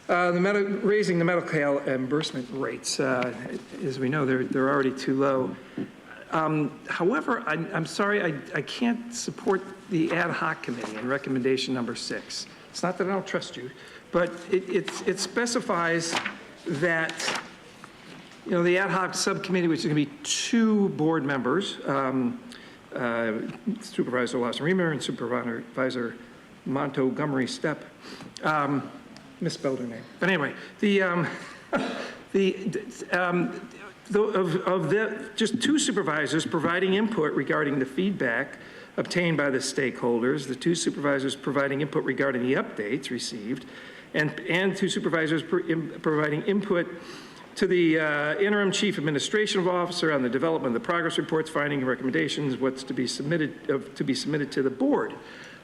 raising the medical reimbursement rates. As we know, they're already too low. However, I'm sorry, I can't support the ad hoc committee in recommendation number 6. It's not that I don't trust you, but it specifies that, you know, the ad hoc subcommittee, which is going to be 2 board members, Supervisor Lawson-Remer and Supervisor Montgomery Stepp, misspelled her name. But anyway, just 2 supervisors providing input regarding the feedback obtained by the stakeholders, the 2 supervisors providing input regarding the updates received, and 2 supervisors providing input to the interim chief administrative officer on the development of the progress reports, finding and recommendations, what's to be submitted to the board.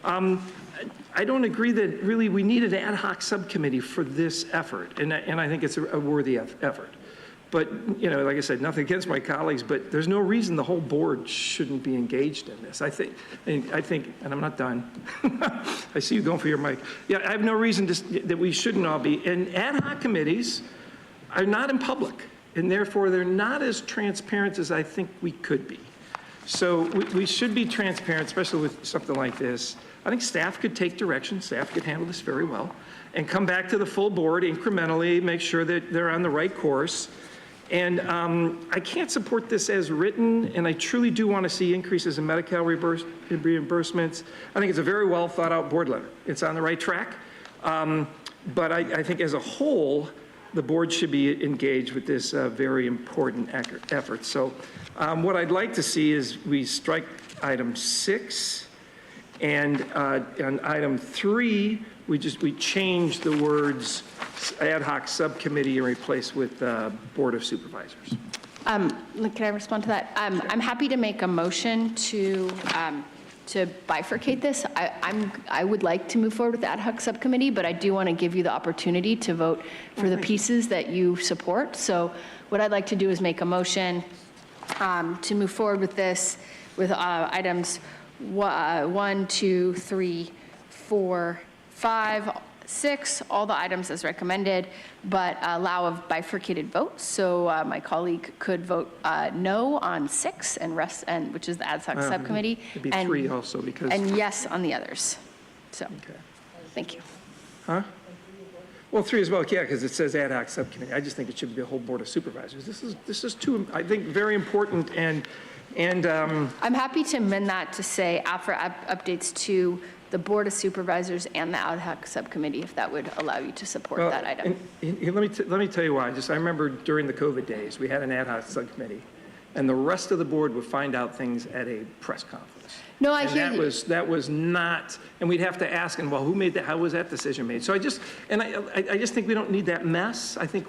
I don't agree that really we need an ad hoc subcommittee for this effort, and I think it's a worthy effort. But, you know, like I said, nothing against my colleagues, but there's no reason the whole board shouldn't be engaged in this. I think, and I'm not done. I see you going for your mic. Yeah, I have no reason that we shouldn't all be. And ad hoc committees are not in public, and therefore they're not as transparent as I think we could be. So we should be transparent, especially with something like this. I think staff could take direction, staff could handle this very well, and come back to the full board incrementally, make sure that they're on the right course. And I can't support this as written, and I truly do want to see increases in Medi-Cal reimbursements. I think it's a very well thought out board letter. It's on the right track. But I think as a whole, the board should be engaged with this very important effort. So what I'd like to see is we strike item 6, and on item 3, we change the words ad hoc subcommittee and replace with Board of Supervisors. Can I respond to that? I'm happy to make a motion to bifurcate this. I would like to move forward with the ad hoc subcommittee, but I do want to give you the opportunity to vote for the pieces that you support. So what I'd like to do is make a motion to move forward with this with items 1, 2, 3, 4, 5, 6, all the items as recommended, but allow a bifurcated vote. So my colleague could vote no on 6 and rest, which is the ad hoc subcommittee. It'd be 3 also because. And yes on the others. So, okay. Thank you. Huh? Well, 3 as well, yeah, because it says ad hoc subcommittee. I just think it should be a whole board of supervisors. This is too, I think, very important and I'm happy to amend that to say after updates to the Board of Supervisors and the ad hoc subcommittee, if that would allow you to support that item. Let me tell you why. I remember during the COVID days, we had an ad hoc subcommittee, and the rest of the board would find out things at a press conference. No, I And hear you. that was not, and we'd have to ask, and well, who made that, how was that decision made? So I just think we don't need that mess. I think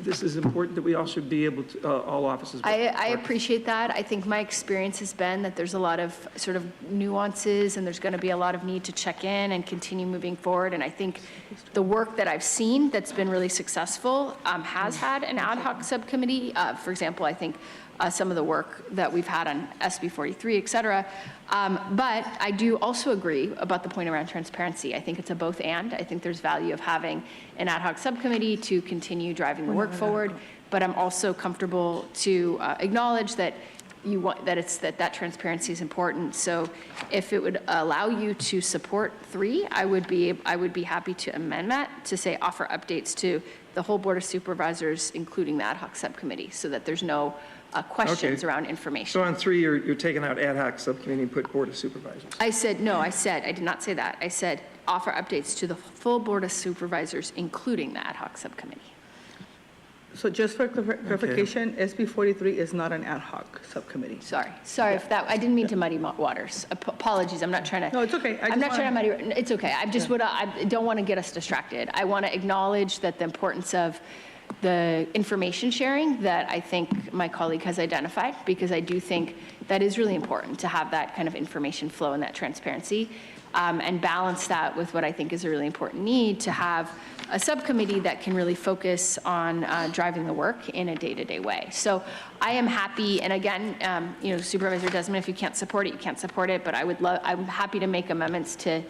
this is important that we all should be able to, all offices. I appreciate that. I think my experience has been that there's a lot of sort of nuances and there's going to be a lot of need to check in and continue moving forward. And I think the work that I've seen that's been really successful has had an ad hoc subcommittee. For example, I think some of the work that we've had on SB 43, et cetera. But I do also agree about the point around transparency. I think it's a both and. I think there's value of having an ad hoc subcommittee to continue driving the work forward. But I'm also comfortable to acknowledge that that transparency is important. So if it would allow you to support 3, I would be happy to amend that to say offer updates to the whole Board of Supervisors, including the ad hoc subcommittee, so that there's no questions around information. So on 3, you're taking out ad hoc subcommittee and put Board of Supervisors. I did not say that. I said offer updates to the full Board of Supervisors, including the ad hoc subcommittee. So just for clarification, SB 43 is not an ad hoc subcommittee. Sorry if that, I didn't mean to muddy waters. Apologies, I'm not trying to. No, it's okay. I'm not trying to muddy, it's okay. I don't want to get us distracted. I want to acknowledge that the importance of the information sharing that I think my colleague has identified, because I do think that is really important to have that kind of information flow and that transparency, and balance that with what I think is a really important need to have a subcommittee that can really focus on driving the work in a day-to-day way. So I am happy, and again, Supervisor Desmond, if you can't support it, you can't support it, but I'm happy to make amendments to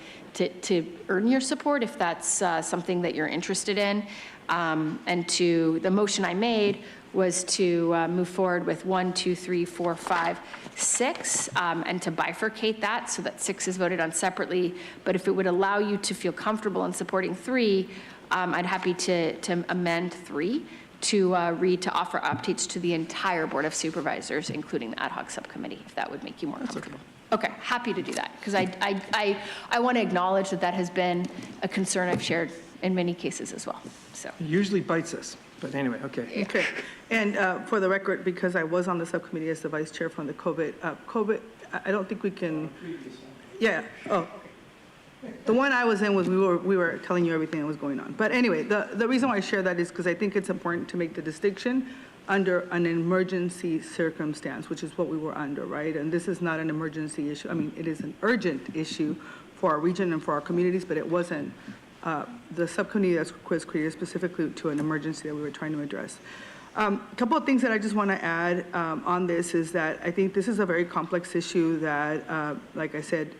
earn your support if that's something that you're interested in. And the motion I made was to move forward with 1, 2, 3, 4, 5, 6, and to bifurcate that so that 6 is voted on separately. But if it would allow you to feel comfortable in supporting 3, I'd happy to amend 3 to read to offer updates to the entire Board of Supervisors, including the ad hoc subcommittee, if that would make you more comfortable. Okay, happy to do that, because I want to acknowledge that has been a concern I've shared in many cases as well. So It usually bites us, but anyway, okay. Yeah. Okay. And for the record, because I was on the subcommittee as the vice chair from the COVID, I don't think we can, yeah, the one I was in was we were telling you everything that was going on. But anyway, the reason why I share that is because I think it's important to make the distinction under an emergency circumstance, which is what we were under, right? And this is not an emergency issue. I mean, it is an urgent issue for our region and for our communities, but it wasn't the subcommittee that was created specifically to an emergency that we were trying to address. A couple of things that I just want to add on this is that I think this is a very complex issue that, like I said,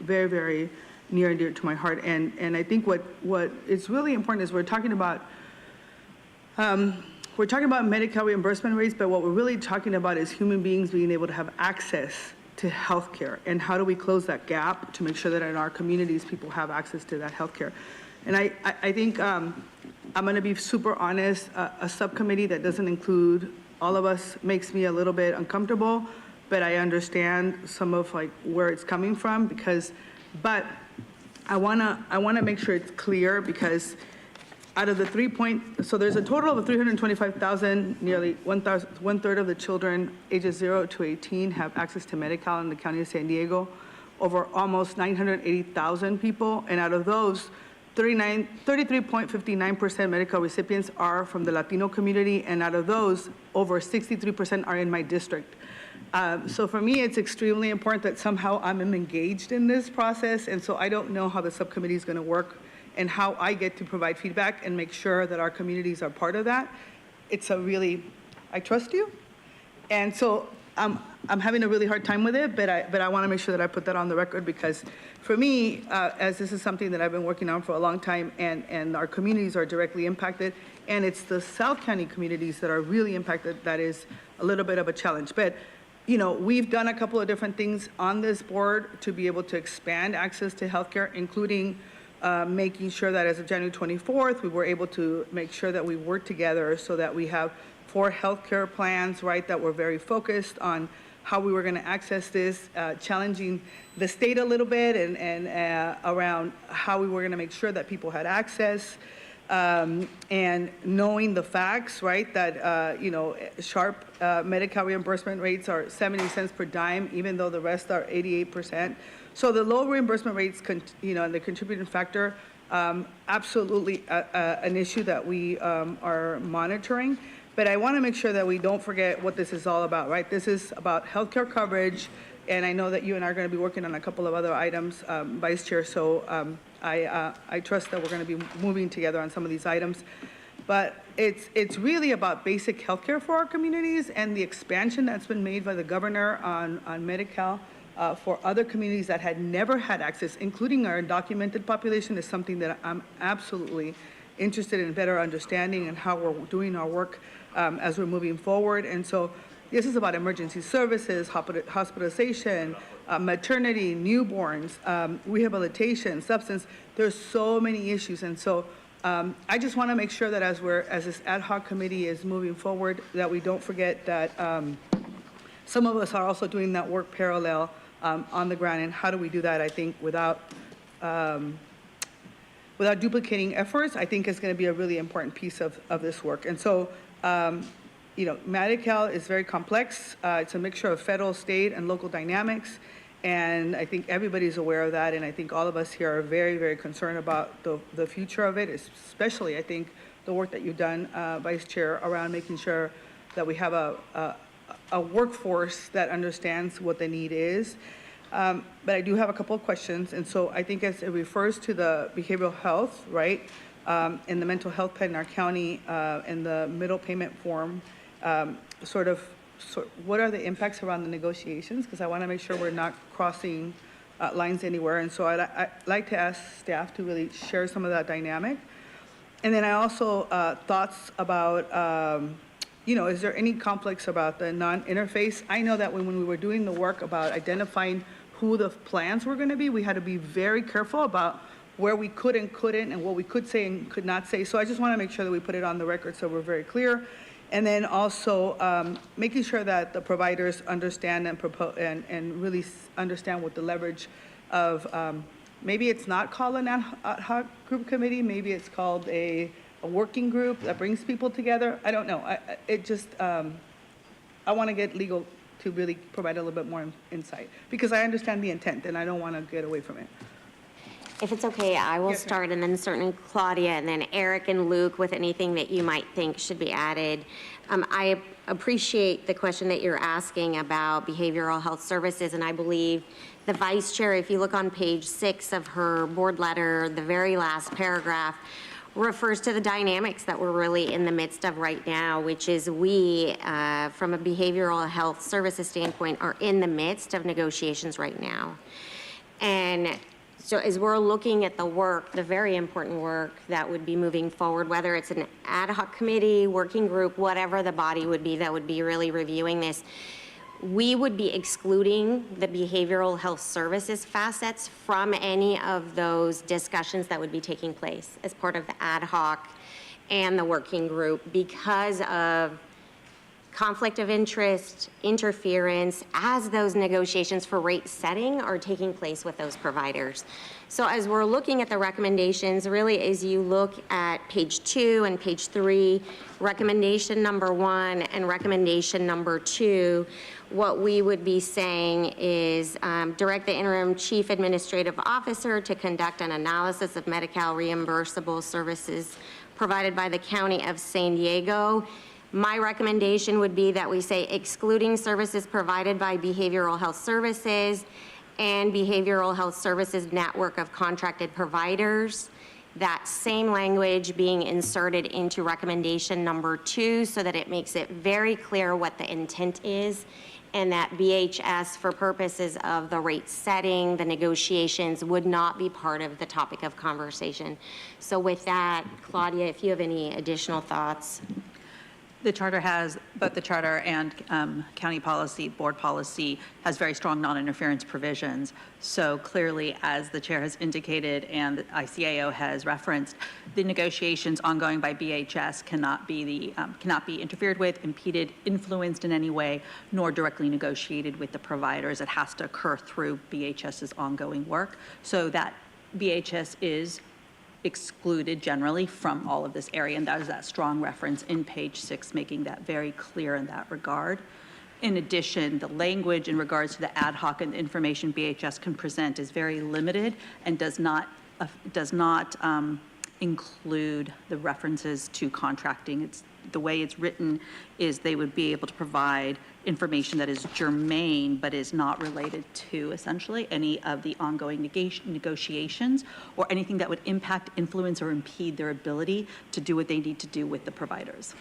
very, very near and dear to my heart. And I think what is really important is we're talking about Medicare reimbursement rates, but what we're really talking about is human beings being able to have access to healthcare, and how do we close that gap to make sure that in our communities people have access to that healthcare. And I think I'm going to be super honest. A subcommittee that doesn't include all of us makes me a little bit uncomfortable, but I understand some of where it's coming from but I want to make sure it's clear, because out of the so there's a total of 325,000, nearly one third of the children ages 0 to 18 have access to Medi-Cal in the county of San Diego, over almost 980,000 people, and out of those, 33.59% Medi-Cal recipients are from the Latino community, and out of those, over 63% are in my district. So for me, it's extremely important that somehow I'm engaged in this process, and so I don't know how the subcommittee is going to work and how I get to provide feedback and make sure that our communities are part of that. I trust you, and so I'm having a really hard time with it, but I want to make sure that I put that on the record, because for me, as this is something that I've been working on for a long time, and our communities are directly impacted, and it's the South County communities that are really impacted, that is a little bit of a challenge. But we've done a couple of different things on this board to be able to expand access to healthcare, including making sure that as of January 24th, we were able to make sure that we work together so that we have 4 healthcare plans, right, that were very focused on how we were going to access this, challenging the state a little bit and around how we were going to make sure that people had access. And knowing the facts, right, that, sharp Medi-Cal reimbursement rates are 70 cents per dime, even though the rest are 88%. So the low reimbursement rates, and the contributing factor, absolutely an issue that we are monitoring. But I want to make sure that we don't forget what this is all about, right? This is about healthcare coverage, and I know that you and I are going to be working on a couple of other items, Vice Chair, so I trust that we're going to be moving together on some of these items. But it's really about basic healthcare for our communities, and the expansion that's been made by the governor on Medi-Cal for other communities that had never had access, including our undocumented population, is something that I'm absolutely interested in better understanding and how we're doing our work as we're moving forward. And so this is about emergency services, hospitalization, maternity, newborns, rehabilitation, substance. There's so many issues. And so I just want to make sure that as this ad hoc committee is moving forward, that we don't forget that some of us are also doing that work parallel on the ground. And how do we do that, I think, without duplicating efforts, I think is going to be a really important piece of this work. And so, Medi-Cal is very complex. It's a mixture of federal, state, and local dynamics. And I think everybody's aware of that. And I think all of us here are very, very concerned about the future of it, especially, I think, the work that you've done, Vice Chair, around making sure that we have a workforce that understands what the need is. But I do have a couple of questions. And so I think as it refers to the behavioral health, right, and the mental health plan in our county and the middle payment form, what are the impacts around the negotiations? Because I want to make sure we're not crossing lines anywhere. And so I'd like to ask staff to really share some of that dynamic. And then I also thoughts about, is there any conflicts about the non-interface? I know that when we were doing the work about identifying who the plans were going to be, we had to be very careful about where we could and couldn't and what we could say and could not say. So I just want to make sure that we put it on the record so we're very clear. And then also making sure that the providers understand and really understand what the leverage of, maybe it's not called an ad hoc group committee, maybe it's called a working group that brings people together. I don't know. I want to get legal to really provide a little bit more insight, because I understand the intent and I don't want to get away from it. If it's okay, I will start, and then certainly Claudia, and then Eric and Luke with anything that you might think should be added. I appreciate the question that you're asking about behavioral health services, and I believe the Vice Chair, if you look on page 6 of her board letter, the very last paragraph refers to the dynamics that we're really in the midst of right now, which is we, from a behavioral health services standpoint, are in the midst of negotiations right now. And so as we're looking at the work, the very important work that would be moving forward, whether it's an ad hoc committee, working group, whatever the body would be that would be really reviewing this, we would be excluding the behavioral health services facets from any of those discussions that would be taking place as part of the ad hoc and the working group because of conflict of interest, interference, as those negotiations for rate setting are taking place with those providers. So as we're looking at the recommendations, really as you look at page 2 and page 3, recommendation number 1 and recommendation number 2, what we would be saying is direct the interim chief administrative officer to conduct an analysis of Medi-Cal reimbursable services provided by the County of San Diego. My recommendation would be that we say excluding services provided by behavioral health services and behavioral health services network of contracted providers. That same language being inserted into recommendation number 2 so that it makes it very clear what the intent is, and that BHS, for purposes of the rate setting, the negotiations, would not be part of the topic of conversation. So with that, Claudia, if you have any additional thoughts. The charter has, both the charter and county policy, board policy, has very strong non-interference provisions. So clearly, as the chair has indicated and the ICAO has referenced, the negotiations ongoing by BHS cannot be interfered with, impeded, influenced in any way, nor directly negotiated with the providers. It has to occur through BHS's ongoing work, so that BHS is excluded generally from all of this area, and that is that strong reference in page 6, making that very clear in that regard. In addition, the language in regards to the ad hoc and the information BHS can present is very limited and does not include the references to contracting. It's the way it's written is they would be able to provide information that is germane but is not related to essentially any of the ongoing negotiations or anything that would impact, influence, or impede their ability to do what they need to do with the providers.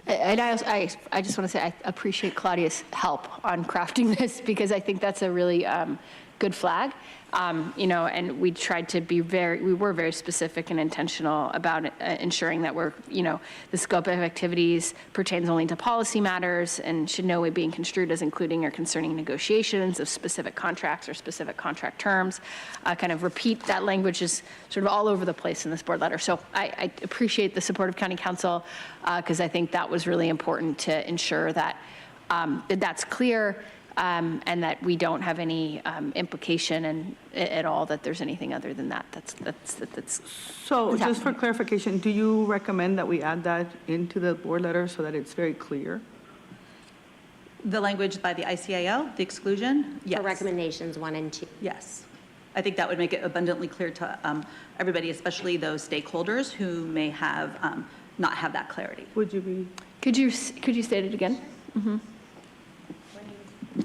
And I just want to say I appreciate Claudia's help on crafting this, because I think that's a really good flag. You know, and we tried to be we were very specific and intentional about ensuring that you know, the scope of activities pertains only to policy matters and should no way being construed as including or concerning negotiations of specific contracts or specific contract terms. Kind of repeat that language is sort of all over the place in this board letter. So I appreciate the support of County Council, because I think that was really important to ensure that that's clear. And that we don't have any implication at all that there's anything other than that. That's So just for clarification, do you recommend that we add that into the board letter so that it's very clear? The language by the ICAO, the exclusion? Yes. For recommendations 1 and 2. Yes. I think that would make it abundantly clear to everybody, especially those stakeholders who may have not have that clarity. Would you be? Could you state it again? Mm-hmm.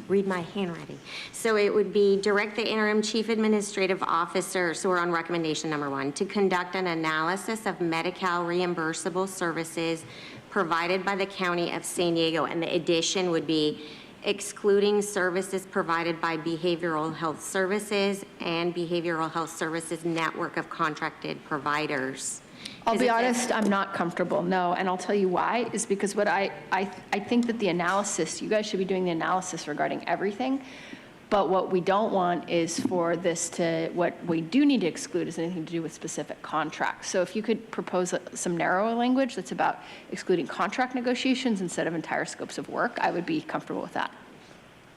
Read my handwriting. So it would be direct the interim chief administrative officer, so we're on recommendation number 1, to conduct an analysis of Medi-Cal reimbursable services provided by the County of San Diego. And the addition would be excluding services provided by behavioral health services and behavioral health services network of contracted providers. I'll be honest, I'm not comfortable, no, and I'll tell you why, is because what I think that the analysis, you guys should be doing the analysis regarding everything, but what we don't want is for this to, what we do need to exclude is anything to do with specific contracts. So if you could propose some narrower language that's about excluding contract negotiations instead of entire scopes of work, I would be comfortable with that.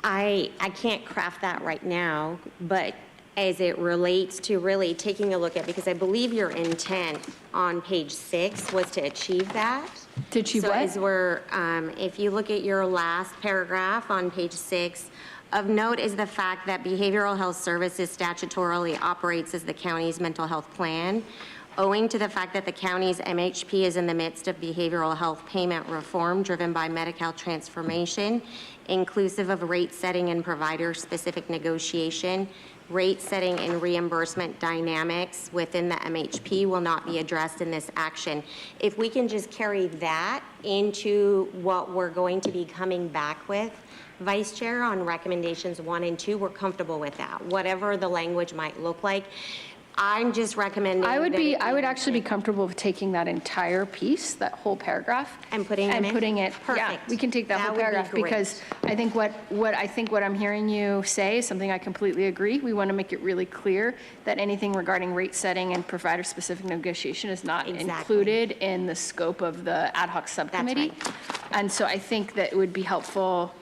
I can't craft that right now, but as it relates to really taking a look at, because I believe your intent on page 6 was to achieve that. To achieve what? So as we're, if you look at your last paragraph on page 6, of note is the fact that behavioral health services statutorily operates as the county's mental health plan. Owing to the fact that the county's MHP is in the midst of behavioral health payment reform driven by Medi-Cal transformation, inclusive of rate setting and provider-specific negotiation, rate setting and reimbursement dynamics within the MHP will not be addressed in this action. If we can just carry that into what we're going to be coming back with, Vice Chair, on recommendations 1 and 2, we're comfortable with that, whatever the language might look like. I'm just recommending. I would actually be comfortable with taking that entire piece, that whole paragraph, and putting it. Perfect. Yeah, we can take that whole paragraph, because I think what I'm hearing you say is something I completely agree. We want to make it really clear that anything regarding rate setting and provider-specific negotiation is not included in the scope of the ad hoc subcommittee. That's right. And so I think that it would be helpful.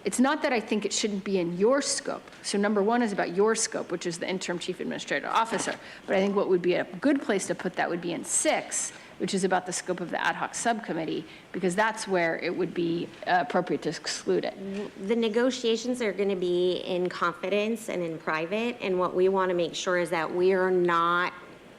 It's not that I think it shouldn't be in your scope. So number 1 is about your scope, which is the interim chief administrative officer. But I think what would be a good place to put that would be in 6, which is about the scope of the ad hoc subcommittee, because that's where it would be appropriate to exclude it. The negotiations are going to be in confidence and in private, and what we want to make sure is that we are not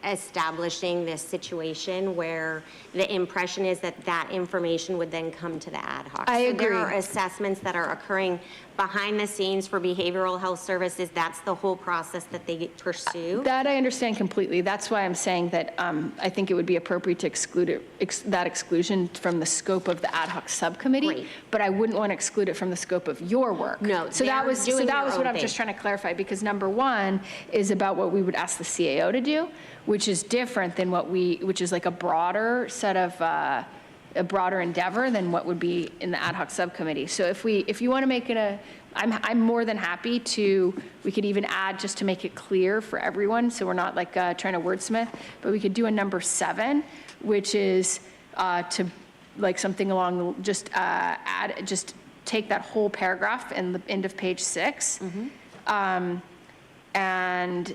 establishing this situation where the impression is that that information would then come to the ad hoc. I agree. There are assessments that are occurring behind the scenes for behavioral health services. That's the whole process that they pursue. That I understand completely. That's why I'm saying that I think it would be appropriate to exclude that exclusion from the scope of the ad hoc subcommittee. Great. But I wouldn't want to exclude it from the scope of your work. No, so that was what I'm just trying to clarify, because number 1 is about what we would ask the CAO to do, which is different than which is like a broader set of a broader endeavor than what would be in the ad hoc subcommittee. So if you want to make it I'm more than happy to, we could even add just to make it clear for everyone, so we're not like trying to wordsmith, but we could do a number 7, which is to like something along the, just take that whole paragraph in the end of page 6, and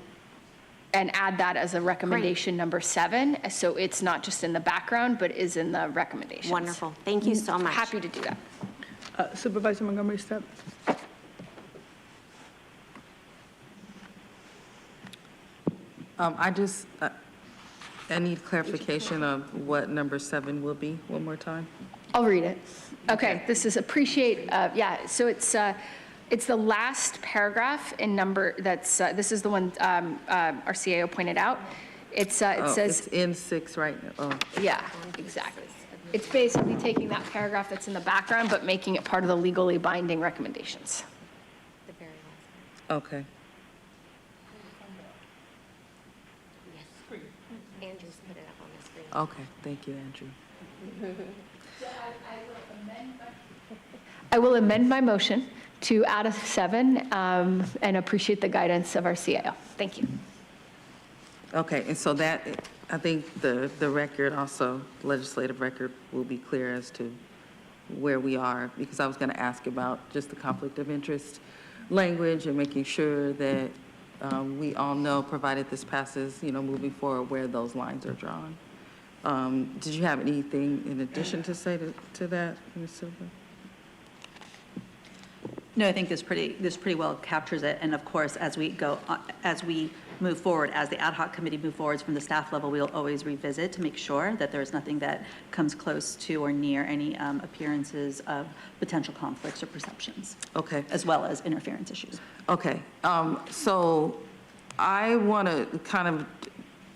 add that as a recommendation number 7. So it's not just in the background, but is in the recommendations. Wonderful. Thank you so much. Happy to do that. Supervisor Montgomery Stepp. I need clarification of what number 7 will be one more time. I'll read it. Okay, this is appreciate, so it's the last paragraph in number, this is the one our CAO pointed out. It says. It's in 6 right now. Oh. Yeah, exactly. It's basically taking that paragraph that's in the background, but making it part of the legally binding recommendations. Okay. Andrew's put it up on the screen. Okay, thank you, Andrew. I will amend my motion to add a 7 and appreciate the guidance of our CAO. Thank you. Okay, and so that, I think the record also, legislative record will be clear as to where we are, because I was going to ask about just the conflict of interest language and making sure that we all know, provided this passes, moving forward, where those lines are drawn. Did you have anything in addition to say to that, Ms. Silva? No, I think this pretty well captures it. And of course, as we move forward, as the ad hoc committee move forwards from the staff level, we'll always revisit to make sure that there's nothing that comes close to or near any appearances of potential conflicts or perceptions. Okay. As well as interference issues. Okay. So I want to kind of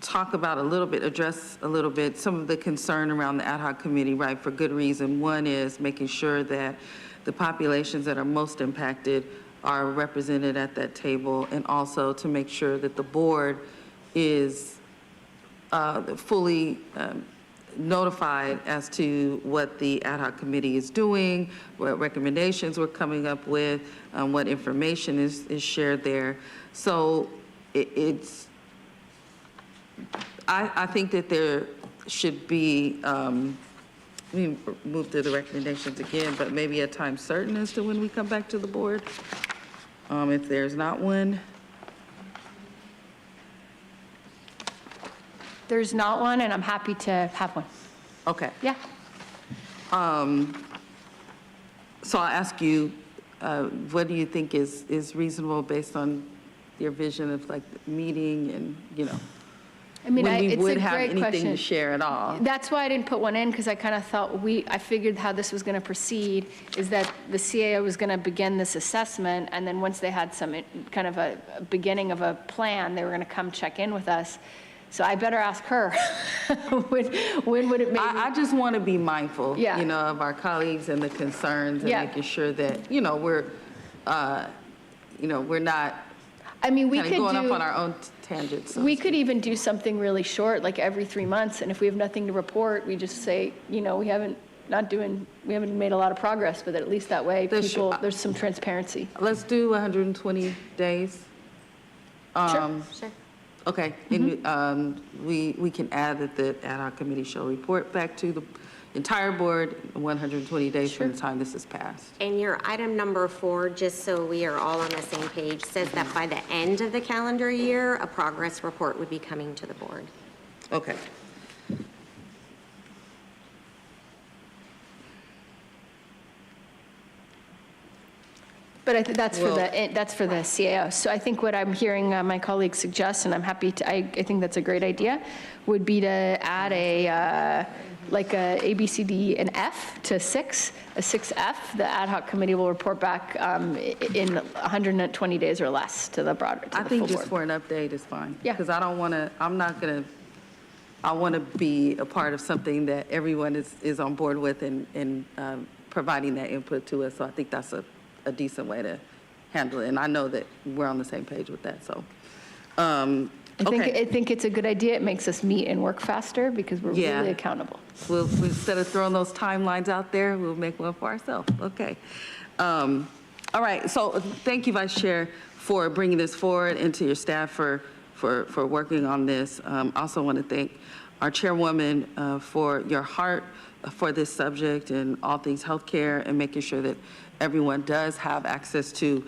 talk about address a little bit some of the concern around the ad hoc committee, right, for good reason. One is making sure that the populations that are most impacted are represented at that table, and also to make sure that the board is fully notified as to what the ad hoc committee is doing, what recommendations we're coming up with, what information is shared there. So I think that there should be, let me move to the recommendations again, but maybe a time certain as to when we come back to the board, if there's not one. There's not one, and I'm happy to have one. Okay. Yeah. So I'll ask you, what do you think is reasonable based on your vision of like the meeting and, I mean, when we it's would a have great anything question. to share at all? That's why I didn't put one in, because I kind of thought I figured how this was going to proceed is that the CAO was going to begin this assessment, and then once they had some kind of a beginning of a plan, they were going to come check in with us. So I better ask her. when would it maybe? I just want to be mindful, Yeah. Of our colleagues and the concerns, and Yeah. making sure that, we're not, I mean, we kind could of going do. off on our own tangents. so We to could even do something really short, like every 3 months, and if we have nothing to report, we just say, we haven't made a lot of progress, but at least that way, there's some transparency. Let's do 120 days. Sure. Okay, and we can add that the ad hoc committee shall report back to the entire board 120 days from the time this is passed. And your item number 4, just so we are all on the same page, says that by the end of the calendar year, a progress report would be coming to the board. Okay. But I think that's for the CAO. So I think what I'm hearing my colleagues suggest, and I'm happy to, I think that's a great idea, would be to add like a B, C, D, and F to 6, a 6F. The ad hoc committee will report back in 120 days or less to the broader, to I the think full just board. for an update is fine. Yeah. Because I want to be a part of something that everyone is on board with and providing that input to us. So I think that's a decent way to handle it. And I know that we're on the same page with that, so. I think it's a good idea. It makes us meet and work faster because we're really accountable. We'll instead of throwing those timelines out there, we'll make one for ourselves. Okay. All right. So thank you, Vice Chair, for bringing this forward, and to your staff for working on this. Also want to thank our chairwoman for your heart for this subject and all things healthcare, and making sure that everyone does have access to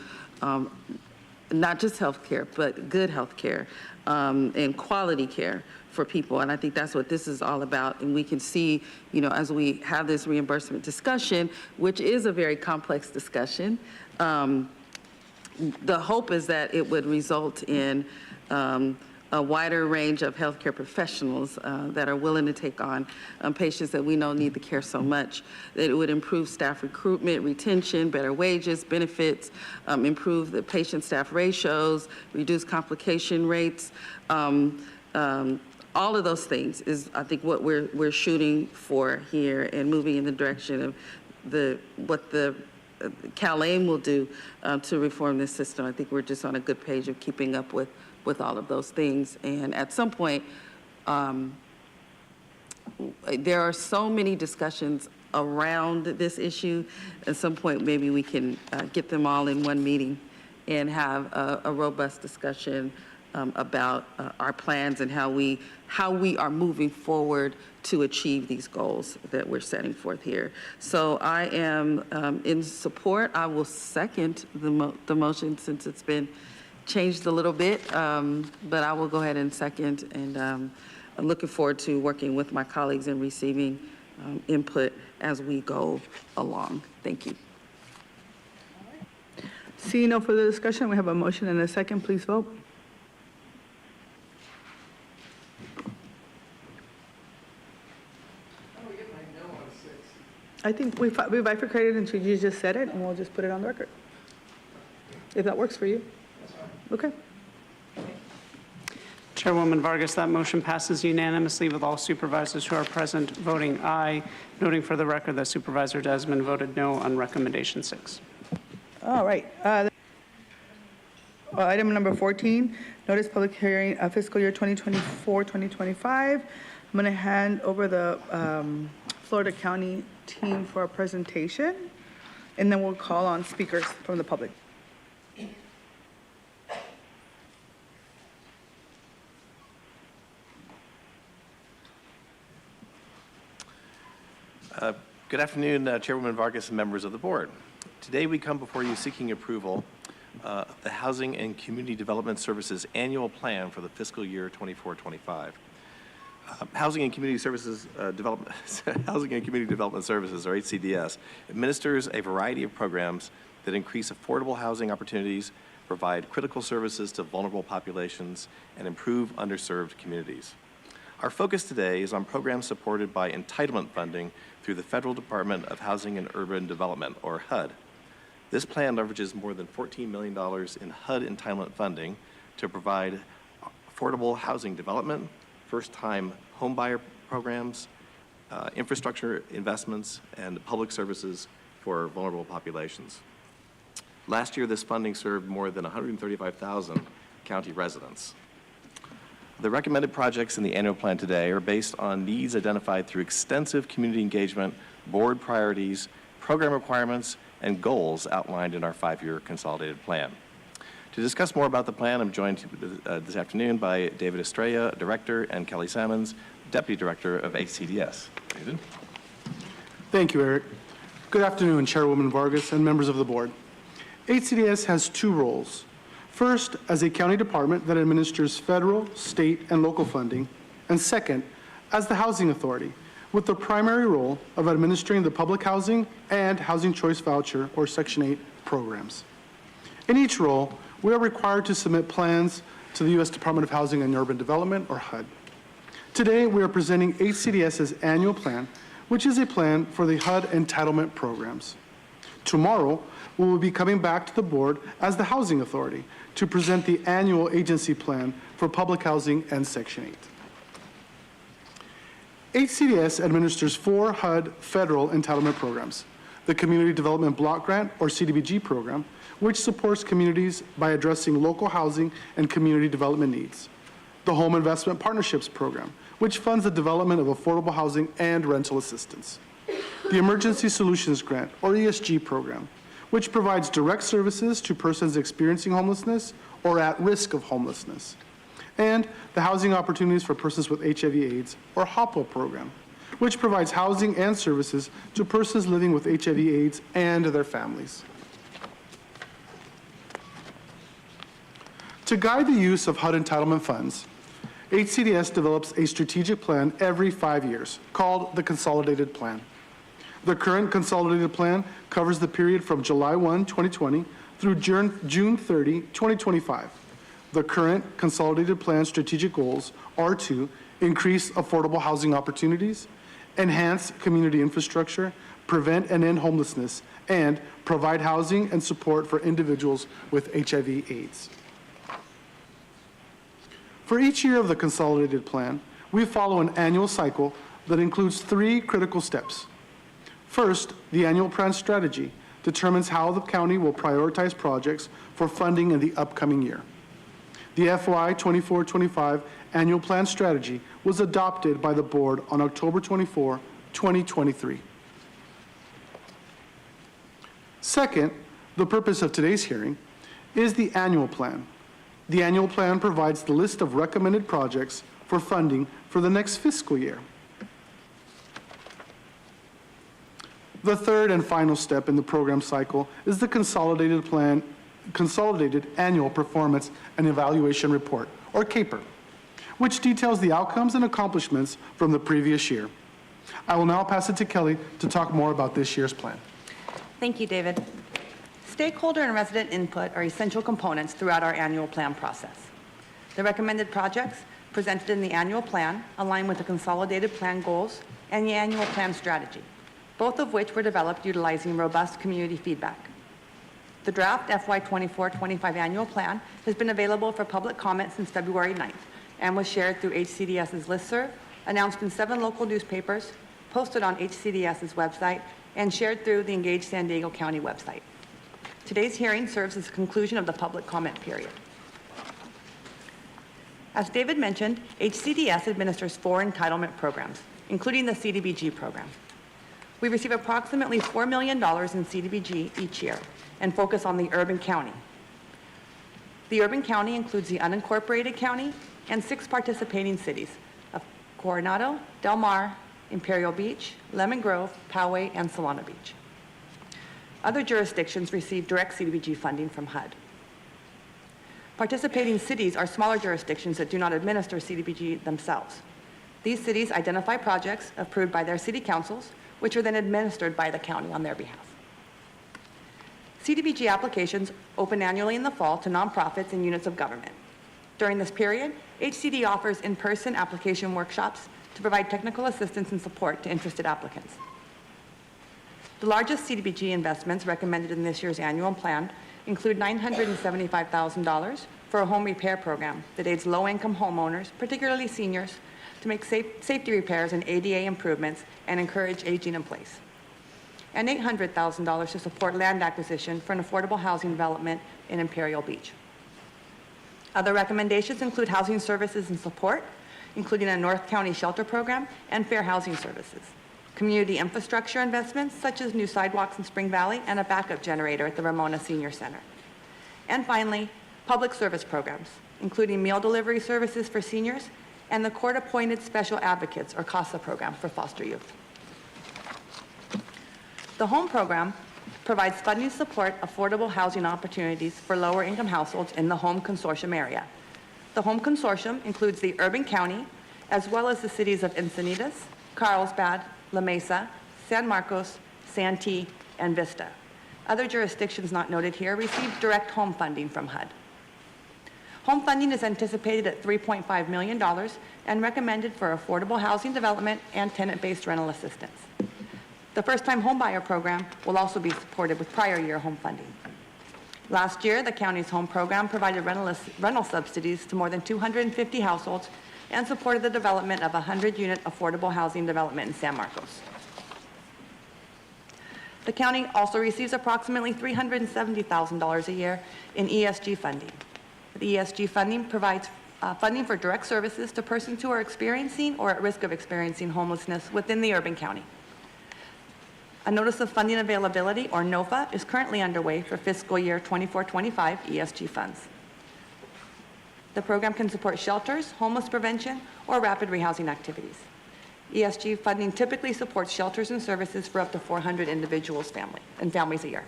not just health care, but good health care and quality care for people. And I think that's what this is all about. And we can see, you know, as we have this reimbursement discussion, which is a very complex discussion, the hope is that it would result in a wider range of healthcare professionals that are willing to take on patients that we know need the care so much, that it would improve staff recruitment, retention, better wages, benefits, improve the patient-staff ratios, reduce complication rates. All of those things is, I think, what we're shooting for here and moving in the direction of what the CalAIM will do to reform this system. I think we're just on a good page of keeping up with all of those things. And at some point, there are so many discussions around this issue. At some point, maybe we can get them all in one meeting and have a robust discussion about our plans and how we are moving forward to achieve these goals that we're setting forth here. So I am in support. I will second the motion since it's been changed a little bit, but I will go ahead and second, and I'm looking forward to working with my colleagues and receiving input as we go along. Thank you. Seeing no further discussion, we have a motion and a second. Please vote. I think we bifurcated and you just said it, and we'll just put it on the record. If that works for you. Okay. Chairwoman Vargas, that motion passes unanimously with all supervisors who are present voting aye, noting for the record that Supervisor Desmond voted no on recommendation 6. All right. Item number 14, notice public hearing fiscal year 2024-2025. I'm going to hand over the Florida County team for a presentation, and then we'll call on speakers from the public. Good afternoon, Chairwoman Vargas and members of the board. Today we come before you seeking approval of the Housing and Community Development Services Annual Plan for the fiscal year 24-25. Housing and Community Services Housing and Community Development Services, or HCDS, administers a variety of programs that increase affordable housing opportunities, provide critical services to vulnerable populations, and improve underserved communities. Our focus today is on programs supported by entitlement funding through the Federal Department of Housing and Urban Development, or HUD. This plan leverages more than $14 million in HUD entitlement funding to provide affordable housing development, first-time homebuyer programs, infrastructure investments, and public services for vulnerable populations. Last year, this funding served more than 135,000 county residents. The recommended projects in the annual plan today are based on needs identified through extensive community engagement, board priorities, program requirements, and goals outlined in our 5-year consolidated plan. To discuss more about the plan, I'm joined this afternoon by David Estrella, Director, and Kelly Salmons, Deputy Director of HCDS. David? Thank you, Eric. Good afternoon, Chairwoman Vargas and members of the board. HCDS has 2 roles. First, as a county department that administers federal, state, and local funding, and second, as the housing authority, with the primary role of administering the public housing and housing choice voucher, or Section 8, programs. In each role, we are required to submit plans to the U.S. Department of Housing and Urban Development, or HUD. Today, we are presenting HCDS's annual plan, which is a plan for the HUD entitlement programs. Tomorrow, we will be coming back to the board as the housing authority to present the annual agency plan for public housing and Section 8. HCDS administers 4 HUD federal entitlement programs: the Community Development Block Grant, or CDBG program, which supports communities by addressing local housing and community development needs; the Home Investment Partnerships program, which funds the development of affordable housing and rental assistance; the Emergency Solutions Grant, or ESG program, which provides direct services to persons experiencing homelessness or at risk of homelessness; and the Housing Opportunities for Persons with HIV/AIDS, or HOPWA program, which provides housing and services to persons living with HIV/AIDS and their families. To guide the use of HUD entitlement funds, HCDS develops a strategic plan every 5 years called the Consolidated Plan. The current Consolidated Plan covers the period from July 1, 2020 through June 30, 2025. The current Consolidated Plan strategic goals are to increase affordable housing opportunities, enhance community infrastructure, prevent and end homelessness, and provide housing and support for individuals with HIV/AIDS. For each year of the Consolidated Plan, we follow an annual cycle that includes 3 critical steps. First, the annual plan strategy determines how the county will prioritize projects for funding in the upcoming year. The FY 24-25 annual plan strategy was adopted by the board on October 24, 2023. Second, the purpose of today's hearing is the annual plan. The annual plan provides the list of recommended projects for funding for the next fiscal year. The third and final step in the program cycle is the Consolidated Annual Performance and Evaluation Report, or CAPER, which details the outcomes and accomplishments from the previous year. I will now pass it to Kelly to talk more about this year's plan. Thank you, David. Stakeholder and resident input are essential components throughout our annual plan process. The recommended projects presented in the annual plan align with the Consolidated Plan goals and the annual plan strategy, both of which were developed utilizing robust community feedback. The draft FY 24-25 annual plan has been available for public comment since February 9th and was shared through HCDS's listserv, announced in 7 local newspapers, posted on HCDS's website, and shared through the Engage San Diego County website. Today's hearing serves as the conclusion of the public comment period. As David mentioned, HCDS administers 4 entitlement programs, including the CDBG program. We receive approximately $4 million in CDBG each year and focus on the urban county. The urban county includes the unincorporated county and 6 participating cities of Coronado, Del Mar, Imperial Beach, Lemon Grove, Poway, and Solana Beach. Other jurisdictions receive direct CDBG funding from HUD. Participating cities are smaller jurisdictions that do not administer CDBG themselves. These cities identify projects approved by their city councils, which are then administered by the county on their behalf. CDBG applications open annually in the fall to nonprofits and units of government. During this period, HCD offers in-person application workshops to provide technical assistance and support to interested applicants. The largest CDBG investments recommended in this year's annual plan include $975,000 for a home repair program that aids low-income homeowners, particularly seniors, to make safety repairs and ADA improvements and encourage aging in place, and $800,000 to support land acquisition for an affordable housing development in Imperial Beach. Other recommendations include housing services and support, including a North County shelter program and fair housing services, community infrastructure investments such as new sidewalks in Spring Valley and a backup generator at the Ramona Senior Center. And finally, public service programs, including meal delivery services for seniors and the court-appointed special advocates, or CASA program, for foster youth. The HOME program provides funding to support affordable housing opportunities for lower-income households in the HOME consortium area. The HOME consortium includes the urban county, as well as the cities of Encinitas, Carlsbad, La Mesa, San Marcos, Santee, and Vista. Other jurisdictions not noted here receive direct HOME funding from HUD. HOME funding is anticipated at $3.5 million and recommended for affordable housing development and tenant-based rental assistance. The first-time homebuyer program will also be supported with prior year HOME funding. Last year, the county's HOME program provided rental subsidies to more than 250 households and supported the development of a 100-unit affordable housing development in San Marcos. The county also receives approximately $370,000 a year in ESG funding. The ESG funding provides funding for direct services to persons who are experiencing or at risk of experiencing homelessness within the urban county. A Notice of Funding Availability, or NOFA, is currently underway for fiscal year 24-25 ESG funds. The program can support shelters, homeless prevention, or rapid rehousing activities. ESG funding typically supports shelters and services for up to 400 individuals and families a year.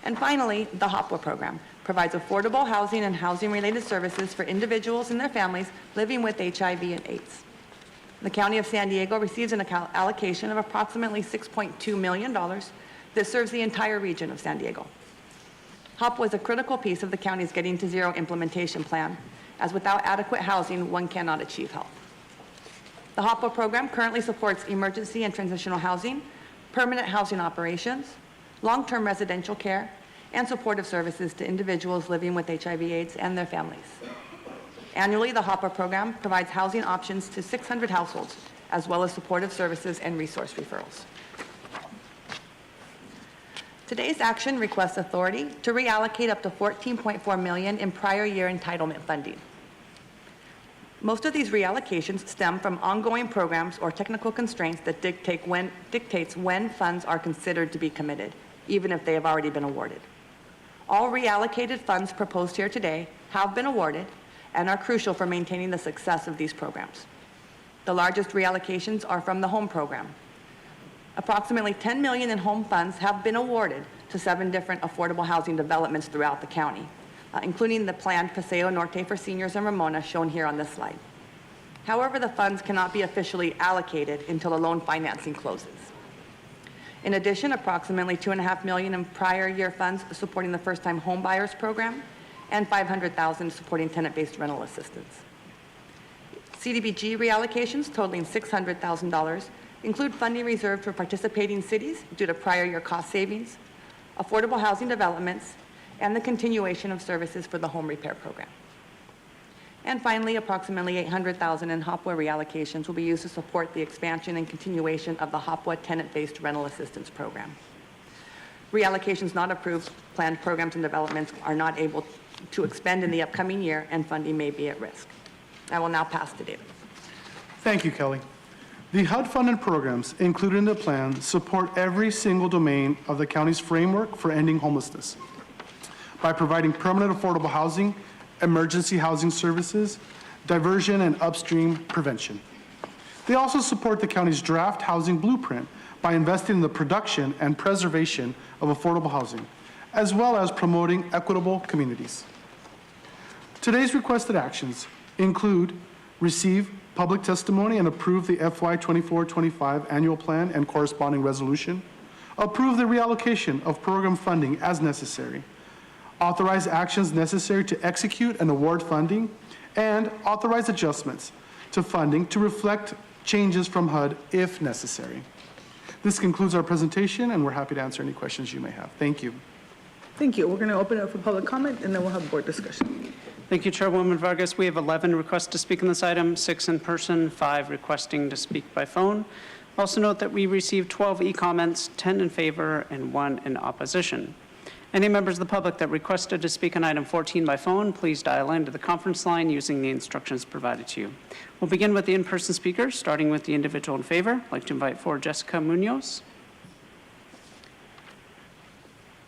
And finally, the HOPWA program provides affordable housing and housing-related services for individuals and their families living with HIV and AIDS. The County of San Diego receives an allocation of approximately $6.2 million that serves the entire region of San Diego. HOP was a critical piece of the county's Getting to Zero implementation plan, as without adequate housing, one cannot achieve health. The HOPWA program currently supports emergency and transitional housing, permanent housing operations, long-term residential care, and supportive services to individuals living with HIV/AIDS and their families. Annually, the HOPWA program provides housing options to 600 households, as well as supportive services and resource referrals. Today's action requests authority to reallocate up to $14.4 million in prior year entitlement funding. Most of these reallocations stem from ongoing programs or technical constraints that dictates when funds are considered to be committed, even if they have already been awarded. All reallocated funds proposed here today have been awarded and are crucial for maintaining the success of these programs. The largest reallocations are from the HOME program. Approximately $10 million in HOME funds have been awarded to 7 different affordable housing developments throughout the county, including the planned Paseo Norte for seniors in Ramona, shown here on this slide. However, the funds cannot be officially allocated until the loan financing closes. In addition, approximately $2.5 million in prior year funds supporting the first-time home buyers program and $500,000 supporting tenant-based rental assistance. CDBG reallocations totaling $600,000 include funding reserved for participating cities due to prior year cost savings, affordable housing developments, and the continuation of services for the home repair program. And finally, approximately $800,000 in HOPWA reallocations will be used to support the expansion and continuation of the HOPWA tenant-based rental assistance program. Reallocations not approved, planned programs and developments are not able to expend in the upcoming year, and funding may be at risk. I will now pass to David. Thank you, Kelly. The HUD-funded programs included in the plan support every single domain of the county's framework for ending homelessness by providing permanent affordable housing, emergency housing services, diversion, and upstream prevention. They also support the county's draft housing blueprint by investing in the production and preservation of affordable housing, as well as promoting equitable communities. Today's requested actions include receive public testimony and approve the FY 24-25 annual plan and corresponding resolution, approve the reallocation of program funding as necessary, authorize actions necessary to execute and award funding, and authorize adjustments to funding to reflect changes from HUD if necessary. This concludes our presentation, and we're happy to answer any questions you may have. Thank you. Thank you. We're going to open it up for public comment, and then we'll have board discussion. Thank you, Chairwoman Vargas. We have 11 requests to speak on this item, 6 in person, 5 requesting to speak by phone. Also note that we received 12 e-comments, 10 in favor and 1 in opposition. Any members of the public that requested to speak on item 14 by phone, please dial into the conference line using the instructions provided to you. We'll begin with the in-person speakers, starting with the individual in favor. I'd like to invite forward Jessica Munoz.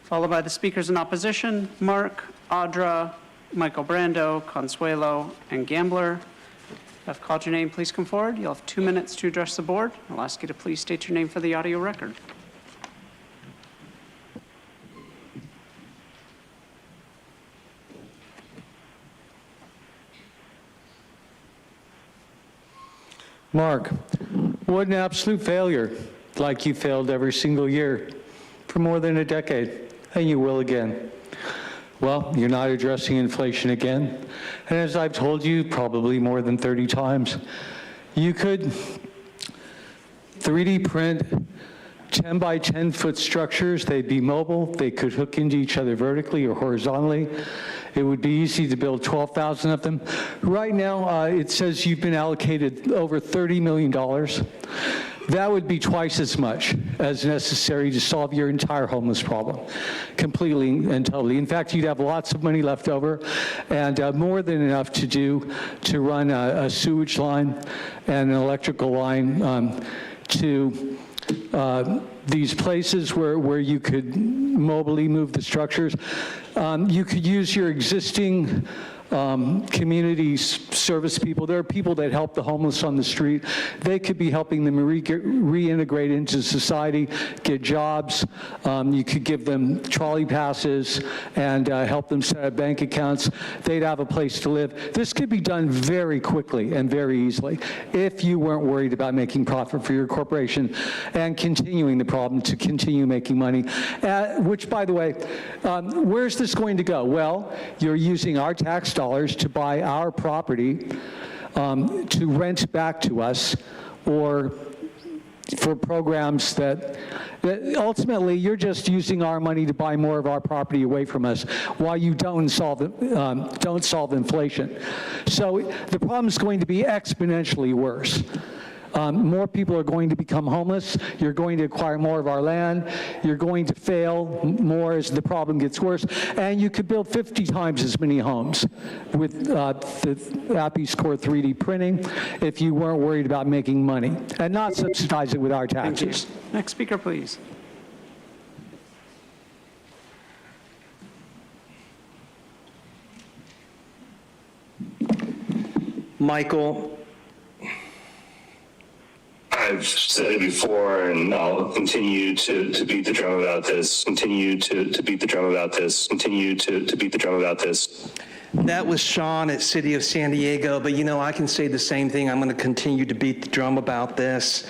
Followed by the speakers in opposition, Mark, Audra, Michael Brando, Consuelo, and Gambler. If I've called your name, please come forward. You'll have 2 minutes to address the board. I'll ask you to please state your name for the audio record. Mark, what an absolute failure, like you failed every single year for more than a decade, and you will again. Well, you're not addressing inflation again, and as I've told you probably more than 30 times, you could 3D print 10 by 10 foot structures. They'd be mobile. They could hook into each other vertically or horizontally. It would be easy to build 12,000 of them. Right now, it says you've been allocated over $30 million. That would be twice as much as necessary to solve your entire homeless problem, completely and totally. In fact, you'd have lots of money left over and more than enough to run a sewage line and an electrical line to these places where you could mobily move the structures. You could use your existing community service people. There are people that help the homeless on the street. They could be helping them reintegrate into society, get jobs. You could give them trolley passes and help them set up bank accounts. They'd have a place to live. This could be done very quickly and very easily if you weren't worried about making profit for your corporation and continuing the problem to continue making money, which, by the way, where's this going to go? Well, you're using our tax dollars to buy our property to rent back to us, or for programs that ultimately you're just using our money to buy more of our property away from us while you don't solve inflation. So the problem is going to be exponentially worse. More people are going to become homeless. You're going to acquire more of our land. You're going to fail more as the problem gets worse. And you could build 50 times as many homes with the Appy's Core 3D printing if you weren't worried about making money and not subsidize it with our taxes. Thank you. Next speaker, please. Michael, I've said it before, and I'll continue to beat the drum about this, continue to beat the drum about this, continue to beat the drum about this. that was Sean at City of San Diego, but you know, I can say the same thing. I'm going to continue to beat the drum about this.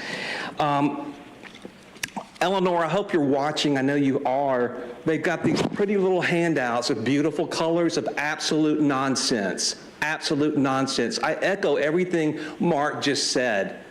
Eleanor, I hope you're watching. I know you are. They've got these pretty little handouts of beautiful colors of absolute nonsense. Absolute nonsense. I echo everything Mark just said.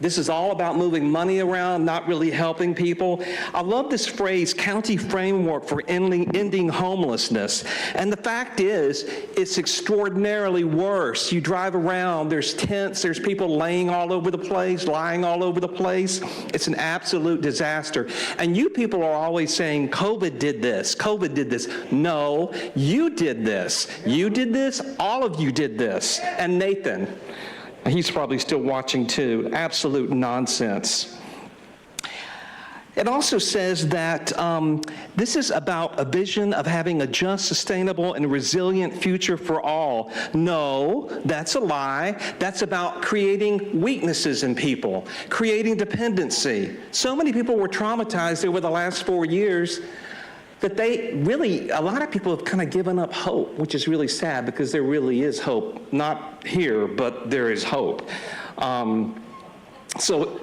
This is all about moving money around, not really helping people. I love this phrase, county framework for ending homelessness. And the fact is, it's extraordinarily worse. You drive around, there's tents, there's people laying all over the place, lying all over the place. It's an absolute disaster. And you people are always saying, COVID did this, COVID did this. No, you did this. You did this, all of you did this. And Nathan. He's probably still watching too. Absolute nonsense. It also says that this is about a vision of having a just, sustainable, and resilient future for all. No, that's a lie. That's about creating weaknesses in people, creating dependency. So many people were traumatized over the last 4 years that a lot of people have kind of given up hope, which is really sad because there really is hope. Not here, but there is hope. So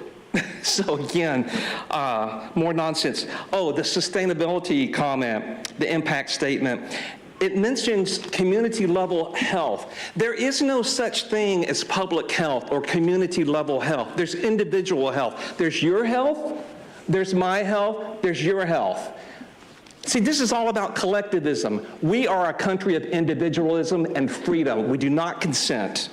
again, more nonsense. Oh, the sustainability comment, the impact statement. It mentions community level health. There is no such thing as public health or community level health. There's individual health. There's your health, there's my health, there's your health. See, this is all about collectivism. We are a country of individualism and freedom. We do not consent.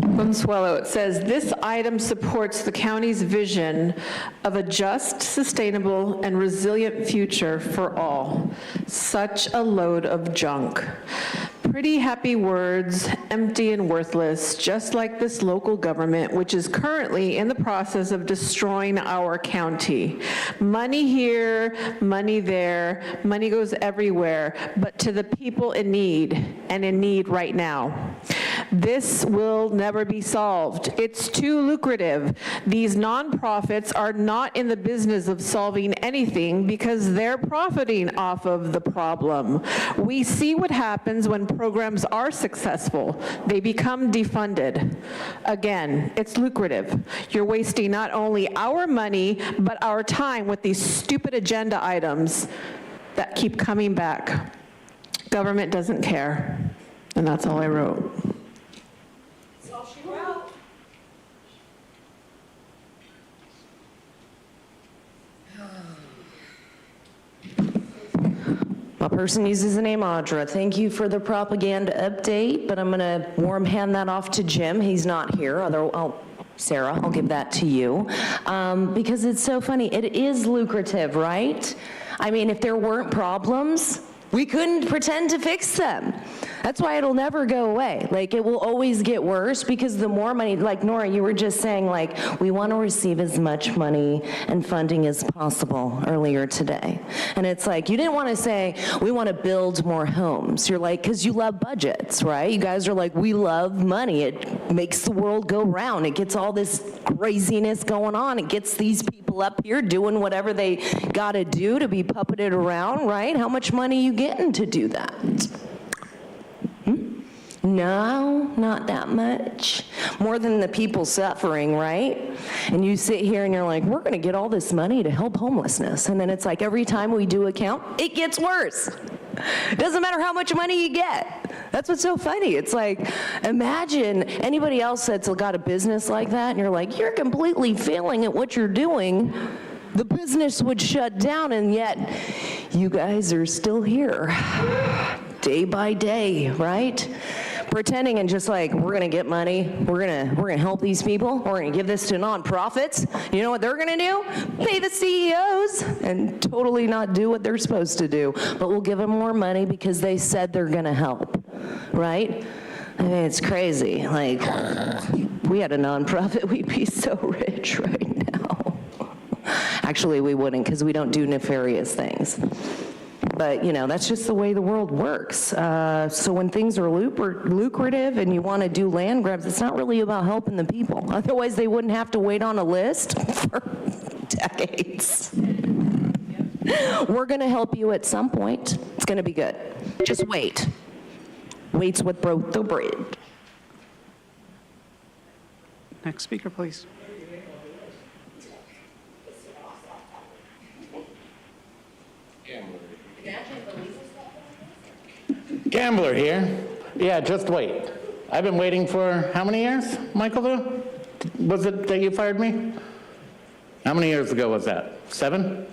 Consuelo, it says, this item supports the county's vision of a just, sustainable, and resilient future for all. Such a load of junk. Pretty happy words, empty and worthless, just like this local government, which is currently in the process of destroying our county. Money here, money there, money goes everywhere, but to the people in need, and in need right now. This will never be solved. It's too lucrative. These nonprofits are not in the business of solving anything because they're profiting off of the problem. We see what happens when programs are successful. They become defunded. Again, it's lucrative. You're wasting not only our money, but our time with these stupid agenda items that keep coming back. Government doesn't care. And that's all I wrote. A person uses the name Audra. Thank you for the propaganda update, but I'm going to warm hand that off to Jim. He's not here. Sarah, I'll give that to you. Because it's so funny. It is lucrative, right? I mean, if there weren't problems, we couldn't pretend to fix them. That's why it'll never go away. Like, it will always get worse because the more money, like Nora, you were just saying, like, we want to receive as much money and funding as possible earlier today. And it's like, you didn't want to say, we want to build more homes. You're like, because you love budgets, right? You guys are like, we love money. It makes the world go round. It gets all this craziness going on. It gets these people up here doing whatever they got to do to be puppeted around, right? How much money are you getting to do that? No, not that much. More than the people suffering, right? And you sit here and you're like, we're going to get all this money to help homelessness. And then it's like every time we do a count, it gets worse. It doesn't matter how much money you get. That's what's so funny. It's like, imagine anybody else that's got a business like that, and you're like, you're completely failing at what you're doing. The business would shut down, and yet you guys are still here, day by day, right? Pretending and just like, we're gonna get money, we're gonna help these people, we're gonna give this to nonprofits. You know what they're gonna do? Pay the CEOs and totally not do what they're supposed to do. But we'll give them more money because they said they're gonna help, right? I mean, it's crazy. Like, we had a nonprofit, we'd be so rich right now. Actually, we wouldn't, because we don't do nefarious things. But, you know, that's just the way the world works. So when things are lucrative and you want to do land grabs, it's not really about helping the people. Otherwise, they wouldn't have to wait on a list for decades. We're going to help you at some point. It's going to be good. Just wait. Wait's what broke the bread. Next speaker, please. Gambler here. Yeah, just wait. I've been waiting for how many years, Michael Vu? Was it that you fired me? How many years ago was that? 7?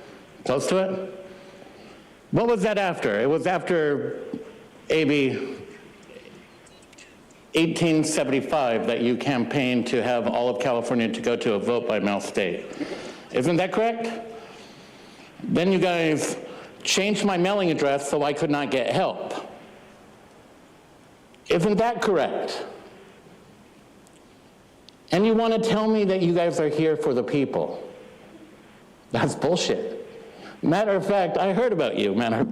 Close to it? What was that after? It was after AB 1875 that you campaigned to have all of California to go to a vote by mail state. Isn't that correct? Then you guys changed my mailing address so I could not get help. Isn't that correct? And you want to tell me that you guys are here for the people. That's bullshit. Matter of fact, I heard about you, you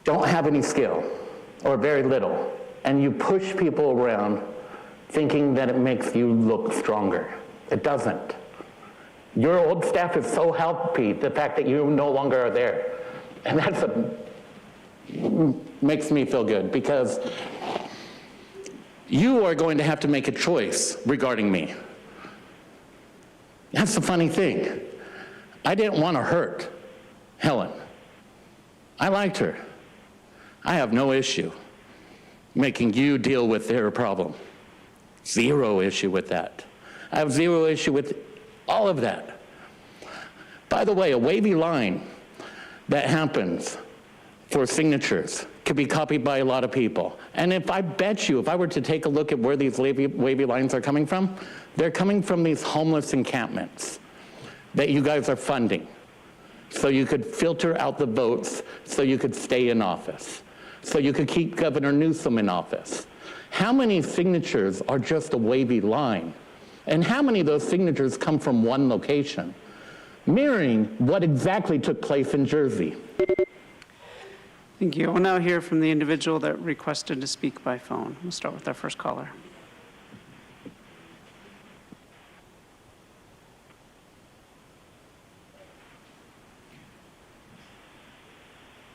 don't have any skill, or very little, and you push people around thinking that it makes you look stronger. It doesn't. Your old staff is so happy, the fact that you no longer are there. And makes me feel good, because you are going to have to make a choice regarding me. That's the funny thing. I didn't want to hurt Helen. I liked her. I have no issue making you deal with their problem. Zero issue with that. I have zero issue with all of that. By the way, a wavy line that happens for signatures could be copied by a lot of people. And if I bet you, if I were to take a look at where these wavy lines are coming from, they're coming from these homeless encampments that you guys are funding. So you could filter out the votes, so you could stay in office, so you could keep Governor Newsom in office. How many signatures are just a wavy line? And how many of those signatures come from one location? Mirroring what exactly took place in Jersey. Thank you. We'll now hear from the individual that requested to speak by phone. We'll start with our first caller.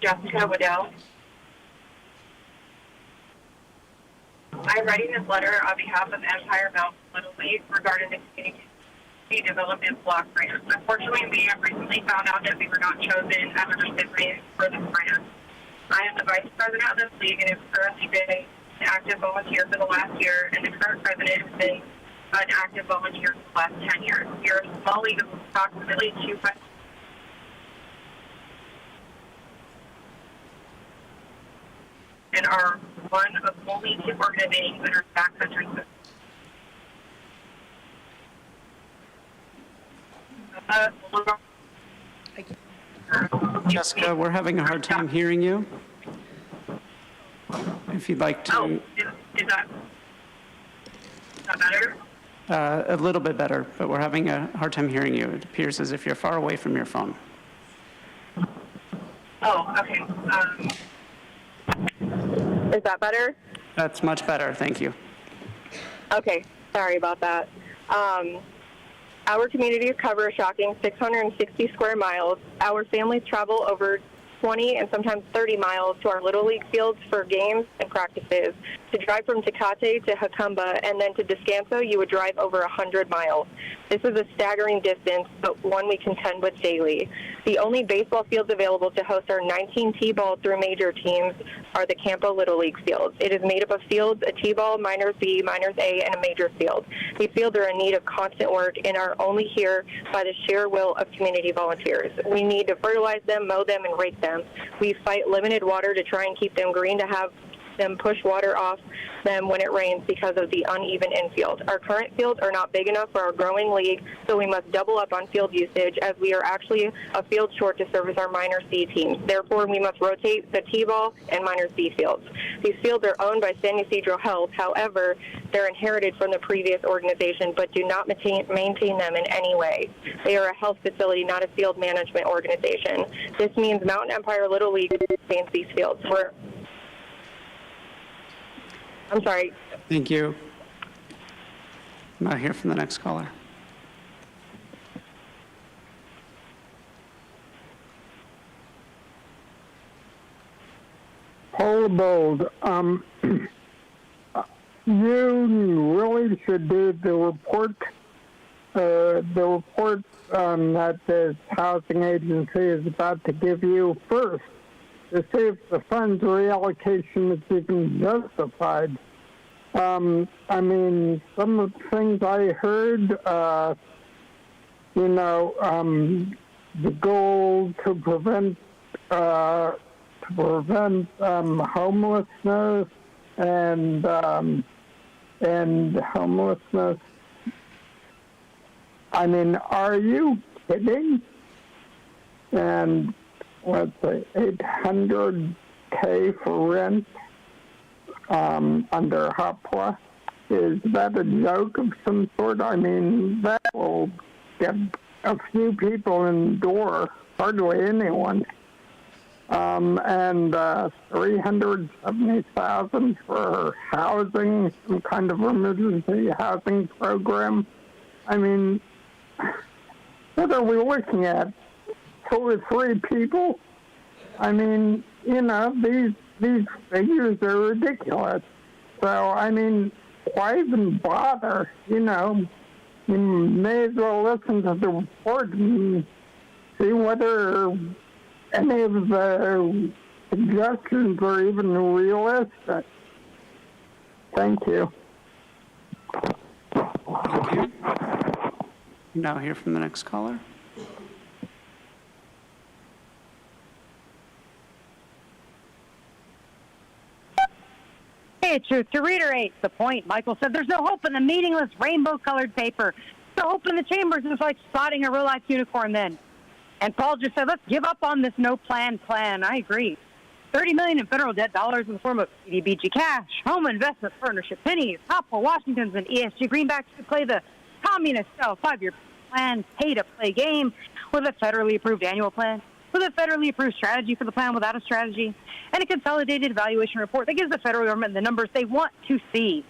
Jessica Waddell. I'm writing this letter on behalf of Empire Mountain Little League regarding the community development block grant. Unfortunately, we have recently found out that we were not chosen as a recipient for this grant. I am the vice president of this league and have currently been an active volunteer for the last year, and the current president has been an active volunteer for the last 10 years. We are a small league of approximately 200. And are one of only 2 organizations that are backcountry. Jessica, we're having a hard time hearing you. If you'd like to. Oh, is that better? A little bit better, but we're having a hard time hearing you. It appears as if you're far away from your phone. Oh, okay. Is that better? That's much better, thank you. Okay, sorry about that. Our community covers a shocking 660 square miles. Our families travel over 20 and sometimes 30 miles to our Little League fields for games and practices. To drive from Tecate to Jacumba and then to Descanso, you would drive over 100 miles. This is a staggering distance, but one we contend with daily. The only baseball fields available to host our 19 T-ball through major teams are the Campo Little League fields. It is made up of fields, a T-ball, minors B, minors A, and a major field. These fields are in need of constant work and are only here by the sheer will of community volunteers. We need to fertilize them, mow them, and rake them. We fight limited water to try and keep them green, to have them push water off them when it rains because of the uneven infield. Our current fields are not big enough for our growing league, so we must double up on field usage as we are actually a field short to service our minor C teams. Therefore, we must rotate the T-ball and minor C fields. These fields are owned by San Ysidro Health. However, they're inherited from the previous organization but do not maintain them in any way. They are a health facility, not a field management organization. This means Mountain Empire Little League maintains these fields. I'm sorry. Thank you. Now hear from the next caller. Paul Bold, you really should do the report that this housing agency is about to give you first, to see if the funds reallocation is even justified. I mean, some of the things I heard, the goal to prevent homelessness and homelessness. I mean, are you kidding? And let's say $800K for rent under HOPWA. Is that a joke of some sort? I mean, that will get a few people in the door, hardly anyone. And $370,000 for housing, some kind of emergency housing program. I mean, what are we looking at? 2 or 3 people? I mean, these figures are ridiculous. So, I mean, why even bother? You may as well listen to the report and see whether any of the suggestions are even realistic. Thank you. Thank you. Now hear from the next caller. Hey, Truth, to reiterate the point, Michael said there's no hope in the meaningless rainbow-colored paper. The hope in the chambers is like spotting a real-life unicorn then. And Paul just said, let's give up on this no-plan plan. I agree. $30 million in federal debt dollars in the form of CDBG cash, home investment partnership pennies, Hopwell, Washington's, and ESG greenbacks to play the communist-style 5-year plan, pay-to-play game with a federally approved annual plan, with a federally approved strategy for the plan without a strategy, and a consolidated evaluation report that gives the federal government the numbers they want to see.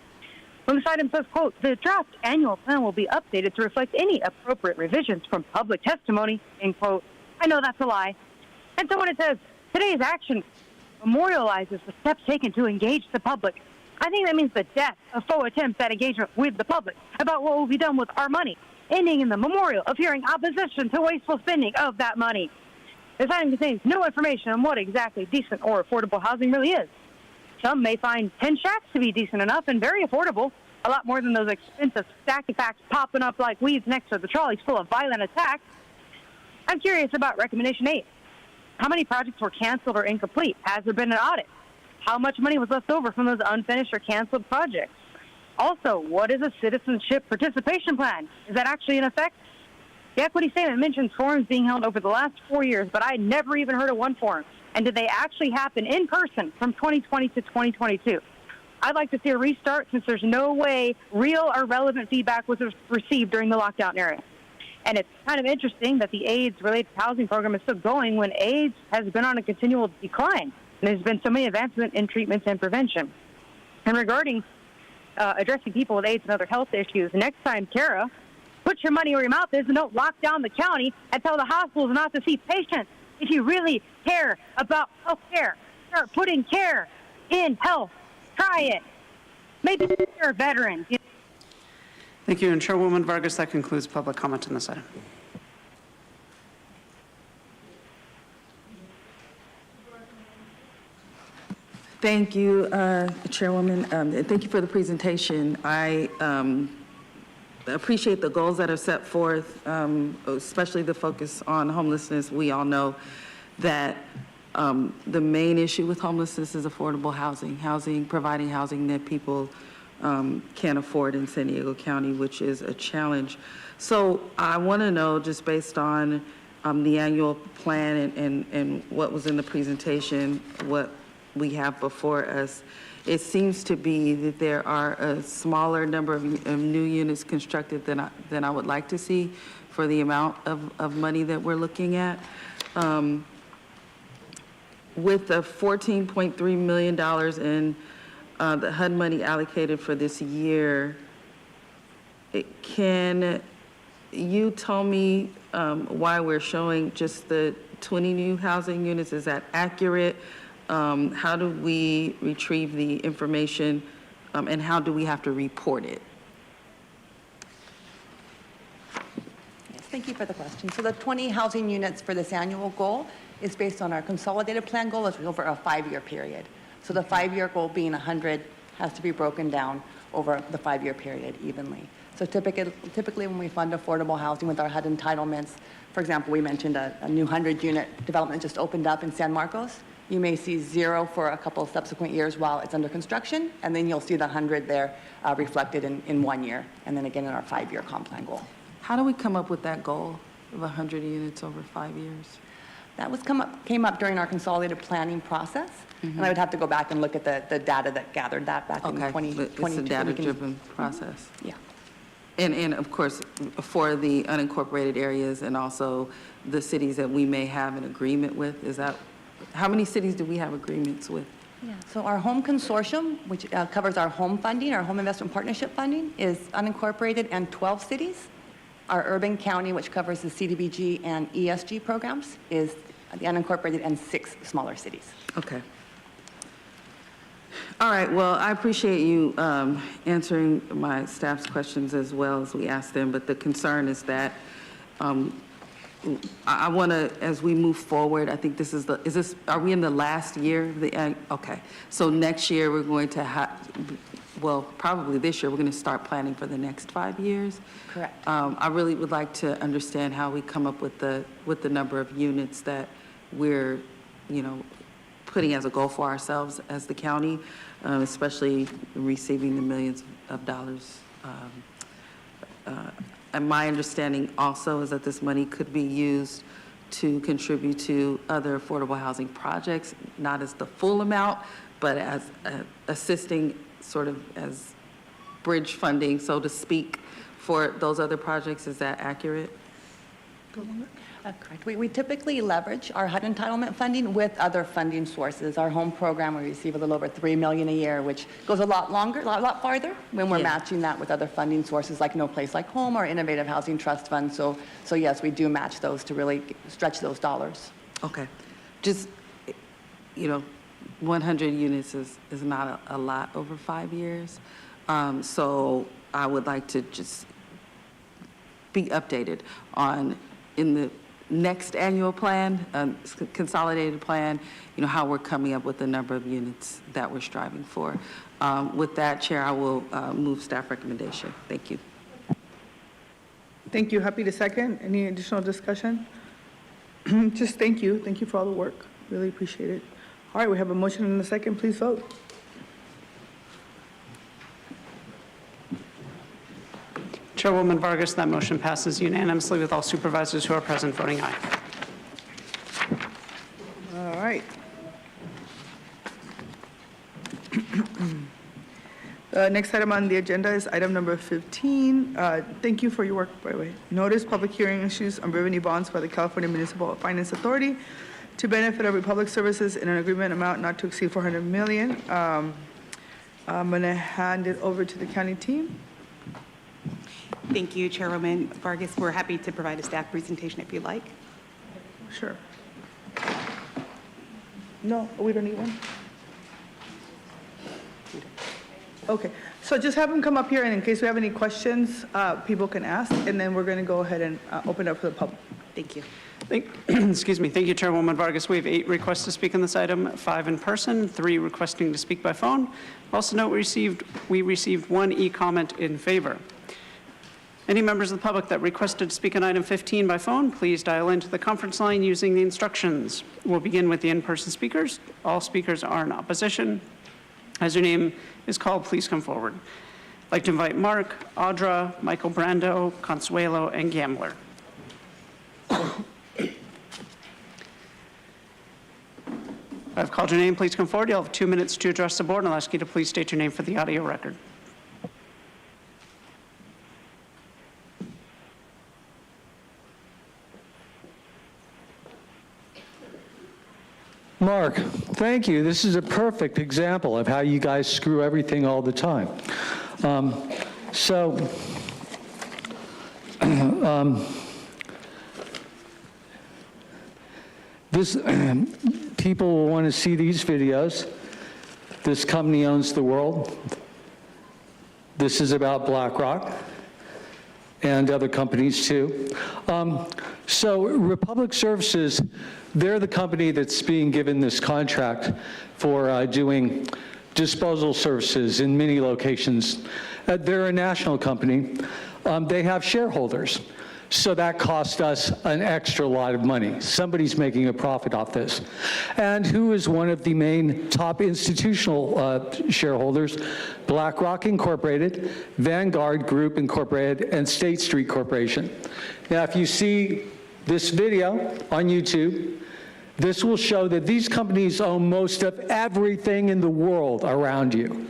When this item says, quote, the draft annual plan will be updated to reflect any appropriate revisions from public testimony, end quote, I know that's a lie. And so when it says, today's action memorializes the steps taken to engage the public, I think that means the death of faux attempts at engagement with the public about what will be done with our money, ending in the memorial of hearing opposition to wasteful spending of that money. This item contains no information on what exactly decent or affordable housing really is. Some may find 10 shacks to be decent enough and very affordable, a lot more than those expensive stacky packs popping up like weeds next to the trolleys full of violent attacks. I'm curious about recommendation 8. How many projects were canceled or incomplete? Has there been an audit? How much money was left over from those unfinished or canceled projects? Also, what is a citizenship participation plan? Is that actually in effect? The equity statement mentions forums being held over the last 4 years, but I never even heard of one forum. And did they actually happen in person from 2020 to 2022? I'd like to see a restart since there's no way real or relevant feedback was received during the lockdown area. And it's kind of interesting that the AIDS-related housing program is still going when AIDS has been on a continual decline. And there's been so many advancements in treatments and prevention. And regarding addressing people with AIDS and other health issues, next time, Kara, put your money where your mouth is and don't lock down the county and tell the hospitals not to see patients. If you really care about health care, start putting care in health. Try it. Maybe you're a veteran. Thank you. And Chairwoman Vargas, that concludes public comment on this item. Thank you, Chairwoman. Thank you for the presentation. I appreciate the goals that are set forth, especially the focus on homelessness. We all know that the main issue with homelessness is affordable housing, providing housing that people can't afford in San Diego County, which is a challenge. So I want to know, just based on the annual plan and what was in the presentation, what we have before us, it seems to be that there are a smaller number of new units constructed than I would like to see for the amount of money that we're looking at. With the $14.3 million in the HUD money allocated for this year, can you tell me why we're showing just the 20 new housing units? Is that accurate? How do we retrieve the information, and how do we have to report it? Yes, thank you for the question. So the 20 housing units for this annual goal is based on our consolidated plan goal is over a 5-year period. So the 5-year goal being 100 has to be broken down over the 5-year period evenly. So typically when we fund affordable housing with our HUD entitlements, for example, we mentioned a new 100-unit development just opened up in San Marcos. You may see 0 for a couple of subsequent years while it's under construction, and then you'll see the 100 there reflected in 1 year, and then again in our 5-year comp plan goal. How do we come up with that goal of 100 units over 5 years? That was came up during our consolidated planning process, and I would have to go back and look at the data that gathered that back in 2022. It's a data-driven process. Yeah. And of course, for the unincorporated areas and also the cities that we may have an agreement with, is that, how many cities do we have agreements with? Yeah, so our home consortium, which covers our home funding, our home investment partnership funding, is unincorporated and 12 cities. Our urban county, which covers the CDBG and ESG programs, is the unincorporated and 6 smaller cities. Okay. All right, well, I appreciate you answering my staff's questions as well as we asked them, but the concern is that I want to, as we move forward, I think this is are we in the last year? Okay, so next year we're going to have, well, probably this year, we're going to start planning for the next 5 years. Correct. I really would like to understand how we come up with the number of units that we're, putting as a goal for ourselves as the county, especially receiving the millions of dollars. And my understanding also is that this money could be used to contribute to other affordable housing projects, not as the full amount, but as assisting sort of as bridge funding, so to speak, for those other projects. Is that accurate? Correct. We typically leverage our HUD entitlement funding with other funding sources. Our home program, we receive a little over $3 million a year, which goes a lot longer, a lot farther when we're matching that with other funding sources like No Place Like Home or Innovative Housing Trust Fund. So yes, we do match those to really stretch those dollars. Okay. Just, 100 units is not a lot over 5 years. So I would like to just be updated on, in the next annual plan, consolidated plan, how we're coming up with the number of units that we're striving for. With that, Chair, I will move staff recommendation. Thank you. Thank you. Happy to second. Any additional discussion? Just thank you. Thank you for all the work. Really appreciate it. All right, we have a motion and a second. Please vote. Chairwoman Vargas, that motion passes unanimously with all supervisors who are present voting aye. All right. Next item on the agenda is item number 15. Thank you for your work, by the way. Notice public hearing issues on revenue bonds by the California Municipal Finance Authority to benefit of Republic Services in an agreement amount not to exceed $400 million. I'm going to hand it over to the county team. Thank you, Chairwoman Vargas. We're happy to provide a staff presentation if you'd like. Sure. No, we don't need one. Okay, so just have them come up here, and in case we have any questions, people can ask, and then we're going to go ahead and open it up for the public. Thank you. Excuse me. Thank you, Chairwoman Vargas. We have 8 requests to speak on this item, 5 in person, 3 requesting to speak by phone. Also note we received 1 e-comment in favor. Any members of the public that requested to speak on item 15 by phone, please dial into the conference line using the instructions. We'll begin with the in-person speakers. All speakers are in opposition. As your name is called, please come forward. I'd like to invite Mark, Audra, Michael Brando, Consuelo, and Gambler. I've called your name. Please come forward. You'll have 2 minutes to address the board, and I'll ask you to please state your name for the audio record. Mark, thank you. This is a perfect example of how you guys screw everything all the time. People will want to see these videos. This company owns the world. This is about BlackRock and other companies too. So Republic Services, they're the company that's being given this contract for doing disposal services in many locations. They're a national company. They have shareholders. So that cost us an extra lot of money. Somebody's making a profit off this. And who is one of the main top institutional shareholders? BlackRock Incorporated, Vanguard Group Incorporated, and State Street Corporation. Now, if you see this video on YouTube, this will show that these companies own most of everything in the world around you.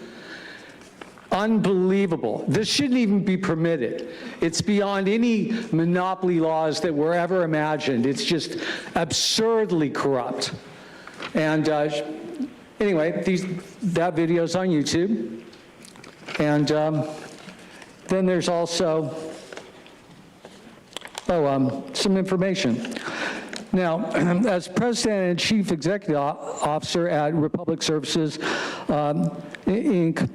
Unbelievable. This shouldn't even be permitted. It's beyond any monopoly laws that were ever imagined. It's just absurdly corrupt. And anyway, that video's on YouTube. And then there's also some information. Now, as President and Chief Executive Officer at Republic Services, Inc.,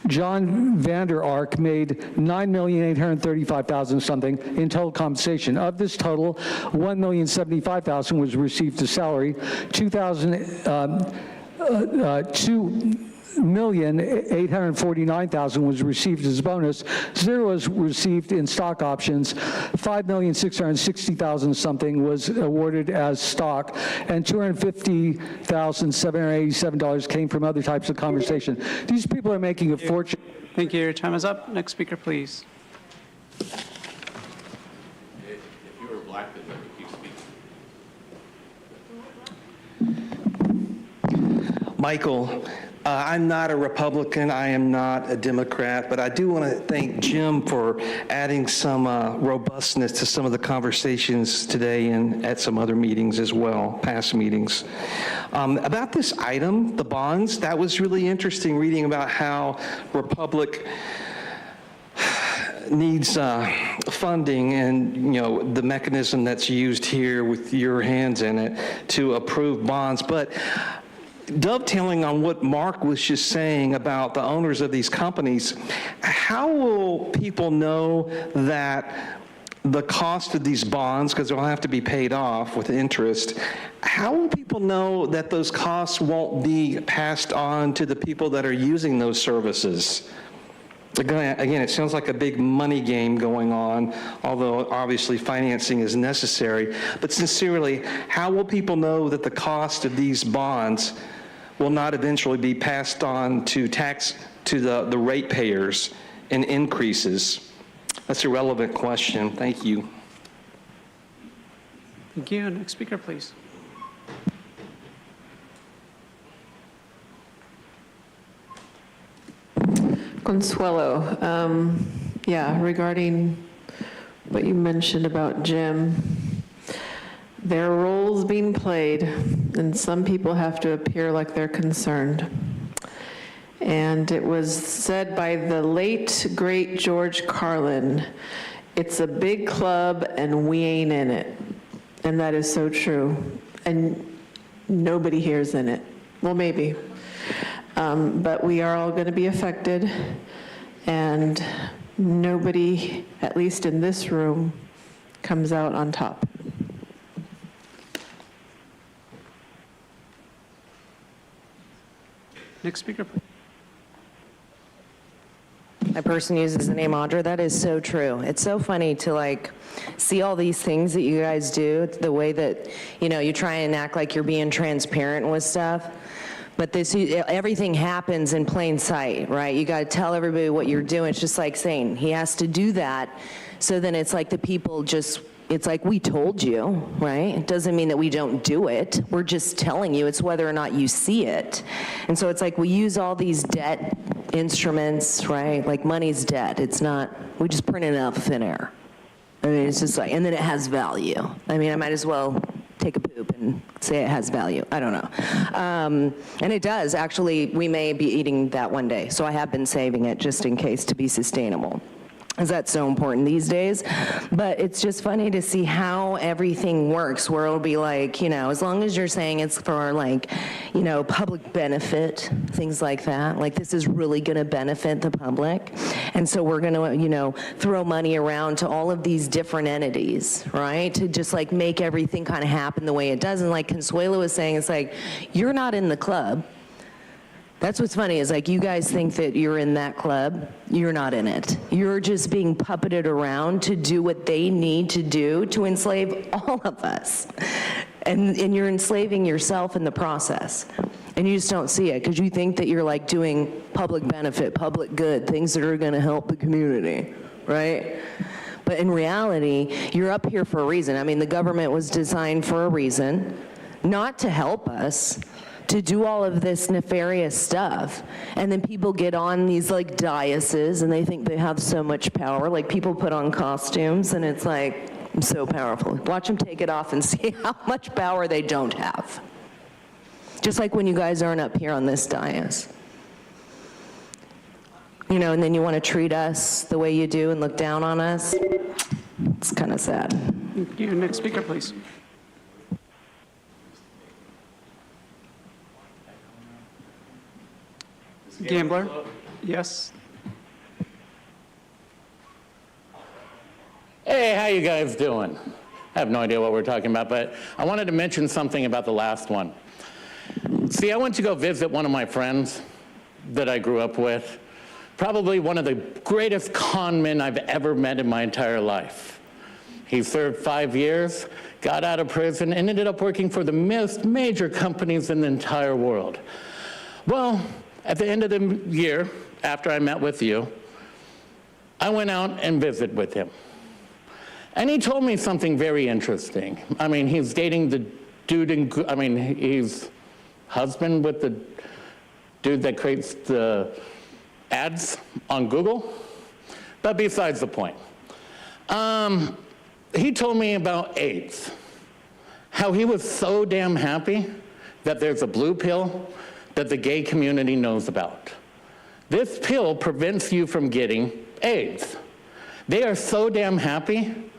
John Vander Ark made $9,835,000 something in total compensation. Of this total, $1,075,000 was received as salary, $2,849,000 was received as bonus, 0 was received in stock options, $5,660,000 something was awarded as stock, and $250,787 came from other types of compensation. These people are making a fortune. Thank you. Your time is up. Next speaker, please. If you were black, then let me keep speaking. Michael, I'm not a Republican, I am not a Democrat, but I do want to thank Jim for adding some robustness to some of the conversations today and at some other meetings as well, past meetings. About this item, the bonds, that was really interesting reading about how Republic needs funding and, the mechanism that's used here with your hands in it to approve bonds. But dovetailing on what Mark was just saying about the owners of these companies, how will people know that the cost of these bonds, because they'll have to be paid off with interest, how will people know that those costs won't be passed on to the people that are using those services? Again, it sounds like a big money game going on, although obviously financing is necessary. But sincerely, how will people know that the cost of these bonds will not eventually be passed on to the ratepayers in increases? That's a relevant question. Thank you. Thank you. Next speaker, please. Consuelo, yeah, regarding what you mentioned about Jim, there are roles being played, and some people have to appear like they're concerned. And it was said by the late, great George Carlin, it's a big club and we ain't in it. And that is so true. And nobody here is in it. Well, maybe. But we are all going to be affected, and nobody, at least in this room, comes out on top. Next speaker, please. My person uses the name Audra. That is so true. It's so funny to like see all these things that you guys do, the way that, you know, you try and act like you're being transparent with stuff. But this, everything happens in plain sight, right? You got to tell everybody what you're doing. It's just like saying he has to do that. So then it's like the people just, it's like we told you, right? It doesn't mean that we don't do it. We're just telling you. It's whether or not you see it. And so it's like we use all these debt instruments, right? Like money's debt. It's not, we just print it out of thin air. I mean, it's just like, and then it has value. I mean, I might as well take a poop and say it has value. I don't know. And it does. Actually, we may be eating that one day. So I have been saving it just in case to be sustainable. Because that's so important these days. But it's just funny to see how everything works, where it'll be like, you know, as long as you're saying it's for like, you know, public benefit, things like that. Like this is really going to benefit the public. And so we're going to, you know, throw money around to all of these different entities, right? To just like make everything kind of happen the way it does. And like Consuelo was saying, it's like, you're not in the club. That's what's funny is like you guys think that you're in that club. You're not in it. You're just being puppeted around to do what they need to do to enslave all of us. And you're enslaving yourself in the process. And you just don't see it because you think that you're like doing public benefit, public good, things that are going to help the community, right? But in reality, you're up here for a reason. I mean, the government was designed for a reason, not to help us, to do all of this nefarious stuff. And then people get on these like dioceses and they think they have so much power. Like people put on costumes and it's like, I'm so powerful. Watch them take it off and see how much power they don't have. Just like when you guys aren't up here on this dais. You know, and then you want to treat us the way you do and look down on us. It's kind of sad. Thank you. Next speaker, please. Gambler? Yes. Hey, how you guys doing? I have no idea what we're talking about, but I wanted to mention something about the last one. See, I went to go visit one of my friends that I grew up with, probably one of the greatest con men I've ever met in my entire life. He served 5 years, got out of prison, and ended up working for the most major companies in the entire world. Well, at the end of the year, after I met with you, I went out and visited with him. And he told me something very interesting. I mean, he's dating the dude he's husband with the dude that creates the ads on Google. But besides the point. He told me about AIDS. How he was so damn happy that there's a blue pill that the gay community knows about. This pill prevents you from getting AIDS. They are so damn happy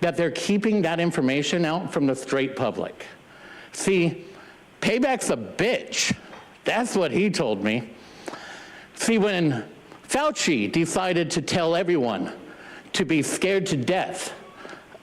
that they're keeping that information out from the straight public. See, payback's a bitch. That's what he told me. See, when Fauci decided to tell everyone to be scared to death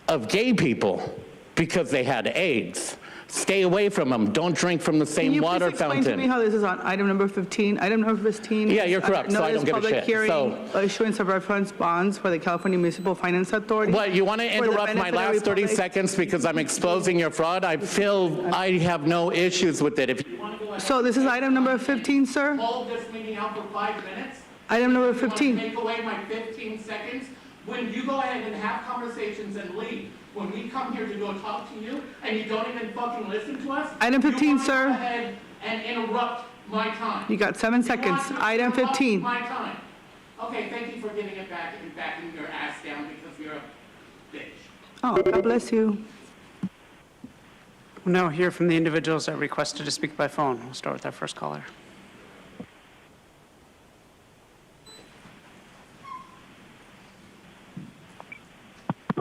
of gay people because they had AIDS, stay away from them. Don't drink from the same water fountain. Can you please explain to me how this is on item number 15? Item number 15. Yeah, you're correct, so I don't give a shit. Public hearing, So, issuance of reference bonds for the California Municipal Finance Authority. what, you want to interrupt my last 30 seconds because I'm exposing your fraud? I feel I have no issues with it. If you want to go ahead. So this is item number 15, sir? Hold this meeting out for 5 minutes. Item number If you want to 15. take away my 15 seconds, when you go ahead and have conversations and leave. When we come here to go talk to you and you don't even fucking listen to us. Item 15, you want to sir. Go ahead and interrupt my time. You got 7 seconds. You want to Item interrupt 15. My time. Okay, thank you for getting it back and backing your ass down because you're a bitch. Oh, God bless you. We'll now hear from the individuals that requested to speak by phone. We'll start with our first caller.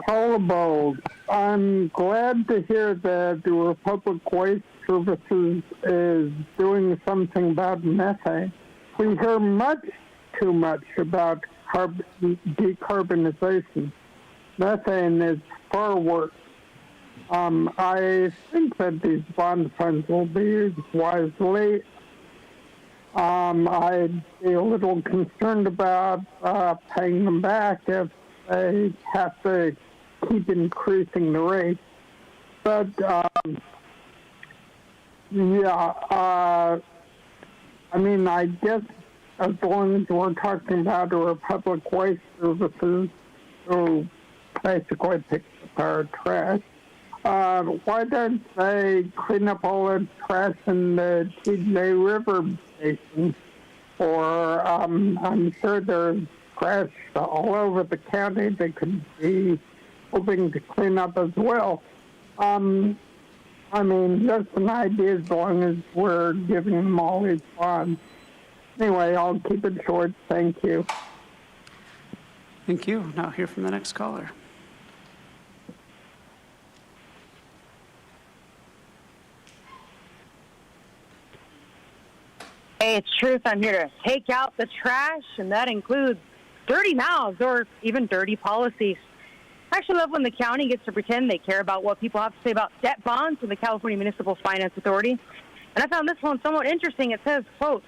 Paula Bowles. I'm glad to hear that the Republic Waste Services is doing something about methane. We hear much too much about decarbonization. Methane is far worse. I think that these bond funds will be used wisely. I'd be a little concerned about paying them back if they have to keep increasing the rate. But, I mean, I guess as long as we're talking about the Republic Waste Services, who basically picks up our trash, why don't they clean up all the trash in the TJ River Basin? Or I'm sure there's trash all over the county they could be hoping to clean up as well. I mean, just an idea as long as we're giving them all these bonds. Anyway, I'll keep it short. Thank you. Thank you. Now hear from the next caller. Hey, it's Truth. I'm here to take out the trash, and that includes dirty mouths or even dirty policies. I actually love when the county gets to pretend they care about what people have to say about debt bonds with the California Municipal Finance Authority. And I found this one somewhat interesting. It says, quote,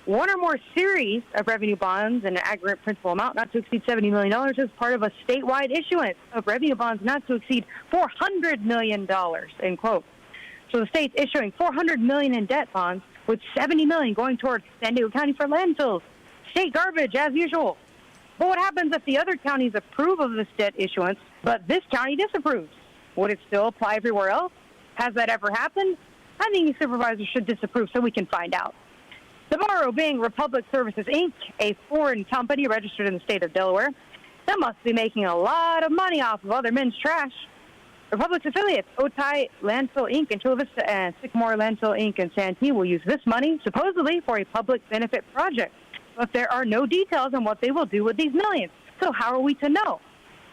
one or more series of revenue bonds in an aggregate principal amount not to exceed $70 million as part of a statewide issuance of revenue bonds not to exceed $400 million, end quote. So the state's issuing $400 million in debt bonds with $70 million going towards San Diego County for landfills. State garbage, as usual. But what happens if the other counties approve of this debt issuance, but this county disapproves? Would it still apply everywhere else? Has that ever happened? I think the supervisors should disapprove so we can find out. Tomorrow, being Republic Services, Inc., a foreign company registered in the state of Delaware, that must be making a lot of money off of other men's trash. Republic's affiliates, Otay Landfill, Inc. in Chula Vista and Sycamore Landfill, Inc. in Santee will use this money, supposedly, for a public benefit project. But there are no details on what they will do with these millions. So how are we to know?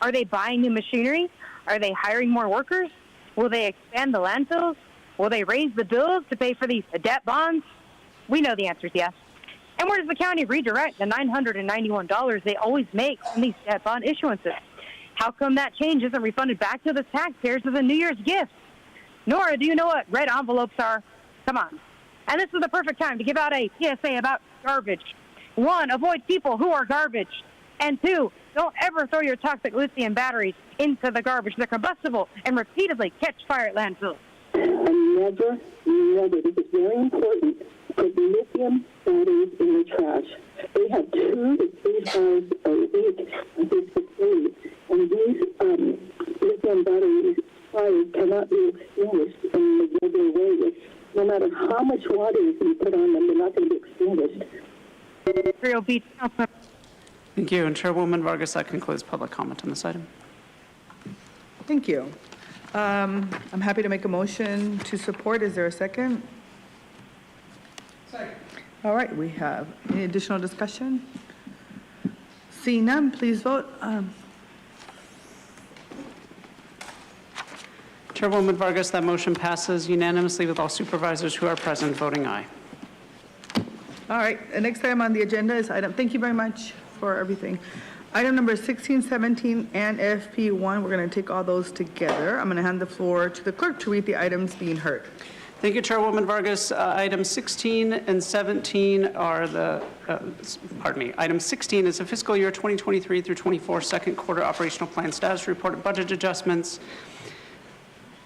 Are they buying new machinery? Are they hiring more workers? Will they expand the landfills? Will they raise the bills to pay for these debt bonds? We know the answer is yes. And where does the county redirect the $991 they always make from these debt bond issuances? How come that change isn't refunded back to the taxpayers as a New Year's gift? Nora, do you know what red envelopes are? Come on. And this is the perfect time to give out a PSA about garbage. 1, avoid people who are garbage. And 2, don't ever throw your toxic lithium batteries into the garbage. They're combustible and repeatedly catch fire at landfills. Never, this is very important, put lithium batteries in the trash. They have 2 to 3 hours a week at this facility, and these lithium batteries fires cannot be extinguished in the regular way. No matter how much water you put on them, they're not going to be extinguished. Thank you. And Chairwoman Vargas, that concludes public comment on this item. Thank you. I'm happy to make a motion to support. Is there a second? Second. All right, we have any additional discussion? Seeing none, please vote. Chairwoman Vargas, that motion passes unanimously with all supervisors who are present voting aye. All right, the next item on the agenda is thank you very much for everything. Item number 16, 17, and FP1, we're going to take all those together. I'm going to hand the floor to the clerk to read the items being heard. Thank you, Chairwoman Vargas. Items 16 and 17 are the, Item 16 is the fiscal year 2023 through 24 second quarter operational plan status report and budget adjustments.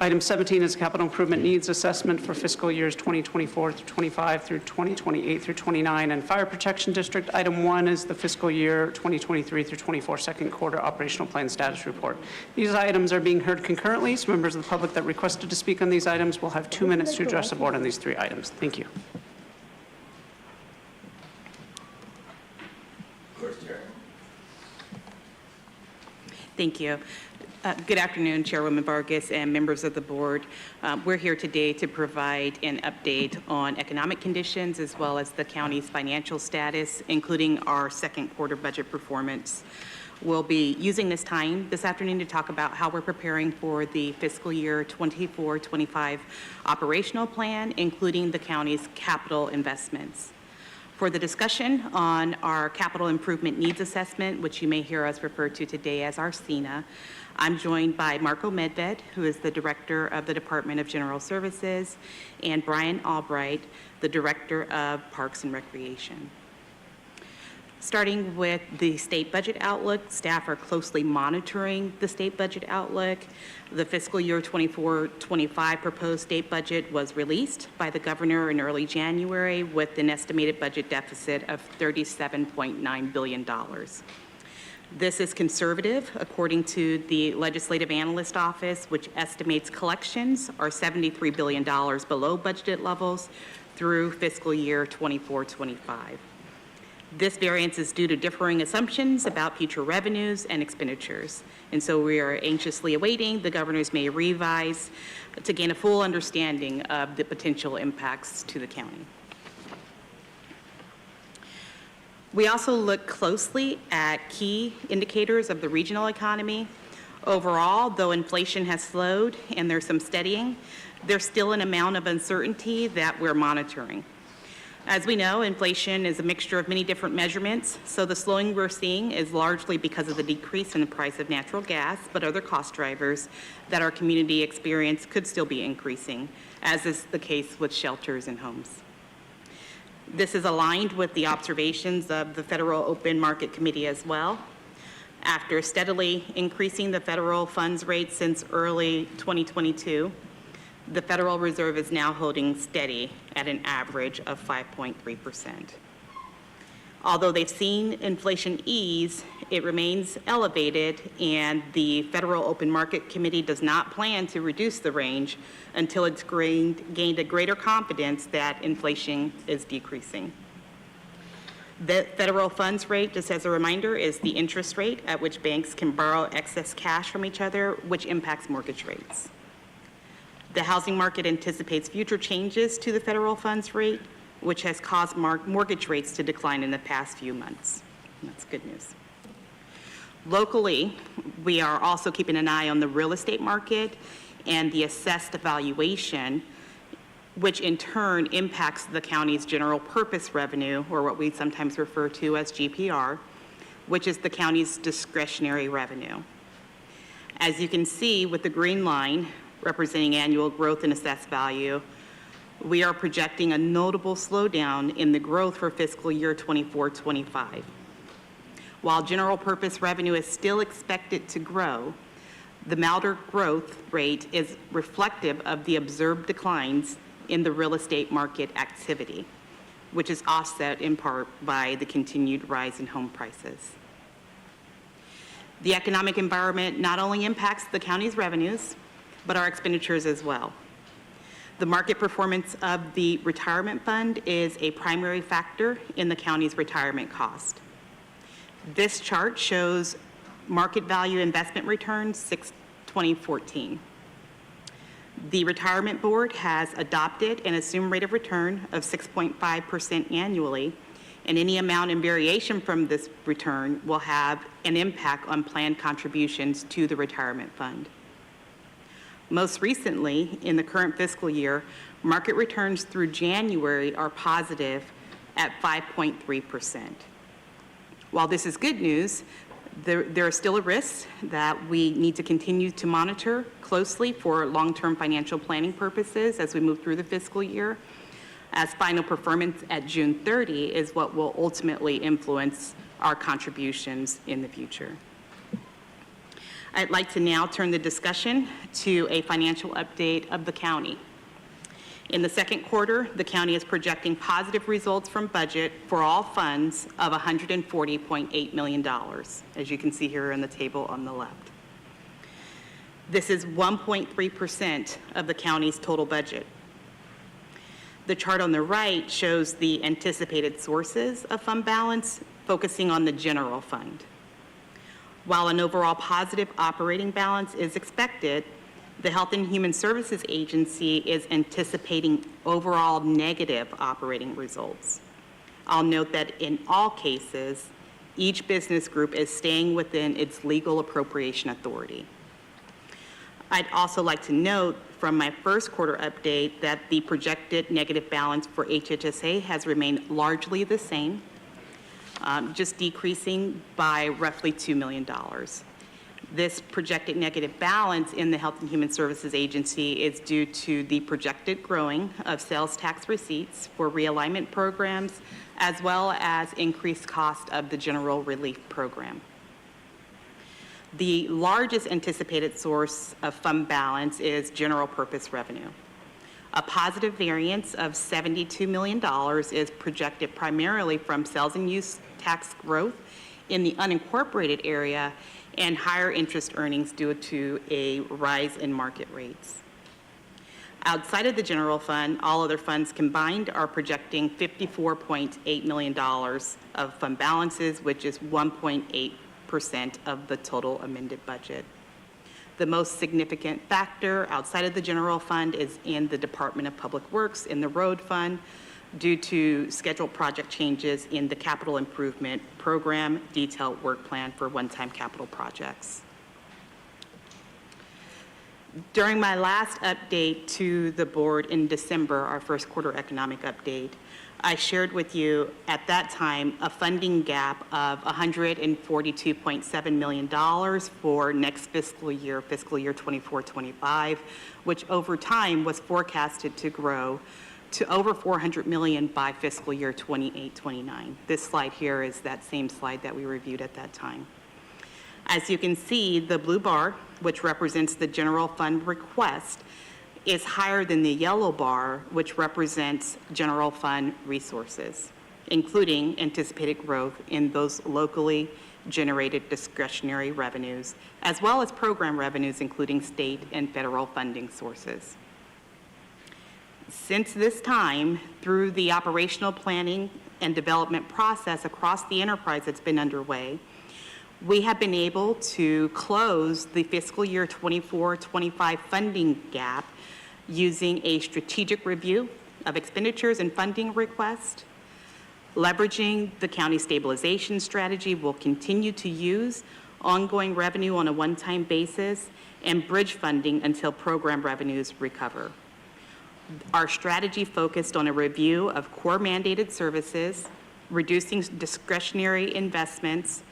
Item 17 is capital improvement needs assessment for fiscal years 2024 through 25 through 2028 through 29 and fire protection district. Item 1 is the fiscal year 2023 through 24 second quarter operational plan status report. These items are being heard concurrently, so members of the public that requested to speak on these items will have 2 minutes to address the board on these 3 items. Thank you. Thank you. Good afternoon, Chairwoman Vargas and members of the board. We're here today to provide an update on economic conditions as well as the county's financial status, including our second quarter budget performance. We'll be using this time this afternoon to talk about how we're preparing for the fiscal year 24-25 operational plan, including the county's capital investments. For the discussion on our capital improvement needs assessment, which you may hear us refer to today as our CINA, I'm joined by Marco Medved, who is the Director of the Department of General Services, and Brian Albright, the Director of Parks and Recreation. Starting with the state budget outlook, staff are closely monitoring the state budget outlook. The fiscal year 24-25 proposed state budget was released by the governor in early January with an estimated budget deficit of $37.9 billion. This is conservative, according to the Legislative Analyst Office, which estimates collections are $73 billion below budgeted levels through fiscal year 24-25. This variance is due to differing assumptions about future revenues and expenditures. And so we are anxiously awaiting the governor's May revise to gain a full understanding of the potential impacts to the county. We also look closely at key indicators of the regional economy. Overall, though inflation has slowed and there's some steadying, there's still an amount of uncertainty that we're monitoring. As we know, inflation is a mixture of many different measurements, so the slowing we're seeing is largely because of the decrease in the price of natural gas, but other cost drivers that our community experience could still be increasing, as is the case with shelters and homes. This is aligned with the observations of the Federal Open Market Committee as well. After steadily increasing the federal funds rate since early 2022, the Federal Reserve is now holding steady at an average of 5.3%. Although they've seen inflation ease, it remains elevated, and the Federal Open Market Committee does not plan to reduce the range until it's gained a greater confidence that inflation is decreasing. The federal funds rate, just as a reminder, is the interest rate at which banks can borrow excess cash from each other, which impacts mortgage rates. The housing market anticipates future changes to the federal funds rate, which has caused mortgage rates to decline in the past few months. That's good news. Locally, we are also keeping an eye on the real estate market and the assessed valuation, which in turn impacts the county's general purpose revenue, or what we sometimes refer to as GPR, which is the county's discretionary revenue. As you can see with the green line representing annual growth in assessed value, we are projecting a notable slowdown in the growth for fiscal year 24-25. While general purpose revenue is still expected to grow, the milder growth rate is reflective of the observed declines in the real estate market activity, which is offset in part by the continued rise in home prices. The economic environment not only impacts the county's revenues, but our expenditures as well. The market performance of the retirement fund is a primary factor in the county's retirement cost. This chart shows market value investment returns since 2014. The retirement board has adopted an assumed rate of return of 6.5% annually, and any amount in variation from this return will have an impact on planned contributions to the retirement fund. Most recently, in the current fiscal year, market returns through January are positive at 5.3%. While this is good news, there are still a risk that we need to continue to monitor closely for long-term financial planning purposes as we move through the fiscal year, as final performance at June 30 is what will ultimately influence our contributions in the future. I'd like to now turn the discussion to a financial update of the county. In the second quarter, the county is projecting positive results from budget for all funds of $140.8 million, as you can see here in the table on the left. This is 1.3% of the county's total budget. The chart on the right shows the anticipated sources of fund balance, focusing on the general fund. While an overall positive operating balance is expected, the Health and Human Services Agency is anticipating overall negative operating results. I'll note that in all cases, each business group is staying within its legal appropriation authority. I'd also like to note from my first quarter update that the projected negative balance for HHSA has remained largely the same, just decreasing by roughly $2 million. This projected negative balance in the Health and Human Services Agency is due to the projected growing of sales tax receipts for realignment programs, as well as increased cost of the general relief program. The largest anticipated source of fund balance is general purpose revenue. A positive variance of $72 million is projected primarily from sales and use tax growth in the unincorporated area and higher interest earnings due to a rise in market rates. Outside of the general fund, all other funds combined are projecting $54.8 million of fund balances, which is 1.8% of the total amended budget. The most significant factor outside of the general fund is in the Department of Public Works in the road fund, due to scheduled project changes in the capital improvement program detailed work plan for one-time capital projects. During my last update to the board in December, our first quarter economic update, I shared with you at that time a funding gap of $142.7 million for next fiscal year 24-25, which over time was forecasted to grow to over $400 million by fiscal year 28-29. This slide here is that same slide that we reviewed at that time. As you can see, the blue bar, which represents the general fund request, is higher than the yellow bar, which represents general fund resources, including anticipated growth in those locally generated discretionary revenues, as well as program revenues, including state and federal funding sources. Since this time, through the operational planning and development process across the enterprise that's been underway, we have been able to close the fiscal year 24-25 funding gap using a strategic review of expenditures and funding requests. Leveraging the county stabilization strategy, we'll continue to use ongoing revenue on a one-time basis and bridge funding until program revenues recover. Our strategy focused on a review of core mandated services, reducing discretionary investments,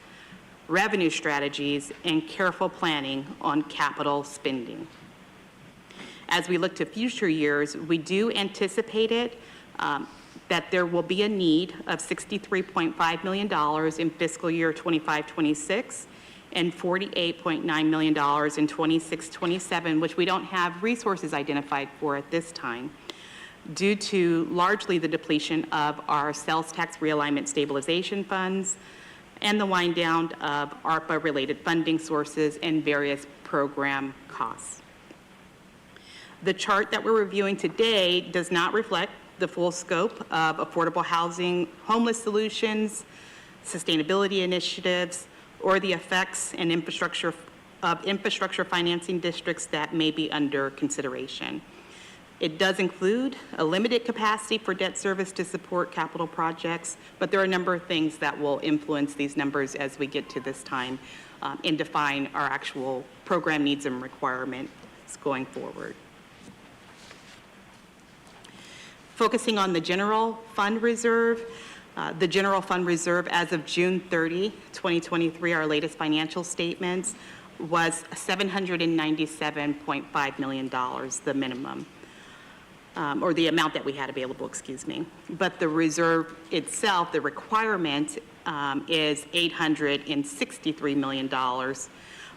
revenue strategies, and careful planning on capital spending. As we look to future years, we do anticipate it that there will be a need of $63.5 million in fiscal year 25-26 and $48.9 million in 26-27, which we don't have resources identified for at this time, due to largely the depletion of our sales tax realignment stabilization funds and the wind down of ARPA-related funding sources and various program costs. The chart that we're reviewing today does not reflect the full scope of affordable housing, homeless solutions, sustainability initiatives, or the effects and infrastructure financing districts that may be under consideration. It does include a limited capacity for debt service to support capital projects, but there are a number of things that will influence these numbers as we get to this time and define our actual program needs and requirements going forward. Focusing on the general fund reserve, the general fund reserve as of June 30, 2023, our latest financial statements, was $797.5 million, the minimum, or the amount that we had available, excuse me. But the reserve itself, the requirement, is $863 million,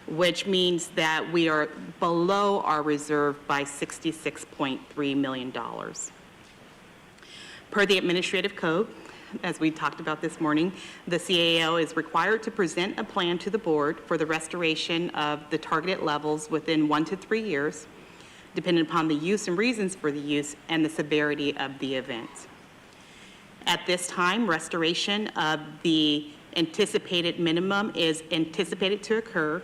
which means that we are below our reserve by $66.3 million. Per the administrative code, as we talked about this morning, the CAO is required to present a plan to the board for the restoration of the targeted levels within 1 to 3 years, depending upon the use and reasons for the use and the severity of the event. At this time, restoration of the anticipated minimum is anticipated to occur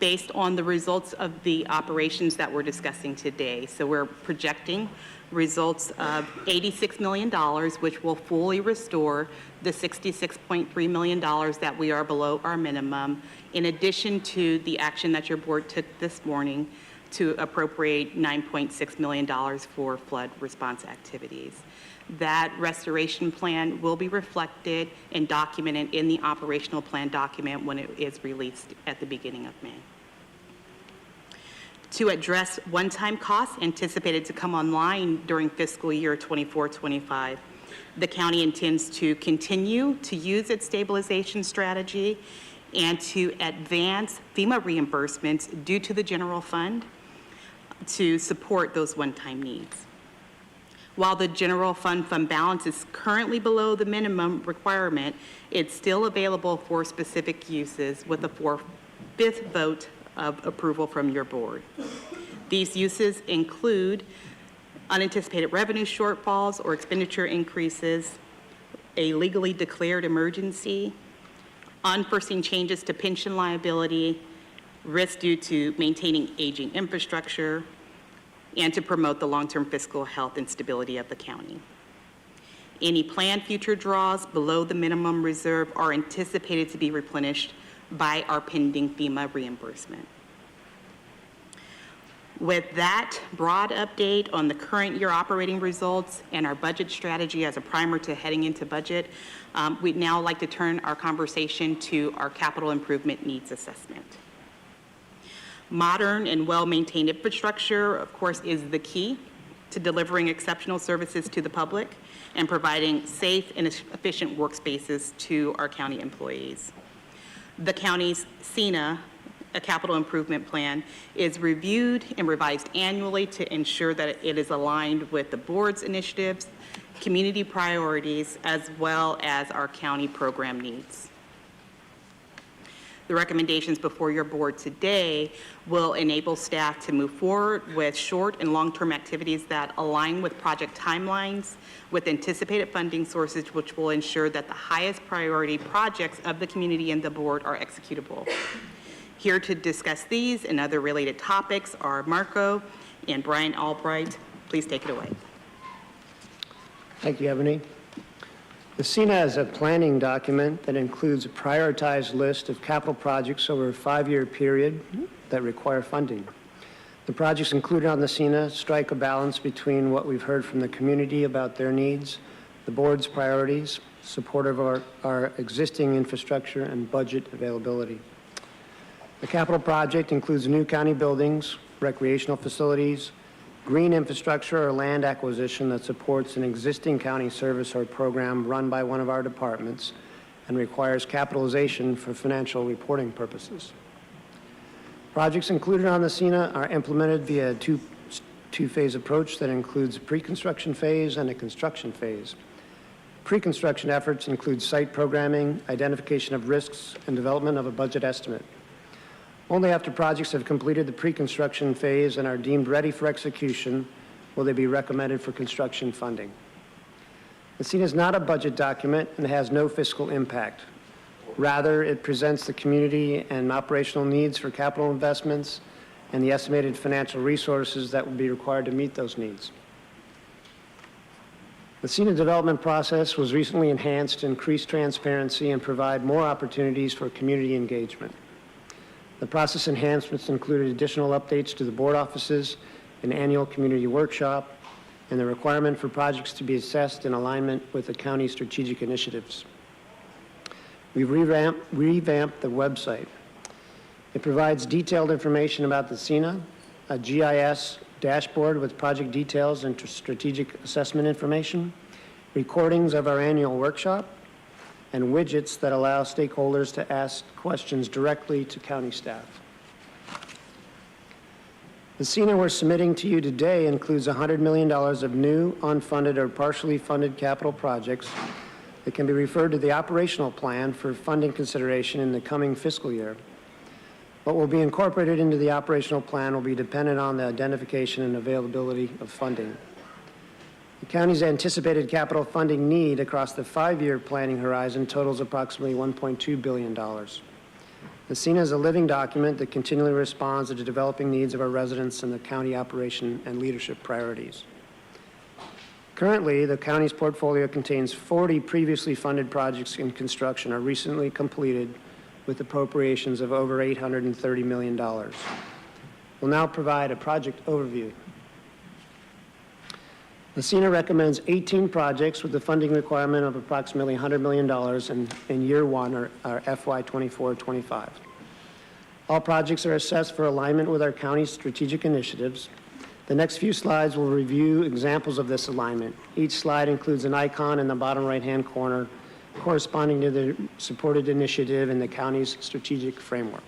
based on the results of the operations that we're discussing today. So we're projecting results of $86 million, which will fully restore the $66.3 million that we are below our minimum, in addition to the action that your board took this morning to appropriate $9.6 million for flood response activities. That restoration plan will be reflected and documented in the operational plan document when it is released at the beginning of May. To address one-time costs anticipated to come online during fiscal year 24-25, the county intends to continue to use its stabilization strategy and to advance FEMA reimbursements due to the general fund to support those one-time needs. While the general fund balance is currently below the minimum requirement, it's still available for specific uses with a 4/5 vote of approval from your board. These uses include unanticipated revenue shortfalls or expenditure increases, a legally declared emergency, unforeseen changes to pension liability, risk due to maintaining aging infrastructure, and to promote the long-term fiscal health and stability of the county. Any planned future draws below the minimum reserve are anticipated to be replenished by our pending FEMA reimbursement. With that broad update on the current year operating results and our budget strategy as a primer to heading into budget, we'd now like to turn our conversation to our capital improvement needs assessment. Modern and well-maintained infrastructure, of course, is the key to delivering exceptional services to the public and providing safe and efficient workspaces to our county employees. The county's CINA, a capital improvement plan, is reviewed and revised annually to ensure that it is aligned with the board's initiatives, community priorities, as well as our county program needs. The recommendations before your board today will enable staff to move forward with short and long-term activities that align with project timelines with anticipated funding sources, which will ensure that the highest priority projects of the community and the board are executable. Here to discuss these and other related topics are Marco and Brian Albright. Please take it away. Thank you, Ebony. The CINA is a planning document that includes a prioritized list of capital projects over a 5-year period that require funding. The projects included on the CINA strike a balance between what we've heard from the community about their needs, the board's priorities, support of our existing infrastructure, and budget availability. The capital project includes new county buildings, recreational facilities, green infrastructure or land acquisition that supports an existing county service or program run by one of our departments and requires capitalization for financial reporting purposes. Projects included on the CINA are implemented via a two-phase approach that includes a pre-construction phase and a construction phase. Pre-construction efforts include site programming, identification of risks, and development of a budget estimate. Only after projects have completed the pre-construction phase and are deemed ready for execution will they be recommended for construction funding. The CINA is not a budget document and has no fiscal impact. Rather, it presents the community and operational needs for capital investments and the estimated financial resources that will be required to meet those needs. The CINA development process was recently enhanced to increase transparency and provide more opportunities for community engagement. The process enhancements included additional updates to the board offices, an annual community workshop, and the requirement for projects to be assessed in alignment with the county's strategic initiatives. We've revamped the website. It provides detailed information about the CINA, a GIS dashboard with project details and strategic assessment information, recordings of our annual workshop, and widgets that allow stakeholders to ask questions directly to county staff. The CENA we're submitting to you today includes $100 million of new, unfunded, or partially funded capital projects that can be referred to the operational plan for funding consideration in the coming fiscal year. What will be incorporated into the operational plan will be dependent on the identification and availability of funding. The county's anticipated capital funding need across the 5-year planning horizon totals approximately $1.2 billion. The CENA is a living document that continually responds to the developing needs of our residents and the county operation and leadership priorities. Currently, the county's portfolio contains 40 previously funded projects in construction or recently completed with appropriations of over $830 million. We'll now provide a project overview. The CENA recommends 18 projects with a funding requirement of approximately $100 million in year one, or FY 24-25. All projects are assessed for alignment with our county's strategic initiatives. The next few slides will review examples of this alignment. Each slide includes an icon in the bottom right-hand corner corresponding to the supported initiative in the county's strategic framework.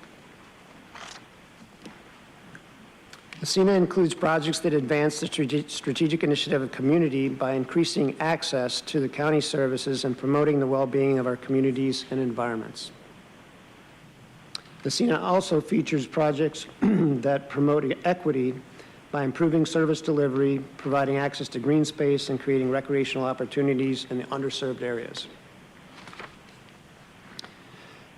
The CENA includes projects that advance the strategic initiative of community by increasing access to the county services and promoting the well-being of our communities and environments. The CENA also features projects that promote equity by improving service delivery, providing access to green space, and creating recreational opportunities in the underserved areas.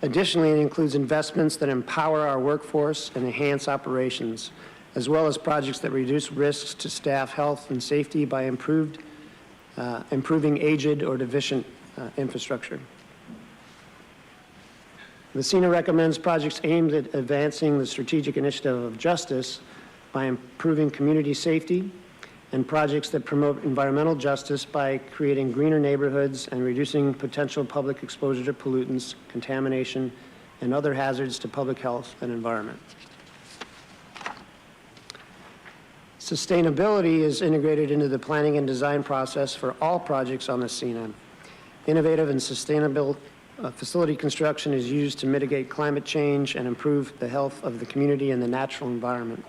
Additionally, it includes investments that empower our workforce and enhance operations, as well as projects that reduce risks to staff health and safety by improving aged or deficient infrastructure. The CENA recommends projects aimed at advancing the strategic initiative of justice by improving community safety, and projects that promote environmental justice by creating greener neighborhoods and reducing potential public exposure to pollutants, contamination, and other hazards to public health and environment. Sustainability is integrated into the planning and design process for all projects on the CENA. Innovative and sustainable facility construction is used to mitigate climate change and improve the health of the community and the natural environment.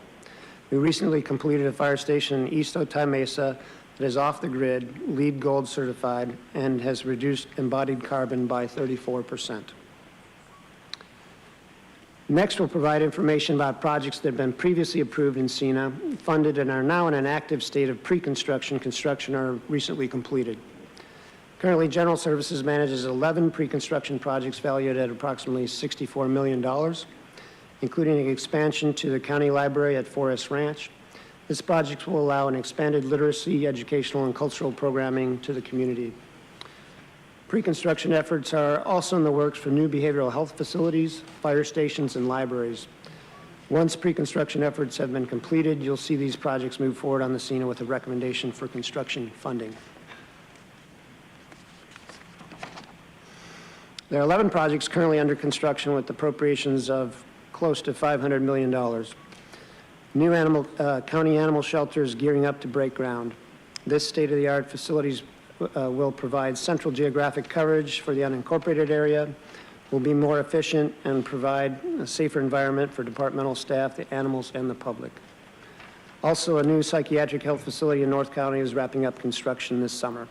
We recently completed a fire station in East Otay Mesa that is off the grid, LEED Gold certified, and has reduced embodied carbon by 34%. Next, we'll provide information about projects that have been previously approved in CENA, funded, and are now in an active state of pre-construction, construction, or recently completed. Currently, General Services manages 11 pre-construction projects valued at approximately $64 million, including an expansion to the county library at Forest Ranch. This project will allow an expanded literacy, educational, and cultural programming to the community. Pre-construction efforts are also in the works for new behavioral health facilities, fire stations, and libraries. Once pre-construction efforts have been completed, you'll see these projects move forward on the CENA with a recommendation for construction funding. There are 11 projects currently under construction with appropriations of close to $500 million. New county animal shelters gearing up to break ground. This state-of-the-art facilities will provide central geographic coverage for the unincorporated area, will be more efficient, and provide a safer environment for departmental staff, the animals, and the public. Also, a new psychiatric health facility in North County is wrapping up construction this summer.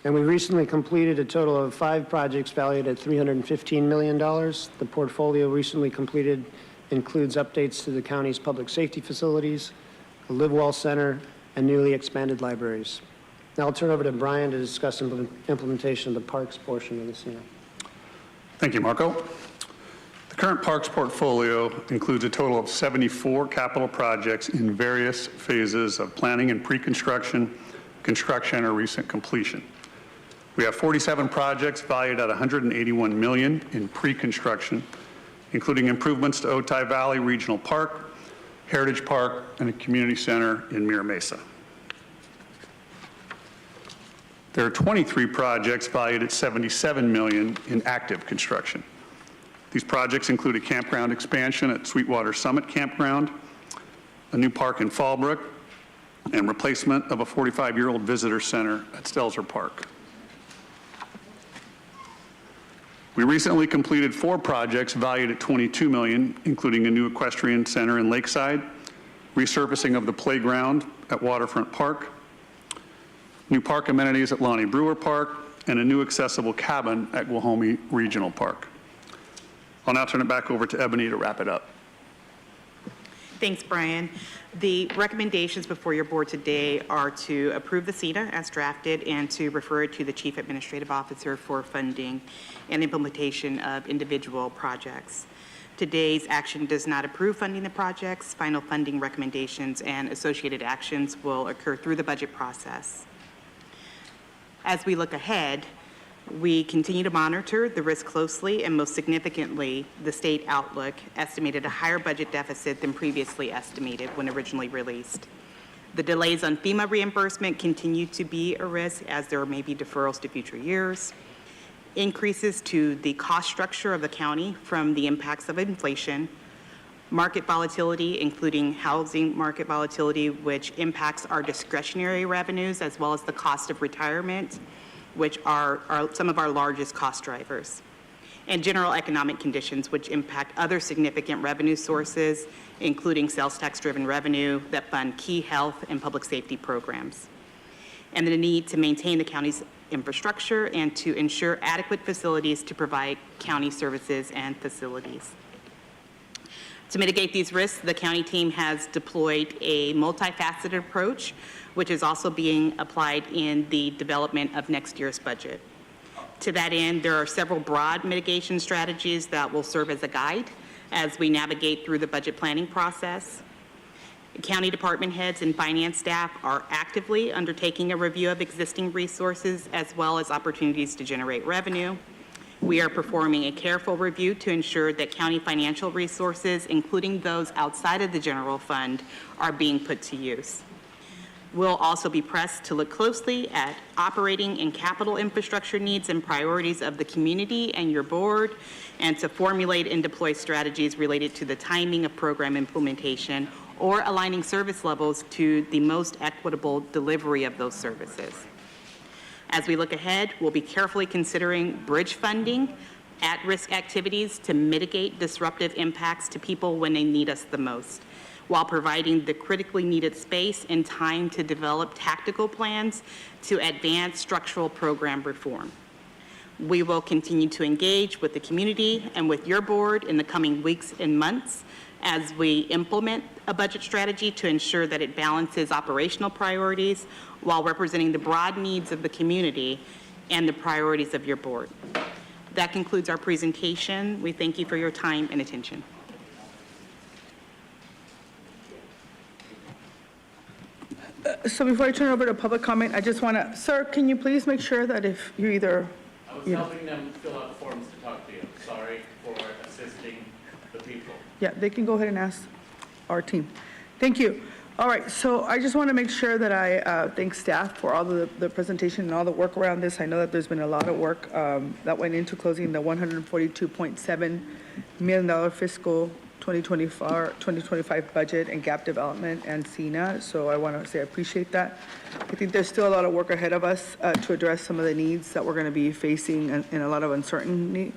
And we recently completed a total of 5 projects valued at $315 million. The portfolio recently completed includes updates to the county's public safety facilities, a live well center, and newly expanded libraries. Now I'll turn over to Brian to discuss implementation of the parks portion of the CENA. Thank you, Marco. The current parks portfolio includes a total of 74 capital projects in various phases of planning and pre-construction, construction, or recent completion. We have 47 projects valued at $181 million in pre-construction, including improvements to Otay Valley Regional Park, Heritage Park, and a community center in Mira Mesa. There are 23 projects valued at $77 million in active construction. These projects include a campground expansion at Sweetwater Summit Campground, a new park in Fallbrook, and replacement of a 45-year-old visitor center at Stelzer Park. We recently completed 4 projects valued at $22 million, including a new equestrian center in Lakeside, resurfacing of the playground at Waterfront Park, new park amenities at Lonnie Brewer Park, and a new accessible cabin at Guahomie Regional Park. I'll now turn it back over to Ebony to wrap it up. Thanks, Brian. The recommendations before your board today are to approve the CETA as drafted and to refer it to the Chief Administrative Officer for funding and implementation of individual projects. Today's action does not approve funding the projects. Final funding recommendations and associated actions will occur through the budget process. As we look ahead, we continue to monitor the risk closely, and most significantly, the state outlook estimated a higher budget deficit than previously estimated when originally released. The delays on FEMA reimbursement continue to be a risk, as there may be deferrals to future years. Increases to the cost structure of the county from the impacts of inflation, market volatility, including housing market volatility, which impacts our discretionary revenues, as well as the cost of retirement, which are some of our largest cost drivers, and general economic conditions, which impact other significant revenue sources, including sales tax-driven revenue that fund key health and public safety programs, and the need to maintain the county's infrastructure and to ensure adequate facilities to provide county services and facilities. To mitigate these risks, the county team has deployed a multifaceted approach, which is also being applied in the development of next year's budget. To that end, there are several broad mitigation strategies that will serve as a guide as we navigate through the budget planning process. County department heads and finance staff are actively undertaking a review of existing resources as well as opportunities to generate revenue. We are performing a careful review to ensure that county financial resources, including those outside of the general fund, are being put to use. We'll also be pressed to look closely at operating and capital infrastructure needs and priorities of the community and your board, and to formulate and deploy strategies related to the timing of program implementation or aligning service levels to the most equitable delivery of those services. As we look ahead, we'll be carefully considering bridge funding, at-risk activities to mitigate disruptive impacts to people when they need us the most, while providing the critically needed space and time to develop tactical plans to advance structural program reform. We will continue to engage with the community and with your board in the coming weeks and months as we implement a budget strategy to ensure that it balances operational priorities while representing the broad needs of the community and the priorities of your board. That concludes our presentation. We thank you for your time and attention. So before I turn it over to public comment, I just want to, sir, can you please make sure that if you either... I was helping them fill out forms to talk to you. Sorry for assisting the people. Yeah, they can go ahead and ask our team. Thank you. All right, so I just want to make sure that I thank staff for all the presentation and all the work around this. I know that there's been a lot of work that went into closing the $142.7 million fiscal 2025 budget and gap development and CENA. So I want to say I appreciate that. I think there's still a lot of work ahead of us to address some of the needs that we're going to be facing in a lot of uncertainty.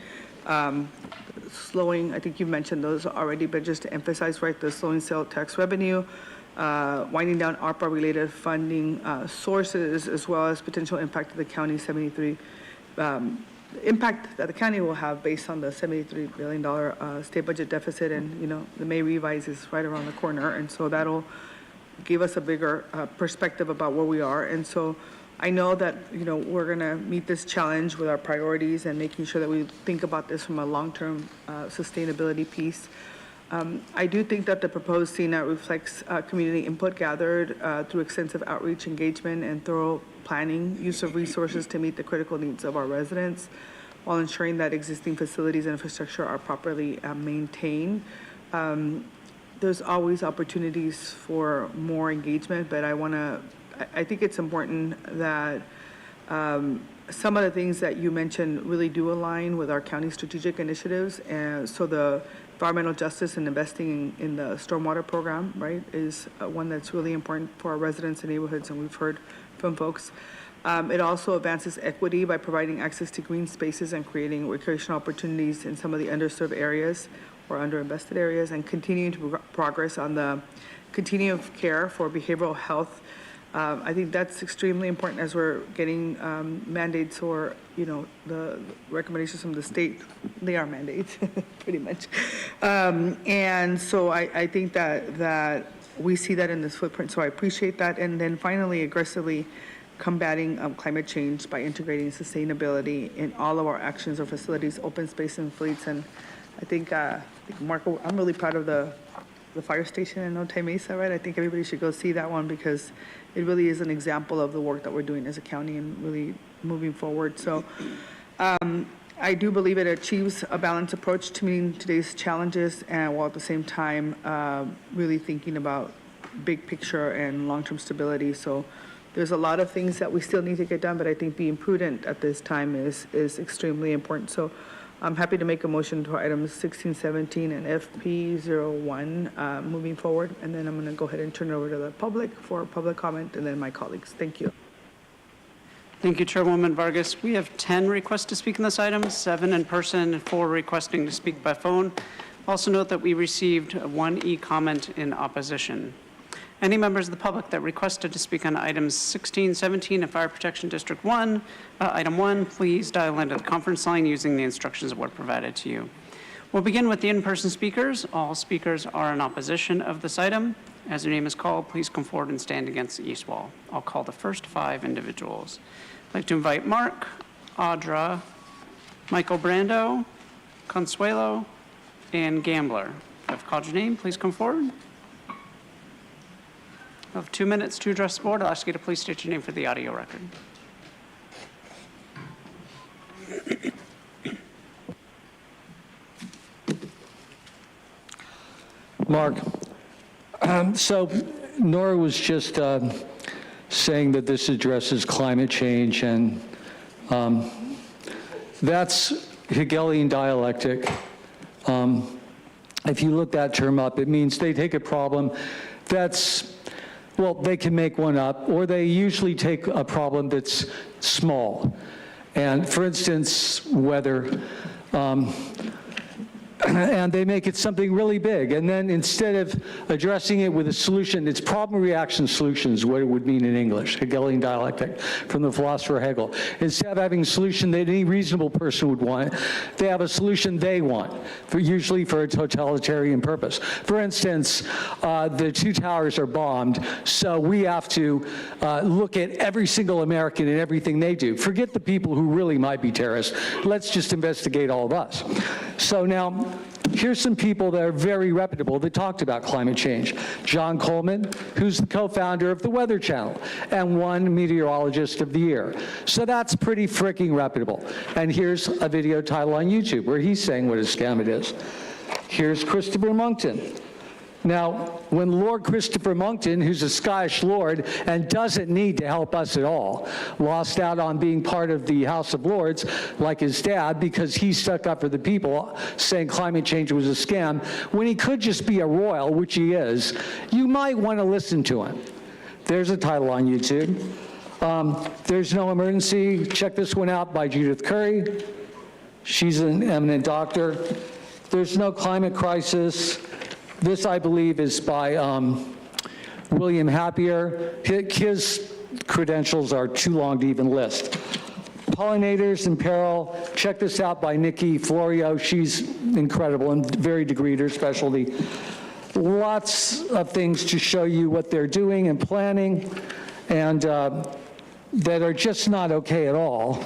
Slowing, I think you mentioned those already, but just to emphasize, right, the slowing sales tax revenue, winding down ARPA-related funding sources, as well as potential impact to the county 73, impact that the county will have based on the $73 billion state budget deficit, and the May revise is right around the corner, and so that'll give us a bigger perspective about where we are. And so I know that we're going to meet this challenge with our priorities and making sure that we think about this from a long-term sustainability piece. I do think that the proposed CENA reflects community input gathered through extensive outreach, engagement, and thorough planning, use of resources to meet the critical needs of our residents, while ensuring that existing facilities and infrastructure are properly maintained. There's always opportunities for more engagement, but I think it's important that some of the things that you mentioned really do align with our county strategic initiatives. And so the environmental justice and investing in the stormwater program, right, is one that's really important for our residents and neighborhoods, and we've heard from folks. It also advances equity by providing access to green spaces and creating recreational opportunities in some of the underserved areas or underinvested areas, and continuing to progress on the continuum of care for behavioral health. I think that's extremely important as we're getting mandates or, the recommendations from the state. They are mandates, pretty much. And so I think that we see that in this footprint, so I appreciate that. And then finally, aggressively combating climate change by integrating sustainability in all of our actions or facilities, open space and fleets. And I think Marco, I'm really proud of the fire station in Otay Mesa, right? I think everybody should go see that one because it really is an example of the work that we're doing as a county and really moving forward. So I do believe it achieves a balanced approach to meeting today's challenges, and while at the same time really thinking about big picture and long-term stability. So there's a lot of things that we still need to get done, but I think being prudent at this time is extremely important. So I'm happy to make a motion to items 16, 17, and FP01 moving forward. And then I'm going to go ahead and turn it over to the public for public comment, and then my colleagues. Thank you. Thank you, Chairwoman Vargas. We have 10 requests to speak on this item, 7 in person, and 4 requesting to speak by phone. Also note that we received 1 e-comment in opposition. Any members of the public that requested to speak on items 16, 17, and Fire Protection District 1, item 1, please dial into the conference line using the instructions that were provided to you. We'll begin with the in-person speakers. All speakers are in opposition of this item. As your name is called, please come forward and stand against the east wall. I'll call the first 5 individuals. I'd like to invite Mark, Audra, Michael Brando, Consuelo, and Gambler. If I've called your name, please come forward. I have 2 minutes to address the board. I'll ask you to please state your name for the audio record. Mark, so Nora was just saying that this addresses climate change, and that's Hegelian dialectic. If you look that term up, it means they take a problem that's, well, they can make one up, or they usually take a problem that's small. And for instance, weather, and they make it something really big. And then instead of addressing it with a solution, it's problem, reaction, solutions, what it would mean in English, Hegelian dialectic from the philosopher Hegel. Instead of having a solution that any reasonable person would want, they have a solution they want, usually for a totalitarian purpose. For instance, the 2 towers are bombed, so we have to look at every single American and everything they do. Forget the people who really might be terrorists. Let's just investigate all of us. So now, here's some people that are very reputable that talked about climate change. John Coleman, who's the co-founder of the Weather Channel and won Meteorologist of the Year. So that's pretty freaking reputable. And here's a video title on YouTube where he's saying what a scam it is. Here's Christopher Monkton. Now, when Lord Christopher Monkton, who's a Scottish lord and doesn't need to help us at all, lost out on being part of the House of Lords like his dad because he stuck up for the people saying climate change was a scam, when he could just be a royal, which he is, you might want to listen to him. There's a title on YouTube. There's No Emergency. Check this one out by Judith Curry. She's an eminent doctor. There's No Climate Crisis. This, I believe, is by William Happier. His credentials are too long to even list. Pollinators in Peril. Check this out by Nikki Florio. She's incredible and very degreed her specialty. Lots of things to show you what they're doing and planning, and that are just not okay at all.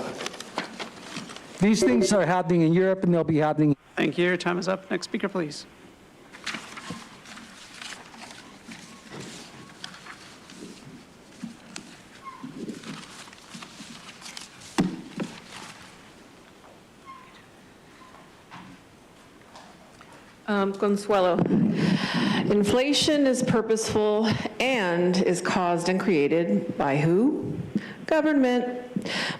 These things are happening in Europe, and they'll be happening. Thank you. Your time is up. Next speaker, please. Consuelo. Inflation is purposeful and is caused and created by who? Government.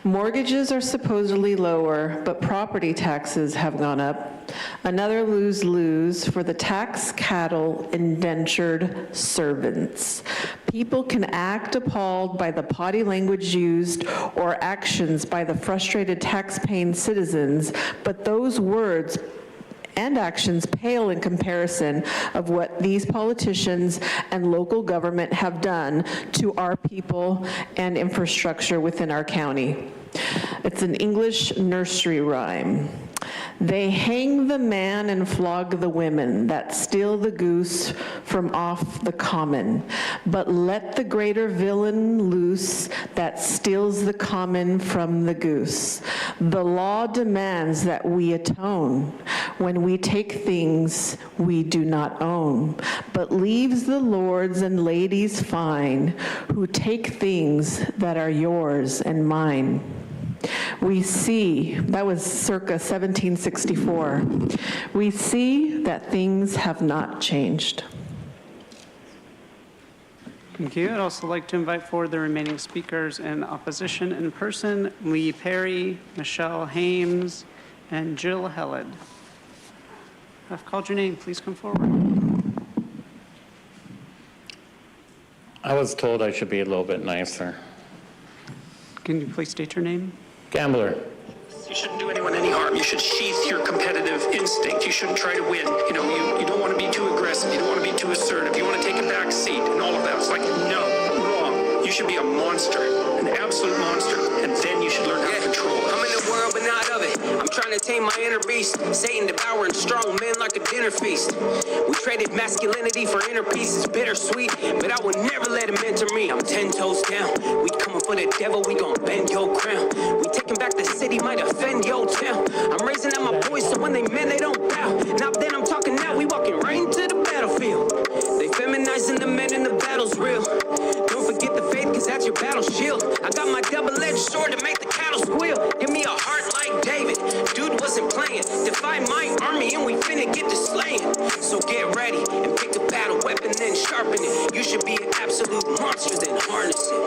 Mortgages are supposedly lower, but property taxes have gone up. Another lose-lose for the tax cattle indentured servants. People can act appalled by the potty language used or actions by the frustrated tax-paying citizens, but those words and actions pale in comparison of what these politicians and local government have done to our people and infrastructure within our county. It's an English nursery rhyme. They hang the man and flog the women that steal the goose from off the common, but let the greater villain loose that steals the common from the goose. The law demands that we atone when we take things we do not own, but leaves the lords and ladies fine who take things that are yours and mine. We see, that was circa 1764, we see that things have not changed. Thank you. I'd also like to invite forward the remaining speakers in opposition in person, Lee Perry, Michelle Hames, and Jill Hellid. I've called your name. Please come forward. I was told I should be a little bit nicer. Can you please state your name? Gambler. You shouldn't do anyone any harm. You should sheath your competitive instinct. You shouldn't try to win. You know, you don't want to be too aggressive. You don't want to be too assertive. You want to take a back seat and all of that. It's like, no, wrong. You should be a monster, an absolute monster, and then you should learn how to control it. I'm in the world, but not of it. I'm trying to tame my inner beast. Satan devouring strong men like a dinner feast. We traded masculinity for inner peace. It's bittersweet, but I would never let him enter me. I'm 10 toes down. We coming for the devil. We gon' bend your crown. We taking back the city, might offend your town. I'm raising up my boys so when they men, they don't bow. Now then I'm talking now. We walking right into the battlefield. They feminizing the men and the battle's real. Don't forget the faith, cause that's your battle shield. I got my double-edged sword to make the cattle squeal. Give me a heart like David. Dude wasn't playing. Defy my army and we finna get to slaying. So get ready and pick a battle weapon, then sharpen it. You should be an absolute monster, then harness it.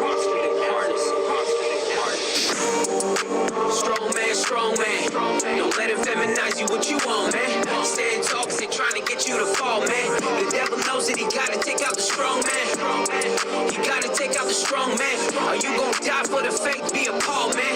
Strong man. Don't let him feminize you what you want, man. Stand tall cause they trying to get you to fall, man. The devil knows that he gotta take out the strong man. He gotta take out the strong man. Are you gonna die for the faith? Be a Paul, man.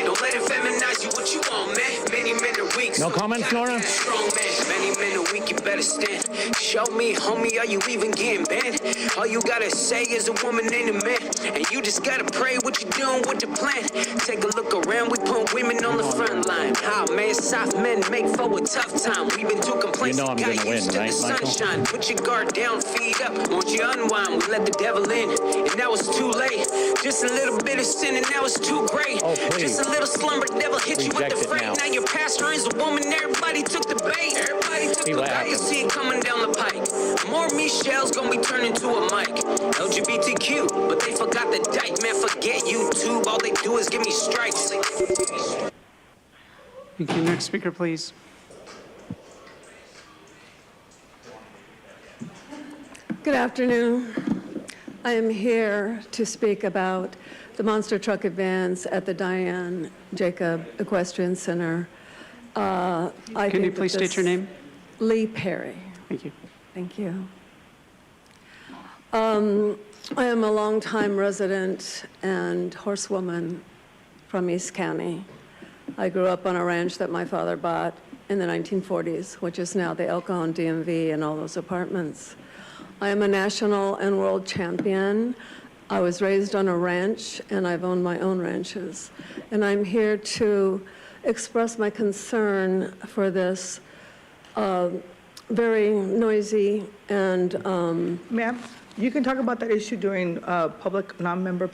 Don't let him feminize you what you want, man. Many men are weak. No comments, Nora? Strong man. Many men are weak, you better stand. Show me, homie, are you even getting banned? All you gotta say is a woman ain't a man. And you just gotta pray what you doing with the plan. Take a look around, we put women on the front line. How man, soft men make for a tough time. We've been too complacent, You know I'm got gonna used win, to right, the Michael? sunshine. Put your guard down, feet up, won't you unwind? We let the devil in, and now it's too late. Just a little bit of sin, and now it's too great. Oh, please. Just a little slumber, devil hit you with Reject the it freight. now. Now your pastor is a woman, everybody took the bait. Everybody took See the what bait. You happens. see it coming down the pike. More Michelle's gonna be turned into a mic. LGBTQ, but they forgot the dike. Man, forget YouTube, all they do is give me strikes. Thank you. Next speaker, please. Good afternoon. I am here to speak about the monster truck advance at the Diane Jacob Equestrian Center. Can you please state your name? Lee Perry. Thank you. Thank you. I am a longtime resident and horsewoman from East County. I grew up on a ranch that my father bought in the 1940s, which is now the El Cajon DMV and all those apartments. I am a national and world champion. I was raised on a ranch, and I've owned my own ranches. And I'm here to express my concern for this very noisy and... Ma'am, you can talk about that issue during public non-member,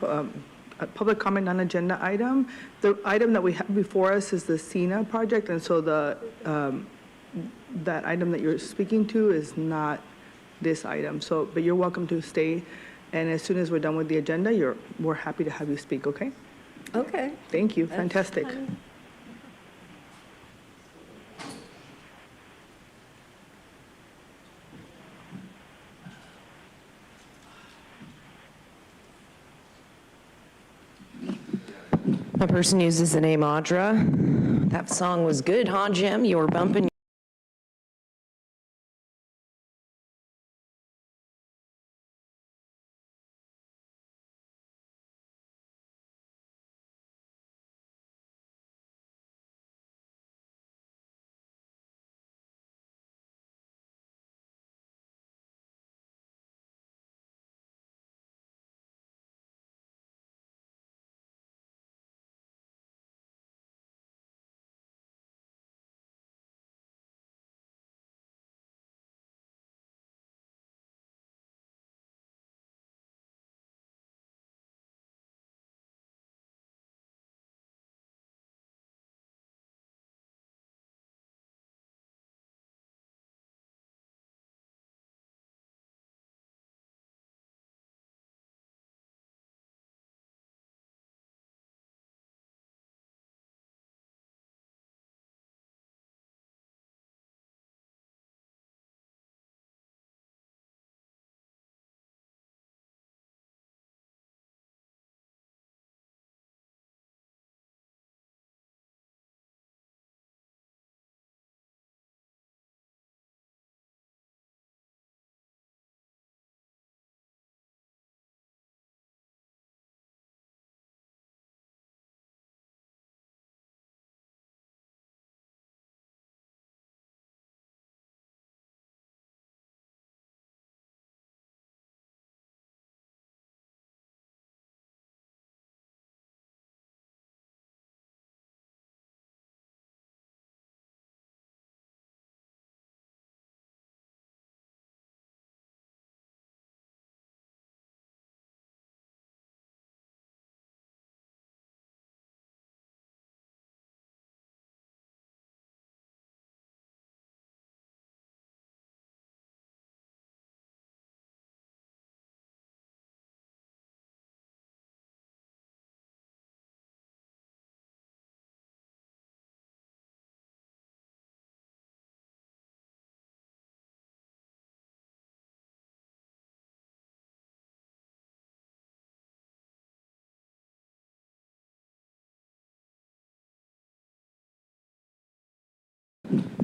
public comment on agenda item. The item that we have before us is the CENA project, and so the that item that you're speaking to is not this item. So, but you're welcome to stay, and as soon as we're done with the agenda, we're happy to have you speak. Okay? Okay. Thank you. That's Fantastic. fine. A person uses the name Audra. That song was good, huh, Jim? You were bumping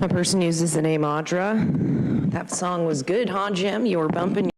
A person uses the name Audra. That song was good, huh, Jim? You were bumping.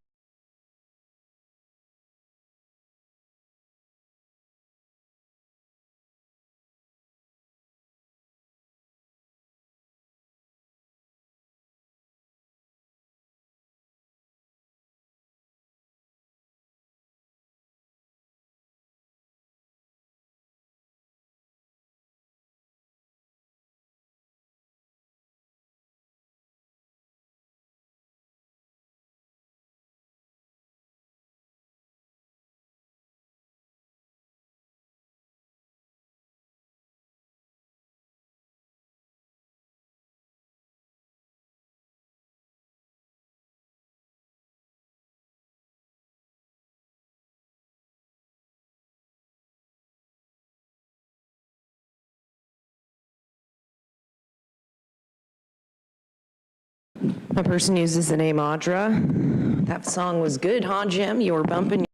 A person uses the name Audra. That song was good, huh, Jim? You were bumping.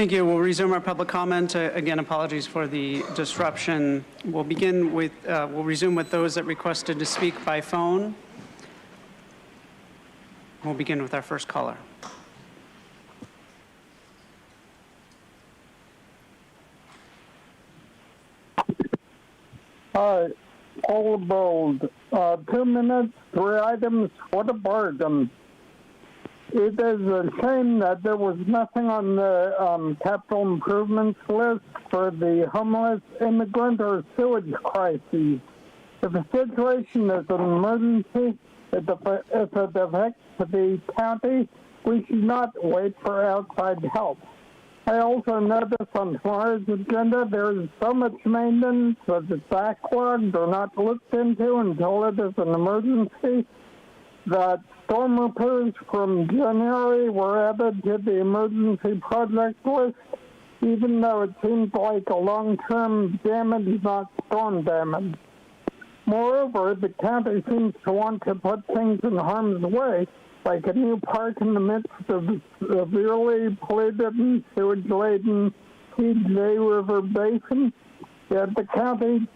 Thank you. We'll resume our public comment. Again, apologies for the disruption. We'll resume with those that requested to speak by phone. We'll begin with our first caller. Hi, Paul Bold. 2 minutes, 3 items, what a bargain. It is a shame that there was nothing on the capital improvements list for the homeless, immigrant, or sewage crises. If a situation is an emergency, if it affects the county, we should not wait for outside help. I also noticed on tomorrow's agenda there is so much maintenance that is backlogged or not looked into until it is an emergency, that storm repairs from January were added to the emergency project list, even though it seems like a long-term damage, not storm damage. Moreover, the county seems to want to put things in harm's way, like a new park in the midst of severely polluted and sewage-laden TJ River Basin. Yet the county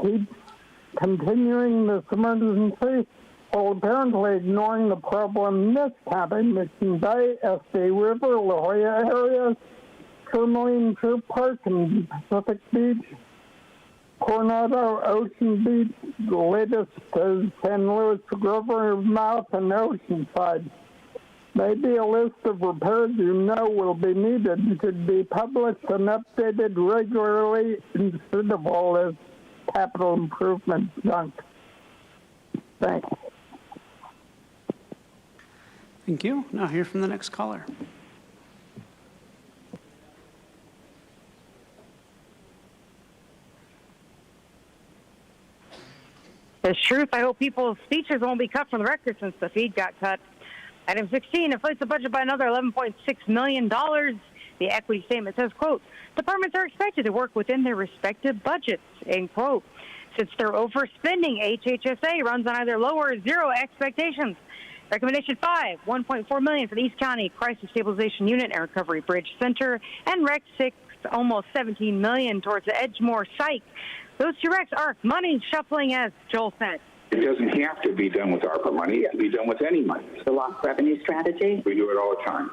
keeps continuing this emergency while apparently ignoring the problem in this county, Mission Bay, SD River, La Jolla areas, Tourmaline Troop Park, and Pacific Beach, Coronado, Ocean Beach, the latest is San Luis, Grover Mouth, and Oceanside. Maybe a list of repairs you know will be needed should be published and updated regularly instead of all this capital improvement junk. Thanks. Thank you. Now hear from the next caller. It's truth. I hope people's speeches won't be cut from the record since the feed got cut. Item 16 inflates the budget by another $11.6 million. The equity statement says, quote, departments are expected to work within their respective budgets, end quote. Since they're overspending, HHSA runs on either low or zero expectations. Recommendation 5, $1.4 million for the East County Crisis Stabilization Unit and Recovery Bridge Center, and Rec 6, almost $17 million towards the Edgemore site. Those two recs are money shuffling, as Joel said. It doesn't have to be done with ARPA money. It can be done with any money. The lost revenue strategy. We do it all the time.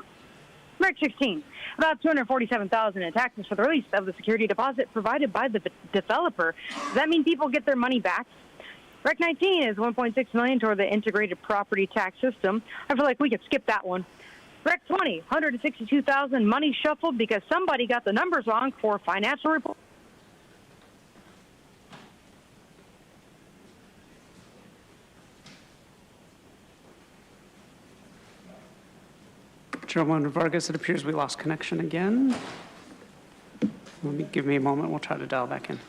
Rec 16, about $247,000 in taxes for the release of the security deposit provided by the developer. Does that mean people get their money back? Rec 19 is $1.6 million toward the integrated property tax system. I feel like we could skip that one. Rec 20, $162,000 money shuffled because somebody got the numbers wrong for financial report. Chairwoman Vargas, it appears we lost connection again. Give me a moment. We'll try to dial back in.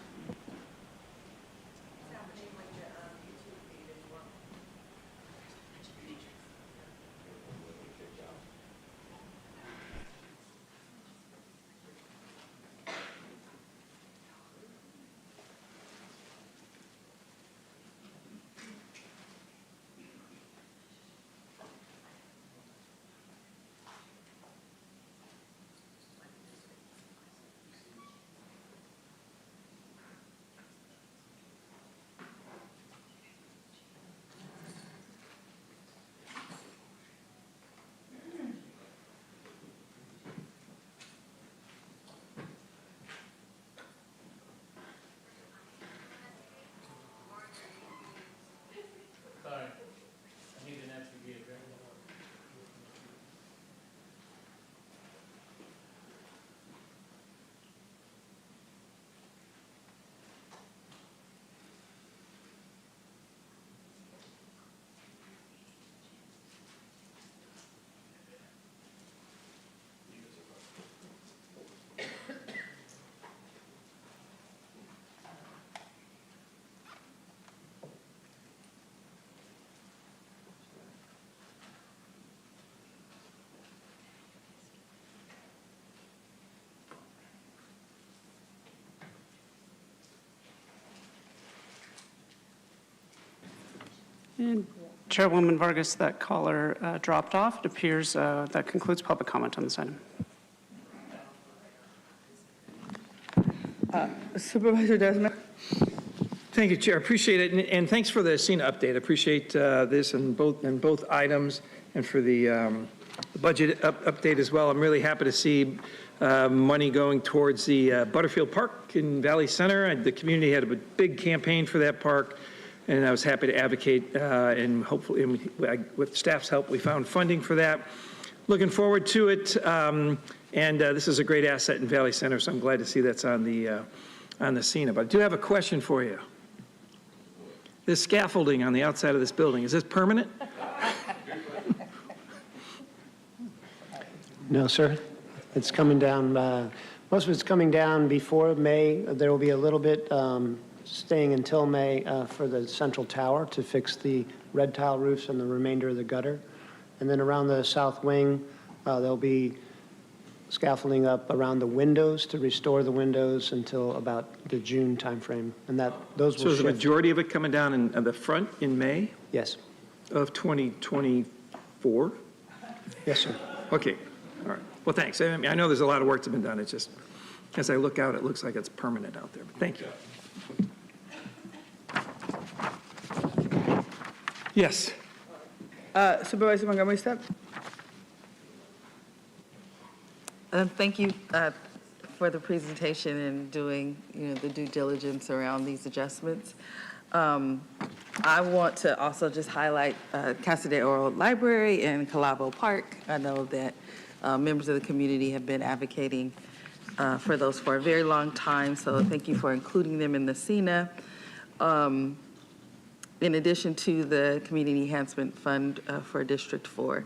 And Chairwoman Vargas, that caller dropped off. It appears that concludes public comment on this item. Supervisor Desmond. Thank you, Chair. Appreciate it, and thanks for the SENA update. Appreciate this and both items, and for the budget update as well. I'm really happy to see money going towards the Butterfield Park in Valley Center. The community had a big campaign for that park, and I was happy to advocate, and hopefully, with staff's help, we found funding for that. Looking forward to it, and this is a great asset in Valley Center, so I'm glad to see that's on the SENA. But I do have a question for you. This scaffolding on the outside of this building, is this permanent? No, sir. It's coming down, most of it's coming down before May. There will be a little bit staying until May for the central tower to fix the red tile roofs and the remainder of the gutter. And then around the south wing, there'll be scaffolding up around the windows to restore the windows until about the June timeframe. And those will So is shift. the majority of it coming down in the front in May? Yes. Of 2024? Yes, sir. Okay, all right. Well, thanks. I mean, I know there's a lot of work that's been done. It's just, as I look out, it looks like it's permanent out there. But thank you. Yes. Supervisor Montgomery Stepp. Thank you for the presentation and doing, the due diligence around these adjustments. I want to also just highlight Casa de Oro Library and Calabo Park. I know that members of the community have been advocating for those for a very long time, so thank you for including them in the SENA. In addition to the Community Enhancement Fund for District 4.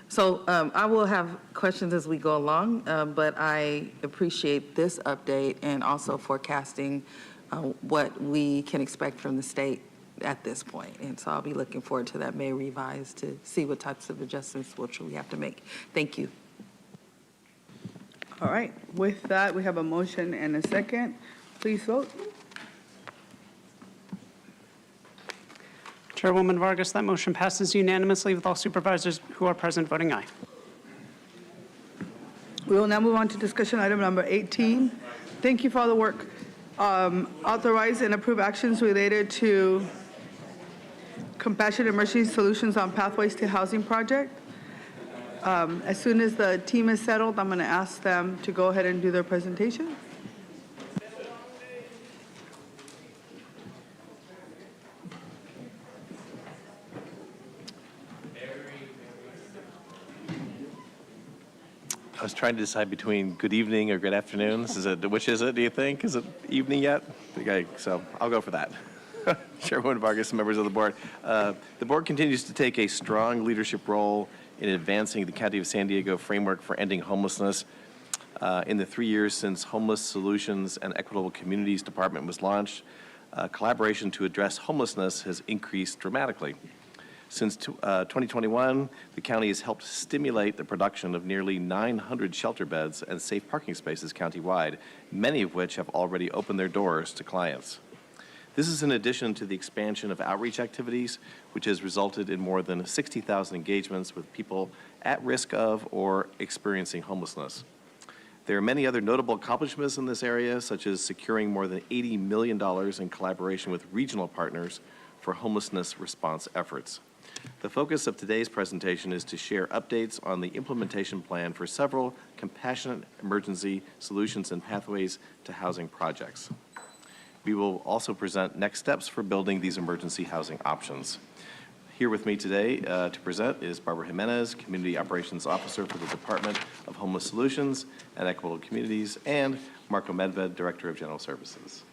So I will have questions as we go along, but I appreciate this update and also forecasting what we can expect from the state at this point. And so I'll be looking forward to that May revise to see what types of adjustments we have to make. Thank you. All right. With that, we have a motion and a second. Please vote. Chairwoman Vargas, that motion passes unanimously with all supervisors who are present voting aye. We will now move on to discussion item number 18. Thank you for all the work. Authorize and approve actions related to Compassionate Emergency Solutions on Pathways to Housing project. As soon as the team is settled, I'm going to ask them to go ahead and do their presentation. I was trying to decide between good evening or good afternoon. Which is it, do you think? Is it evening yet? Okay, so I'll go for that. Chairwoman Vargas and members of the board. The board continues to take a strong leadership role in advancing the County of San Diego framework for ending homelessness. In the 3 years since Homeless Solutions and Equitable Communities Department was launched, collaboration to address homelessness has increased dramatically. Since 2021, the county has helped stimulate the production of nearly 900 shelter beds and safe parking spaces countywide, many of which have already opened their doors to clients. This is in addition to the expansion of outreach activities, which has resulted in more than 60,000 engagements with people at risk of or experiencing homelessness. There are many other notable accomplishments in this area, such as securing more than $80 million in collaboration with regional partners for homelessness response efforts. The focus of today's presentation is to share updates on the implementation plan for several compassionate emergency solutions and pathways to housing projects. We will also present next steps for building these emergency housing options. Here with me today to present is Barbara Jimenez, Community Operations Officer for the Department of Homeless Solutions and Equitable Communities, and Marco Medved, Director of General Services.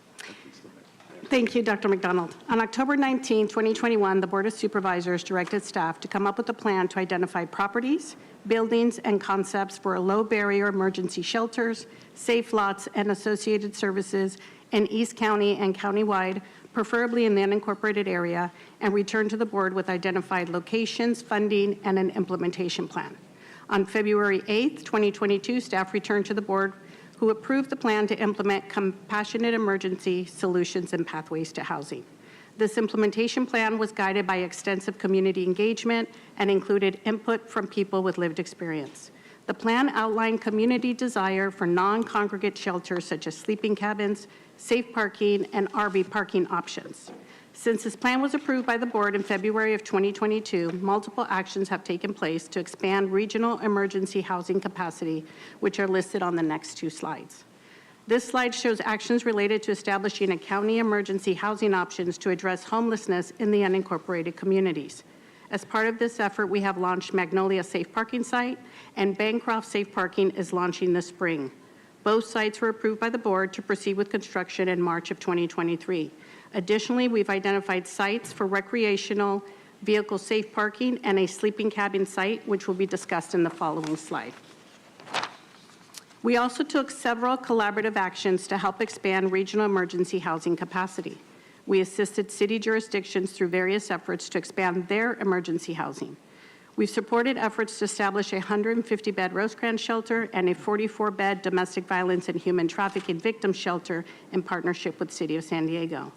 Thank you, Dr. McDonald. On October 19, 2021, the Board of Supervisors directed staff to come up with a plan to identify properties, buildings, and concepts for low-barrier emergency shelters, safe lots, and associated services in East County and countywide, preferably in the unincorporated area, and return to the board with identified locations, funding, and an implementation plan. On February 8, 2022, staff returned to the board who approved the plan to implement compassionate emergency solutions and pathways to housing. This implementation plan was guided by extensive community engagement and included input from people with lived experience. The plan outlined community desire for non-congregate shelters such as sleeping cabins, safe parking, and RV parking options. Since this plan was approved by the board in February of 2022, multiple actions have taken place to expand regional emergency housing capacity, which are listed on the next two slides. This slide shows actions related to establishing a county emergency housing options to address homelessness in the unincorporated communities. As part of this effort, we have launched Magnolia Safe Parking Site, and Bancroft Safe Parking is launching this spring. Both sites were approved by the board to proceed with construction in March of 2023. Additionally, we've identified sites for recreational vehicle safe parking and a sleeping cabin site, which will be discussed in the following slide. We also took several collaborative actions to help expand regional emergency housing capacity. We assisted city jurisdictions through various efforts to expand their emergency housing. We've supported efforts to establish a 150-bed Rosecrans shelter and a 44-bed domestic violence and human trafficking victim shelter in partnership with City of San Diego.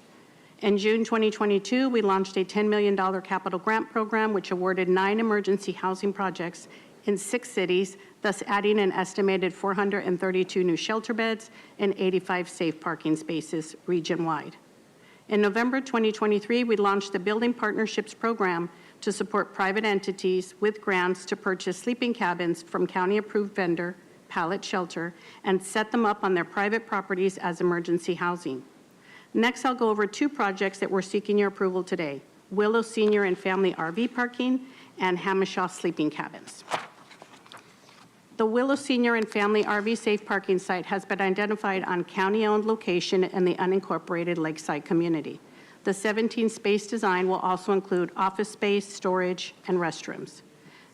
In June 2022, we launched a $10 million capital grant program, which awarded 9 emergency housing projects in 6 cities, thus adding an estimated 432 new shelter beds and 85 safe parking spaces region-wide. In November 2023, we launched the Building Partnerships Program to support private entities with grants to purchase sleeping cabins from county-approved vendor, Pallet Shelter, and set them up on their private properties as emergency housing. Next, I'll go over 2 projects that we're seeking your approval today: Willow Senior and Family RV Parking and Hamishaw Sleeping Cabins. The Willow Senior and Family RV Safe Parking Site has been identified on county-owned location in the unincorporated Lakeside community. The 17-space design will also include office space, storage, and restrooms.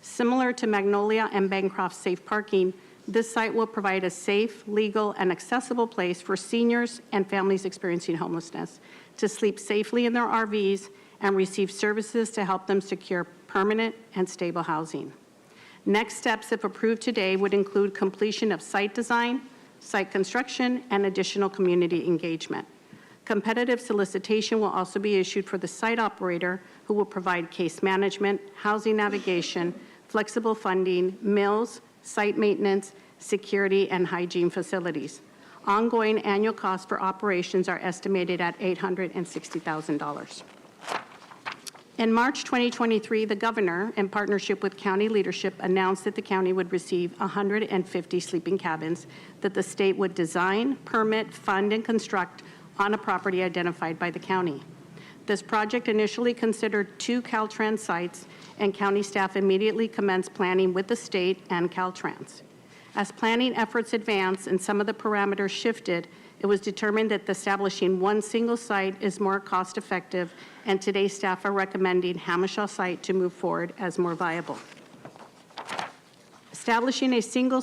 Similar to Magnolia and Bancroft Safe Parking, this site will provide a safe, legal, and accessible place for seniors and families experiencing homelessness to sleep safely in their RVs and receive services to help them secure permanent and stable housing. Next steps, if approved today, would include completion of site design, site construction, and additional community engagement. Competitive solicitation will also be issued for the site operator, who will provide case management, housing navigation, flexible funding, meals, site maintenance, security, and hygiene facilities. Ongoing annual costs for operations are estimated at $860,000. In March 2023, the governor, in partnership with county leadership, announced that the county would receive 150 sleeping cabins that the state would design, permit, fund, and construct on a property identified by the county. This project initially considered 2 Caltrans sites, and county staff immediately commenced planning with the state and Caltrans. As planning efforts advanced and some of the parameters shifted, it was determined that establishing one single site is more cost-effective, and today staff are recommending Hamishaw site to move forward as more viable. Establishing a single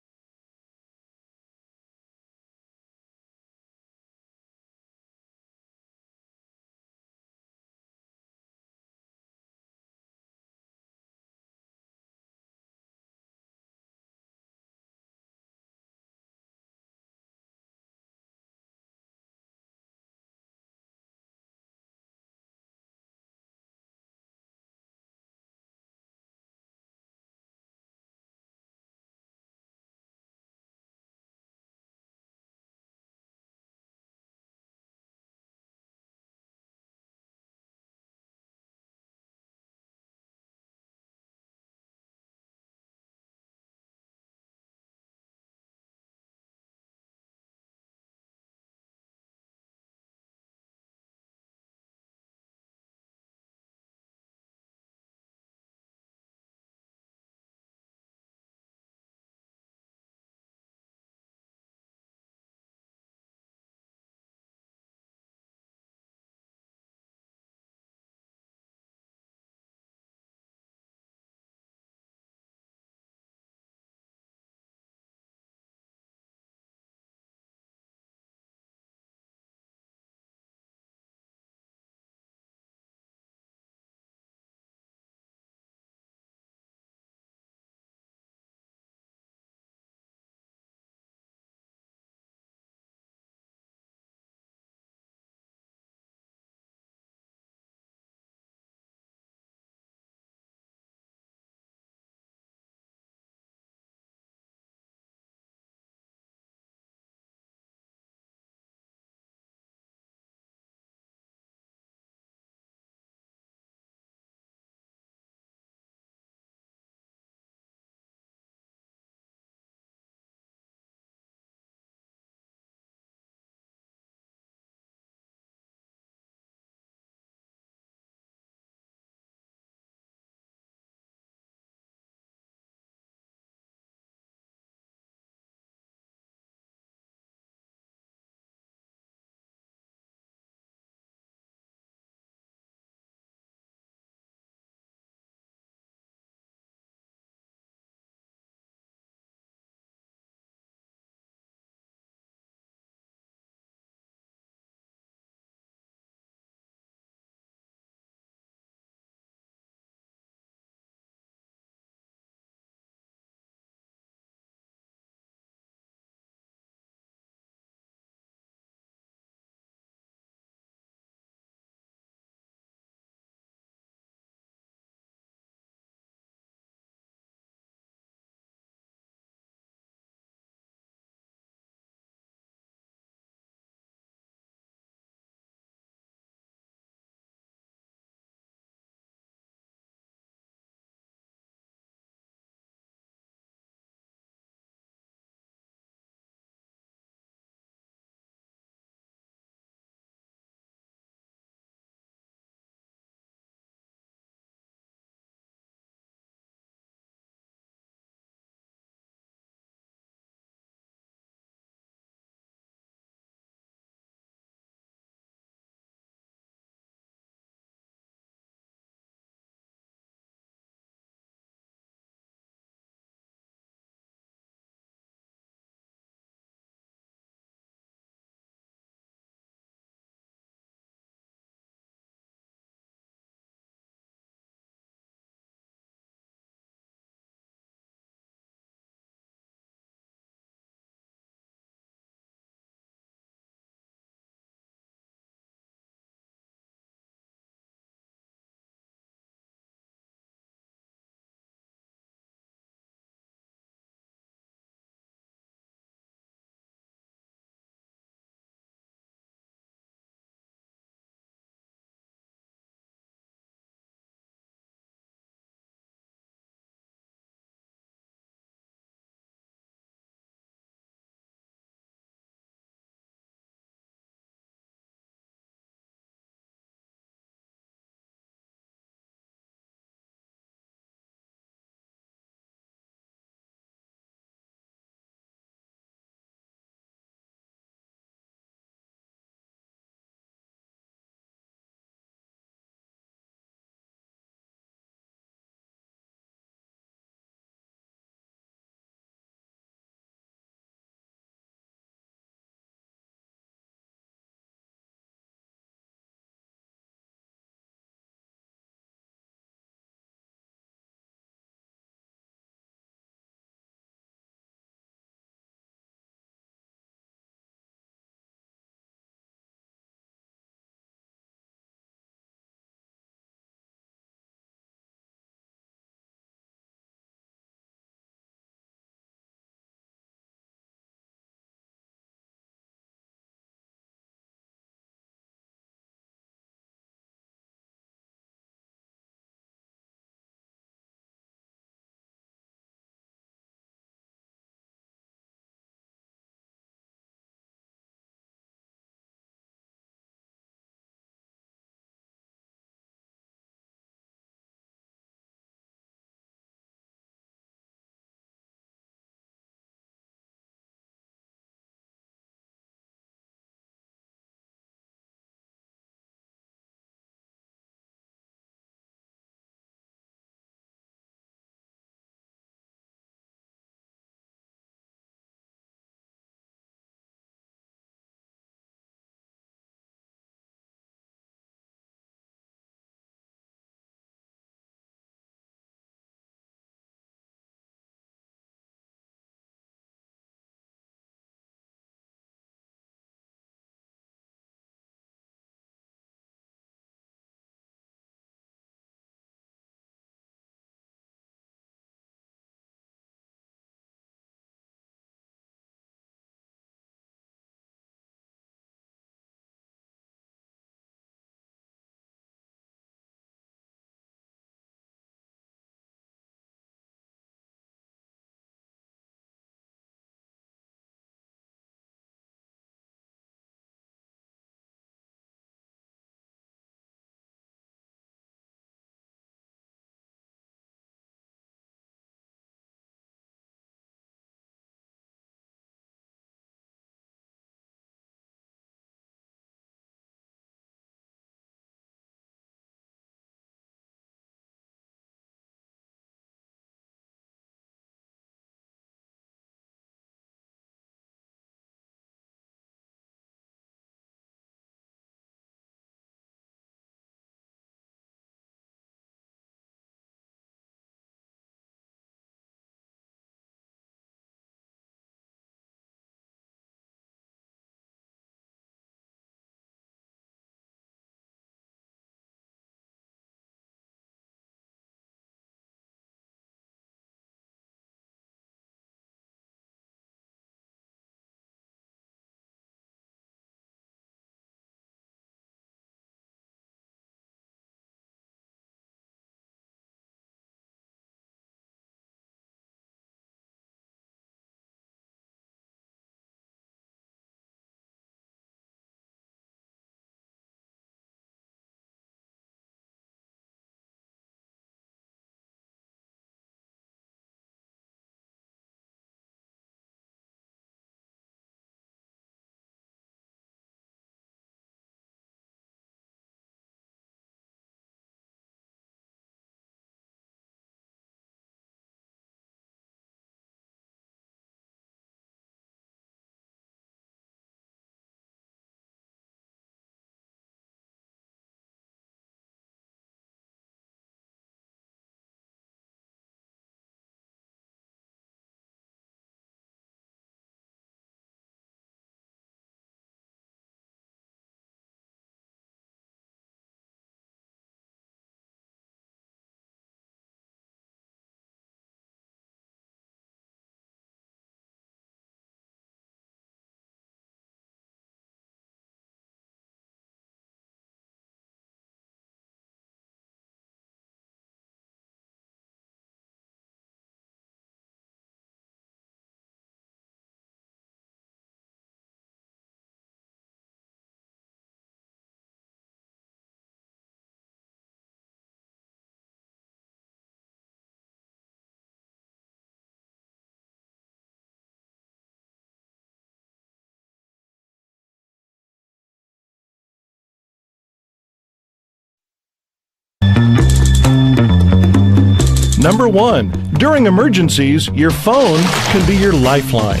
Number 1, during emergencies, your phone can be your lifeline.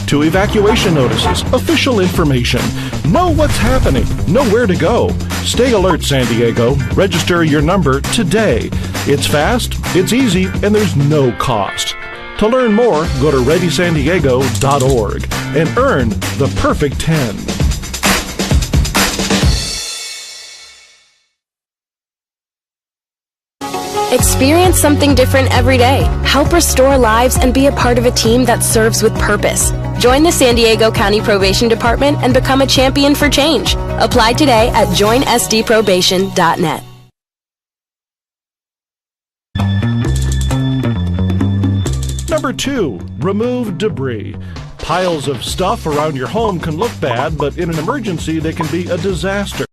To evacuation notices, official information, know what's happening, know where to go. Stay alert, San Diego. Register your number today. It's fast, it's easy, and there's no cost. To learn more, go to readysandiego.org and earn the perfect 10. Experience something different every day. Help restore lives and be a part of a team that serves with purpose. Join the San Diego County Probation Department and become a champion for change. Apply today at joinsdprobation.net. Number 2, remove debris. Piles of stuff around your home can look bad, but in an emergency, they can be a disaster.